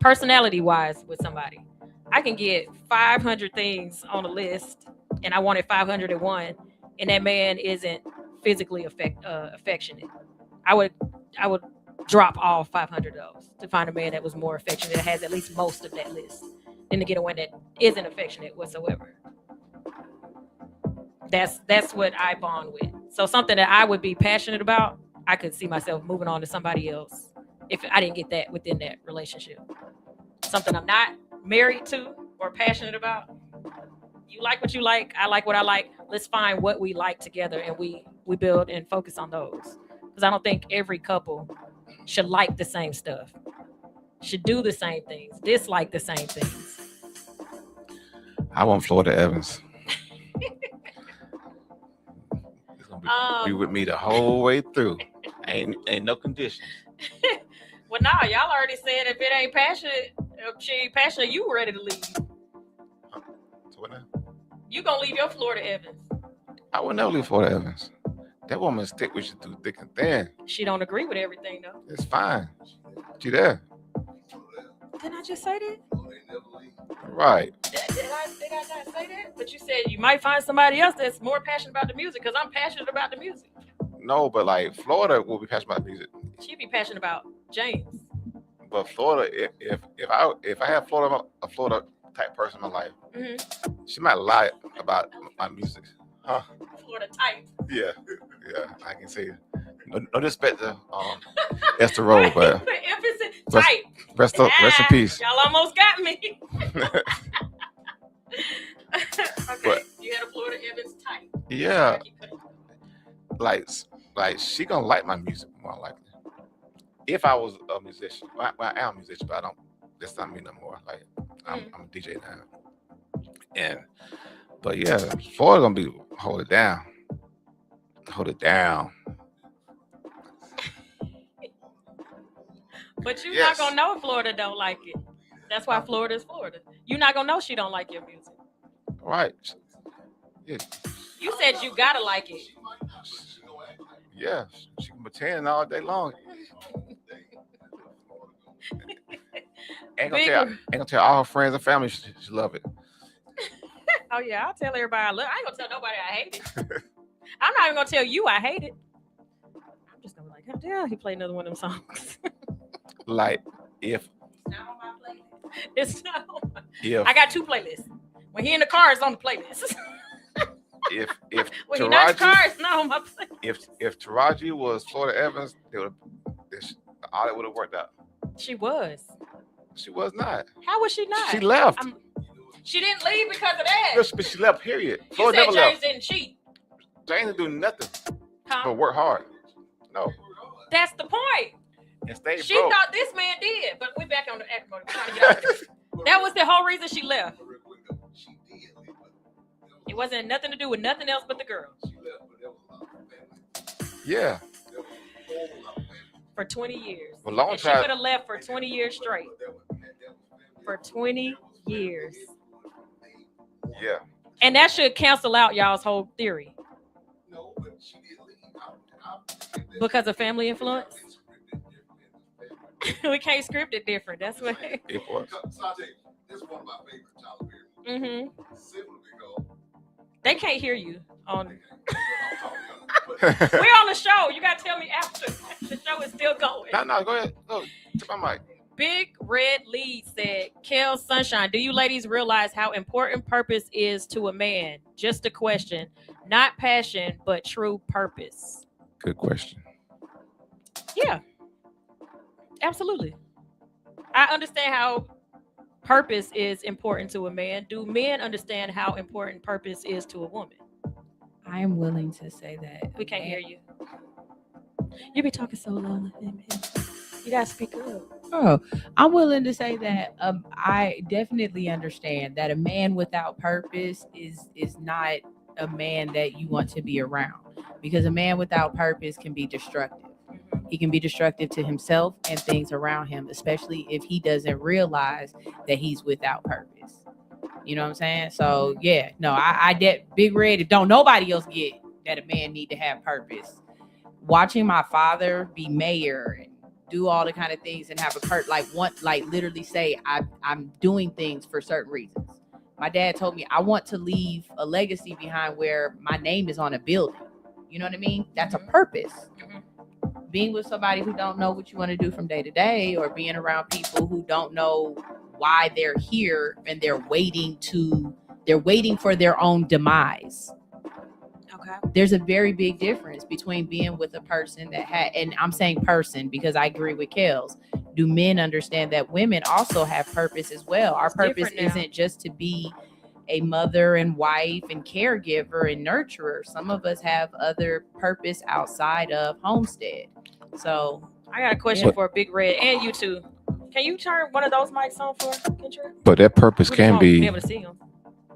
[SPEAKER 1] Personality wise with somebody. I can get 500 things on a list and I wanted 501 and that man isn't physically affectionate. I would drop all 500 of those to find a man that was more affectionate, that has at least most of that list, than to get a one that isn't affectionate whatsoever. That's what I bond with. So something that I would be passionate about, I could see myself moving on to somebody else if I didn't get that within that relationship. Something I'm not married to or passionate about. You like what you like, I like what I like. Let's find what we like together and we build and focus on those. Because I don't think every couple should like the same stuff, should do the same things, dislike the same things.
[SPEAKER 7] I want Florida Evans. It's gonna be with me the whole way through. Ain't no conditions.
[SPEAKER 1] Well, nah, y'all already said if it ain't passionate, if she ain't passionate, you ready to leave.
[SPEAKER 7] So what now?
[SPEAKER 1] You gonna leave your Florida Evans?
[SPEAKER 7] I would never leave Florida Evans. That woman stick with you through thick and thin.
[SPEAKER 1] She don't agree with everything though.
[SPEAKER 7] It's fine. She there.
[SPEAKER 1] Didn't I just say that?
[SPEAKER 7] Right.
[SPEAKER 1] Did I not say that? But you said you might find somebody else that's more passionate about the music because I'm passionate about the music.
[SPEAKER 7] No, but like Florida will be passionate about music.
[SPEAKER 1] She'd be passionate about James.
[SPEAKER 7] But Florida, if I have a Florida type person in my life, she might lie about my music. Huh?
[SPEAKER 1] Florida type.
[SPEAKER 7] Yeah, I can say no disrespect to Esther Rowe, but rest in peace.
[SPEAKER 1] Y'all almost got me. Okay, but, you had a Florida Evans type.
[SPEAKER 7] Yeah, like she gonna like my music more likely. If I was a musician, well, I am a musician, but that's not me no more. Like I'm a DJ now, but yeah, Florida gonna be hold it down.
[SPEAKER 1] But you're
[SPEAKER 7] Yes.
[SPEAKER 1] not gonna know Florida don't like it. That's why Florida is Florida. You're not gonna know she don't like your music.
[SPEAKER 7] Right. Yeah.
[SPEAKER 1] You said you gotta like it.
[SPEAKER 7] Yeah. She can pretend all day long. Ain't gonna tell all her friends and family she love it.
[SPEAKER 1] Oh yeah, I'll tell everybody I love. I ain't gonna tell nobody I hate it. I'm not even gonna tell you I hate it. I'm just gonna be like, oh damn, he played another one of them songs.
[SPEAKER 7] Like if
[SPEAKER 1] It's not on my playlist. It's not on my...
[SPEAKER 7] if
[SPEAKER 1] I got 2 playlists. When he in the car, it's on the playlist.
[SPEAKER 7] if
[SPEAKER 1] When he not in the car,
[SPEAKER 7] Taraji
[SPEAKER 1] it's not on my playlist.
[SPEAKER 7] if Taraji was Florida Evans, all it would have worked out.
[SPEAKER 1] She was.
[SPEAKER 7] She was not.
[SPEAKER 1] How was she not?
[SPEAKER 7] She left.
[SPEAKER 1] She didn't leave because of that.
[SPEAKER 7] Yes, but she left. Period.
[SPEAKER 1] You
[SPEAKER 7] Florida
[SPEAKER 1] said
[SPEAKER 7] never
[SPEAKER 1] James
[SPEAKER 7] left.
[SPEAKER 1] didn't cheat.
[SPEAKER 7] James didn't do nothing
[SPEAKER 1] Huh?
[SPEAKER 7] but work hard. No,
[SPEAKER 1] That's the point.
[SPEAKER 7] and stay
[SPEAKER 1] She
[SPEAKER 7] broke.
[SPEAKER 1] thought this man did, but we're back on the Acrimony. We're trying to get out of this. That was the whole reason she left. It wasn't nothing to do with nothing else but the girl.
[SPEAKER 7] Yeah.
[SPEAKER 1] For 20 years.
[SPEAKER 7] For a long
[SPEAKER 1] And she
[SPEAKER 7] time.
[SPEAKER 1] could have left for 20 years straight. For 20 years.
[SPEAKER 7] Yeah.
[SPEAKER 1] And that should cancel out y'all's whole theory. Because of family influence? We can't script it different. That's what.
[SPEAKER 7] It was.
[SPEAKER 1] Mm-hmm. They can't hear you on. We're on the show. You gotta tell me after. The show is still going.
[SPEAKER 7] No, go ahead. Go to my mic.
[SPEAKER 1] Big Red Lead said, Kel Sunshine, do you ladies realize how important purpose is to a man? Just a question. Not passion, but true purpose.
[SPEAKER 7] Good question.
[SPEAKER 1] Yeah. Absolutely. I understand how purpose is important to a man. Do men understand how important purpose is to a woman?
[SPEAKER 5] I am willing to say that.
[SPEAKER 1] We can't hear you. You be talking so low. You gotta speak up.
[SPEAKER 5] Oh, I'm willing to say that I definitely understand that a man without purpose is not a man that you want to be around, because a man without purpose can be destructive. He can be destructive to himself and things around him, especially if he doesn't realize that he's without purpose. You know what I'm saying? So yeah, no, I Big Red, don't nobody else get that a man need to have purpose. Watching my father be mayor and do all the kind of things and have a literally say I'm doing things for certain reasons. My dad told me I want to leave a legacy behind where my name is on a building. You know what I mean? That's a purpose. Being with somebody who don't know what you want to do from day to day, or being around people who don't know why they're here and they're waiting for their own demise.
[SPEAKER 1] Okay.
[SPEAKER 5] There's a very big difference between being with a person that and I'm saying person because I agree with Kels. Do men understand that women also have purpose as well? Our purpose isn't just to be a mother and wife and caregiver and nurturer. Some of us have other purpose outside of homestead. So
[SPEAKER 1] I got a question for Big Red and you too. Can you turn one of those mics on for Kendra?
[SPEAKER 7] But that purpose can be
[SPEAKER 1] able to see him.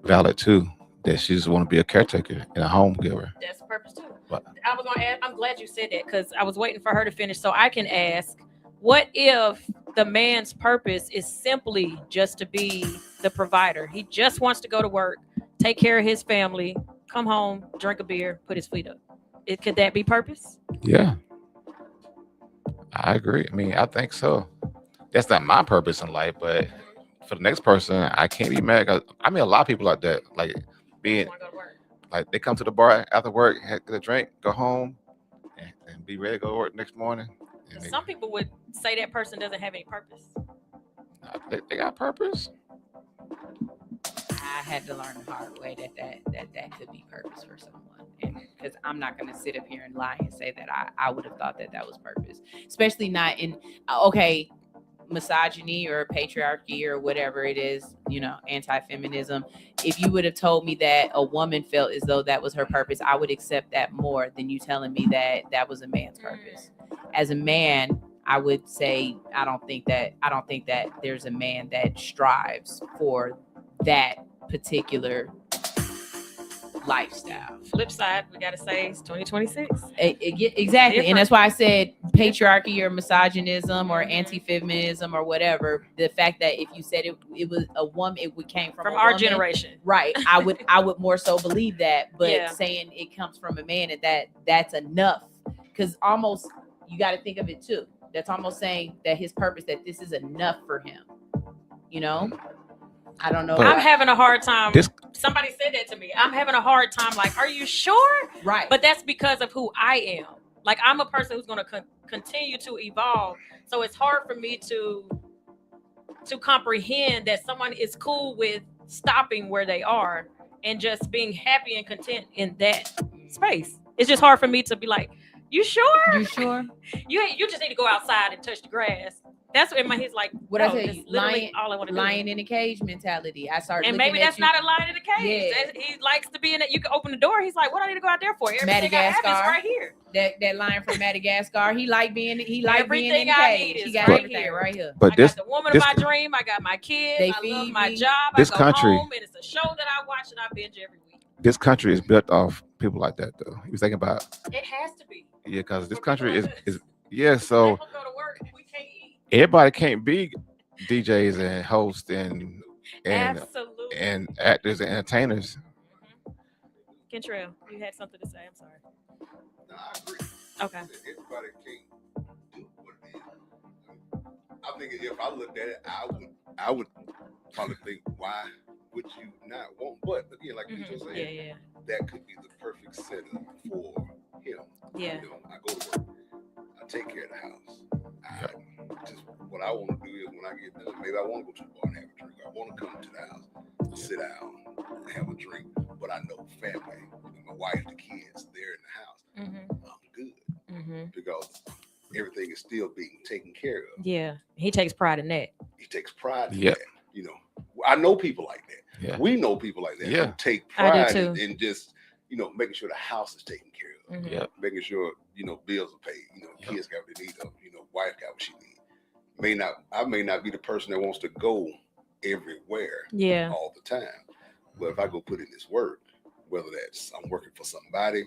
[SPEAKER 7] valid too. That she just want to be a caretaker and a home giver.
[SPEAKER 1] That's the purpose too.
[SPEAKER 7] What?
[SPEAKER 1] I was gonna ask, I'm glad you said that because I was waiting for her to finish so I can ask, what if the man's purpose is simply just to be the provider? He just wants to go to work, take care of his family, come home, drink a beer, put his feet up. Could that be purpose?
[SPEAKER 7] Yeah. I agree. I mean, I think so. That's not my purpose in life, but for the next person, I can't be mad. I mean, a lot of people like that, like being like they come to the bar after work, get a drink, go home, and be ready to go to work next morning.
[SPEAKER 1] Some people would say that person doesn't have any purpose.
[SPEAKER 7] They got purpose.
[SPEAKER 5] I had to learn the hard way that could be purpose for someone. And because I'm not going to sit up here and lie and say that I would have thought that was purpose, especially not in, misogyny or patriarchy or whatever it is, anti-feminism. If you would have told me that a woman felt as though that was her purpose, I would accept that more than you telling me that was a man's purpose. As a man, I would say I don't think that there's a man that strives for that particular lifestyle.
[SPEAKER 1] Flip side, we gotta say it's 2026.
[SPEAKER 5] Exactly.
[SPEAKER 1] Different.
[SPEAKER 5] And that's why I said patriarchy or misogynism or anti-feminism or whatever. The fact that if you said it was a woman, it came from
[SPEAKER 1] our
[SPEAKER 5] woman,
[SPEAKER 1] generation.
[SPEAKER 5] right? I would more so believe that. But
[SPEAKER 1] Yeah.
[SPEAKER 5] saying it comes from a man and that's enough, because almost you got to think of it too. That's almost saying that his purpose, that this is enough for him. You know, I don't know.
[SPEAKER 7] But
[SPEAKER 1] I'm having a hard time.
[SPEAKER 7] This-
[SPEAKER 1] Somebody said that to me. I'm having a hard time. Like, are you sure?
[SPEAKER 5] Right.
[SPEAKER 1] But that's because of who I am. Like, I'm a person who's going to continue to evolve. So it's hard for me to comprehend that someone is cool with stopping where they are and just being happy and content in that space. It's just hard for me to be like, you sure?
[SPEAKER 5] You sure?
[SPEAKER 1] You just need to go outside and touch the grass. That's what in my head's like.
[SPEAKER 5] What
[SPEAKER 1] no,
[SPEAKER 5] I tell
[SPEAKER 1] that's
[SPEAKER 5] you,
[SPEAKER 1] literally all I want to do.
[SPEAKER 5] lion in a cage mentality. I started,
[SPEAKER 1] And
[SPEAKER 5] looking
[SPEAKER 1] maybe
[SPEAKER 5] at
[SPEAKER 1] that's
[SPEAKER 5] you.
[SPEAKER 1] not a lion in a cage.
[SPEAKER 5] Yeah.
[SPEAKER 1] He likes to be in it. You can open the door. He's like, what I need to go out there for? Everything I have is
[SPEAKER 5] Madagascar.
[SPEAKER 1] right here.
[SPEAKER 5] That lion from Madagascar. He like being in
[SPEAKER 1] Everything
[SPEAKER 5] the
[SPEAKER 1] I
[SPEAKER 5] cage.
[SPEAKER 1] need
[SPEAKER 5] He
[SPEAKER 1] is
[SPEAKER 5] got
[SPEAKER 1] right
[SPEAKER 5] everything
[SPEAKER 1] here.
[SPEAKER 5] right here.
[SPEAKER 7] But
[SPEAKER 1] I
[SPEAKER 7] this
[SPEAKER 1] got the woman
[SPEAKER 7] this-
[SPEAKER 1] of my dream. I got my kids.
[SPEAKER 5] They
[SPEAKER 1] I love
[SPEAKER 5] feed
[SPEAKER 1] my
[SPEAKER 5] me.
[SPEAKER 1] job.
[SPEAKER 7] This
[SPEAKER 1] I go
[SPEAKER 7] country-
[SPEAKER 1] home and it's a show that I watch and I binge every week.
[SPEAKER 7] this country is built off people like that, though. You thinking about
[SPEAKER 1] It has to be.
[SPEAKER 7] yeah, because this
[SPEAKER 1] For
[SPEAKER 7] country
[SPEAKER 1] people
[SPEAKER 7] is yeah. So
[SPEAKER 1] People go to work. We can't eat.
[SPEAKER 7] everybody can't be DJs and hosts and
[SPEAKER 1] Absolutely.
[SPEAKER 7] and actors and entertainers.
[SPEAKER 1] Kentrell, you had something to say. I'm sorry.
[SPEAKER 12] No, I agree.
[SPEAKER 1] Okay.
[SPEAKER 12] Everybody can't do what it is. I think if I looked at it, I would probably think, why would you not want? But again, like you just said,
[SPEAKER 1] Yeah.
[SPEAKER 12] that could be the perfect setup for him.
[SPEAKER 1] Yeah.
[SPEAKER 12] You know, I go to work, I take care of the house. What I want to do is when I get done, maybe I want to go to the bar and have a drink. I want to come to the house, sit down, and have a drink. But I know family, my wife, the kids, they're in the house. I'm good because everything is still being taken care of.
[SPEAKER 1] Yeah. He takes pride in that.
[SPEAKER 12] He takes pride in
[SPEAKER 7] Yep.
[SPEAKER 12] that. You know, I know people like that.
[SPEAKER 7] Yeah.
[SPEAKER 12] We know people like that.
[SPEAKER 7] Yeah.
[SPEAKER 12] Who take
[SPEAKER 1] I do
[SPEAKER 12] pride
[SPEAKER 1] too.
[SPEAKER 12] in just, making sure the house is taken care of.
[SPEAKER 7] Yep.
[SPEAKER 12] Making sure, bills are paid. Kids got what they need. Wife got what she needs. I may not be the person that wants to go everywhere
[SPEAKER 1] Yeah.
[SPEAKER 12] all the time. But if I go put in this work, whether that's I'm working for somebody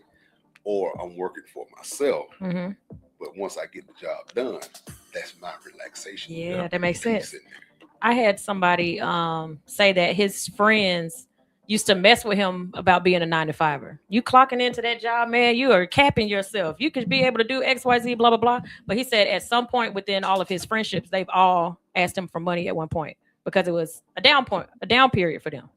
[SPEAKER 12] or I'm working for myself, but once I get the job done, that's my relaxation.
[SPEAKER 1] Yeah, that makes
[SPEAKER 12] Peace
[SPEAKER 1] sense.
[SPEAKER 12] in there.
[SPEAKER 1] I had somebody say that his friends used to mess with him about being a 9-to-5er. You clocking into that job, man, you are capping yourself. You could be able to do XYZ, blah, blah, blah. But he said at some point within all of his friendships, they've all asked him for money at one point because it was a down period for them.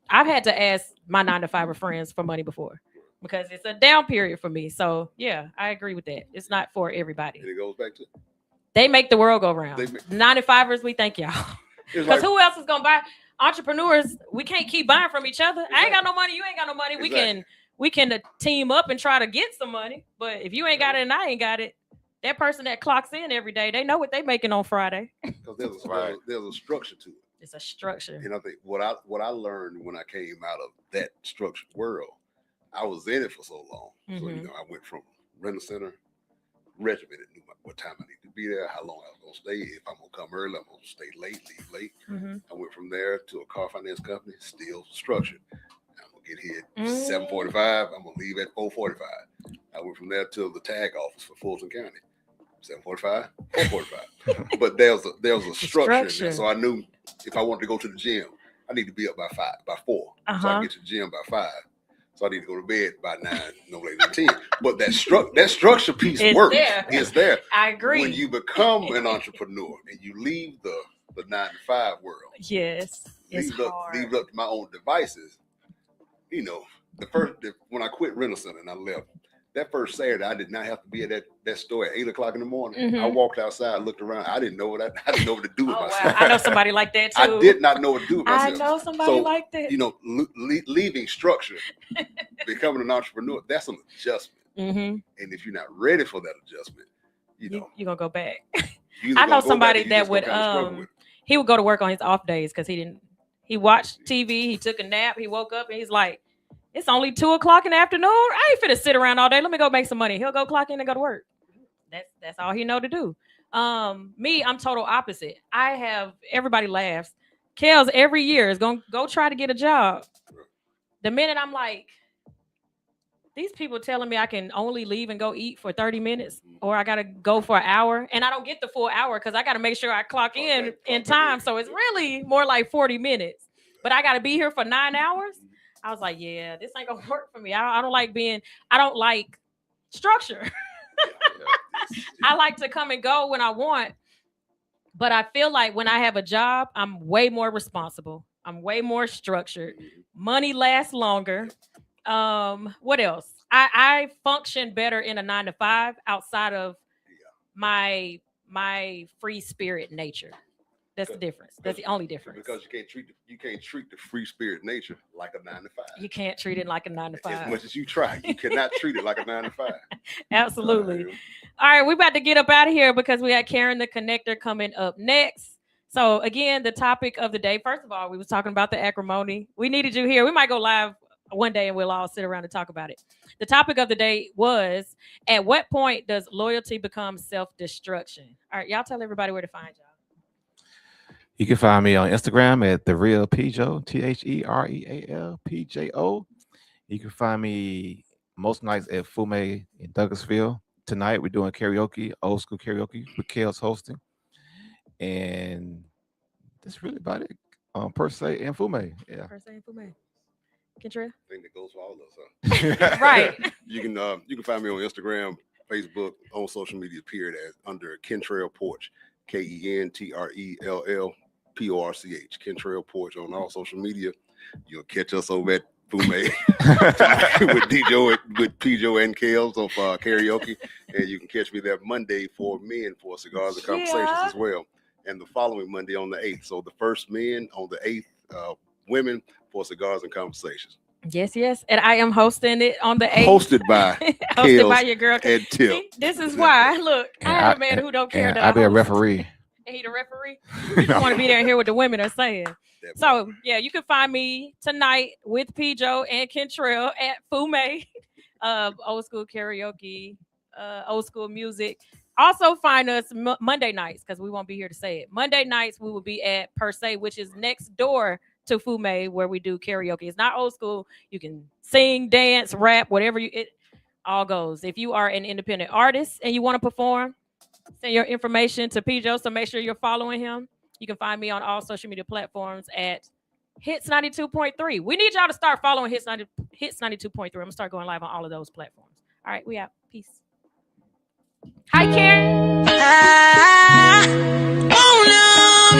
[SPEAKER 1] I've had to ask my 9-to-5er friends for money before because it's a down period for me. So yeah, I agree with that. It's not for everybody.
[SPEAKER 12] And it goes back to
[SPEAKER 1] They make the world go round.
[SPEAKER 12] They make-
[SPEAKER 1] 9-to-5ers, we thank y'all.
[SPEAKER 12] it's
[SPEAKER 1] Because
[SPEAKER 12] like,
[SPEAKER 1] who else is gonna buy? Entrepreneurs, we can't keep buying from each other. I ain't got no money, you ain't got no money.
[SPEAKER 12] Exactly.
[SPEAKER 1] We can team up and try to get some money. But if you ain't got it and I ain't got it, that person that clocks in every day, they know what they making on Friday.
[SPEAKER 12] because there's
[SPEAKER 7] Right.
[SPEAKER 12] there's a structure to it.
[SPEAKER 1] It's a structure.
[SPEAKER 12] And I think what I learned when I came out of that structured world, I was in it for so long. So I went from rental center, regimented, knew what time I need to be there, how long I was gonna stay. If I'm gonna come early, I'm gonna stay late, leave late. I went from there to a car finance company, still structured. I'm gonna get here at 7:45. I'm gonna leave at 4:45. I went from there to the tag office for Fulton County. 7:45, 4:45. But there was a structure in there. So I knew if I wanted to go to the gym, I need to be up by 4. So I get to the gym by 5. So I need to go to bed by 9, no later than 10. But that structure piece
[SPEAKER 1] It's
[SPEAKER 12] works.
[SPEAKER 1] there.
[SPEAKER 12] It's there.
[SPEAKER 1] I agree.
[SPEAKER 12] When you become an entrepreneur and you leave the 9-to-5 world,
[SPEAKER 1] Yes. It's hard.
[SPEAKER 12] leave up to my own devices. When I quit rental center and I left, that first Saturday, I did not have to be at that store at 8:00 in the morning. I walked outside, looked around. I didn't know what to do with
[SPEAKER 1] Oh,
[SPEAKER 12] myself.
[SPEAKER 1] wow. I know somebody like that too.
[SPEAKER 12] I did not know what to do with
[SPEAKER 1] I
[SPEAKER 12] myself.
[SPEAKER 1] know somebody like that.
[SPEAKER 12] Leaving structure, becoming an entrepreneur, that's an adjustment. And if you're not ready for that adjustment,
[SPEAKER 1] you're gonna go back.
[SPEAKER 12] you either
[SPEAKER 1] I know
[SPEAKER 12] gonna go
[SPEAKER 1] somebody
[SPEAKER 12] back or you
[SPEAKER 1] that
[SPEAKER 12] just
[SPEAKER 1] would
[SPEAKER 12] gonna kinda struggle with it.
[SPEAKER 1] he would go to work on his off days because he watched TV, he took a nap, he woke up and he's like, it's only 2:00 in the afternoon. I ain't finna sit around all day. Let me go make some money. He'll go clock in and go to work. That's all he know to do. Me, I'm total opposite. I have everybody laughs. Kels every year is gonna go try to get a job. The minute I'm like, these people telling me I can only leave and go eat for 30 minutes or I got to go for an hour, and I don't get the full hour because I got to make sure I clock in time. So it's really more like 40 minutes, but I got to be here for 9 hours. I was like, yeah, this ain't gonna work for me. I don't like structure. I like to come and go when I want, but I feel like when I have a job, I'm way more responsible. I'm way more structured. Money lasts longer. What else? I function better in a 9-to-5 outside of my free spirit nature. That's the difference. That's the only difference.
[SPEAKER 12] Because you can't treat the free spirit nature like a 9-to-5.
[SPEAKER 1] You can't treat it like a 9-to-5.
[SPEAKER 12] As much as you try, you cannot treat it like a 9-to-5.
[SPEAKER 1] Absolutely. All right, we're about to get up out of here because we had Karen the Connector coming up next. So again, the topic of the day. First of all, we was talking about the acrimony. We needed you here. We might go live one day and we'll all sit around and talk about it. The topic of the day was, at what point does loyalty become self-destruction? All right, y'all tell everybody where to find y'all.
[SPEAKER 13] You can find me on Instagram at The Real Pjo, TheReal PJO. You can find me most nights at Fume in Douglasville. Tonight we're doing karaoke, old school karaoke with Kale's hosting. And that's really about it. Per se and Fume. Yeah. Per se and Fume.
[SPEAKER 1] Kentrell?
[SPEAKER 12] I think that goes for all of us, huh?
[SPEAKER 1] Right.
[SPEAKER 12] You can find me on Instagram, Facebook, on social media, period, as under Kentrell Porch, KentrellPorch, Kentrell Porch on all social media. You'll catch us over at Fume with Pjo and Kales of karaoke, and you can catch me there Monday for men for cigars and conversations as well, and the following Monday on the 8th. So the first men on the 8th, women for cigars and conversations.
[SPEAKER 1] Yes, and I am hosting it on the 8th.
[SPEAKER 12] Hosted by
[SPEAKER 1] your girl.
[SPEAKER 12] And Tip.
[SPEAKER 1] See, this is why. Look, I am a man who don't care that
[SPEAKER 13] I'll be a referee.
[SPEAKER 1] And he the referee. You just want to be there and hear what the women are saying. So yeah, you can find me tonight with Pjo and Kentrell at Fume, old school karaoke, old school music. Also find us Monday nights, because we won't be here to say it. Monday nights we will be at Per Se, which is next door to Fume, where we do karaoke. It's not old school. You can sing, dance, rap, whatever it all goes. If you are an independent artist and you want to perform, send your information to Pjo, so make sure you're following him. You can find me on all social media platforms at Hits 92.3. We need y'all to start following Hits 92.3. I'm gonna start going live on all of those platforms. All right, we out. Peace. Hi, Karen.
[SPEAKER 3] Oh, no,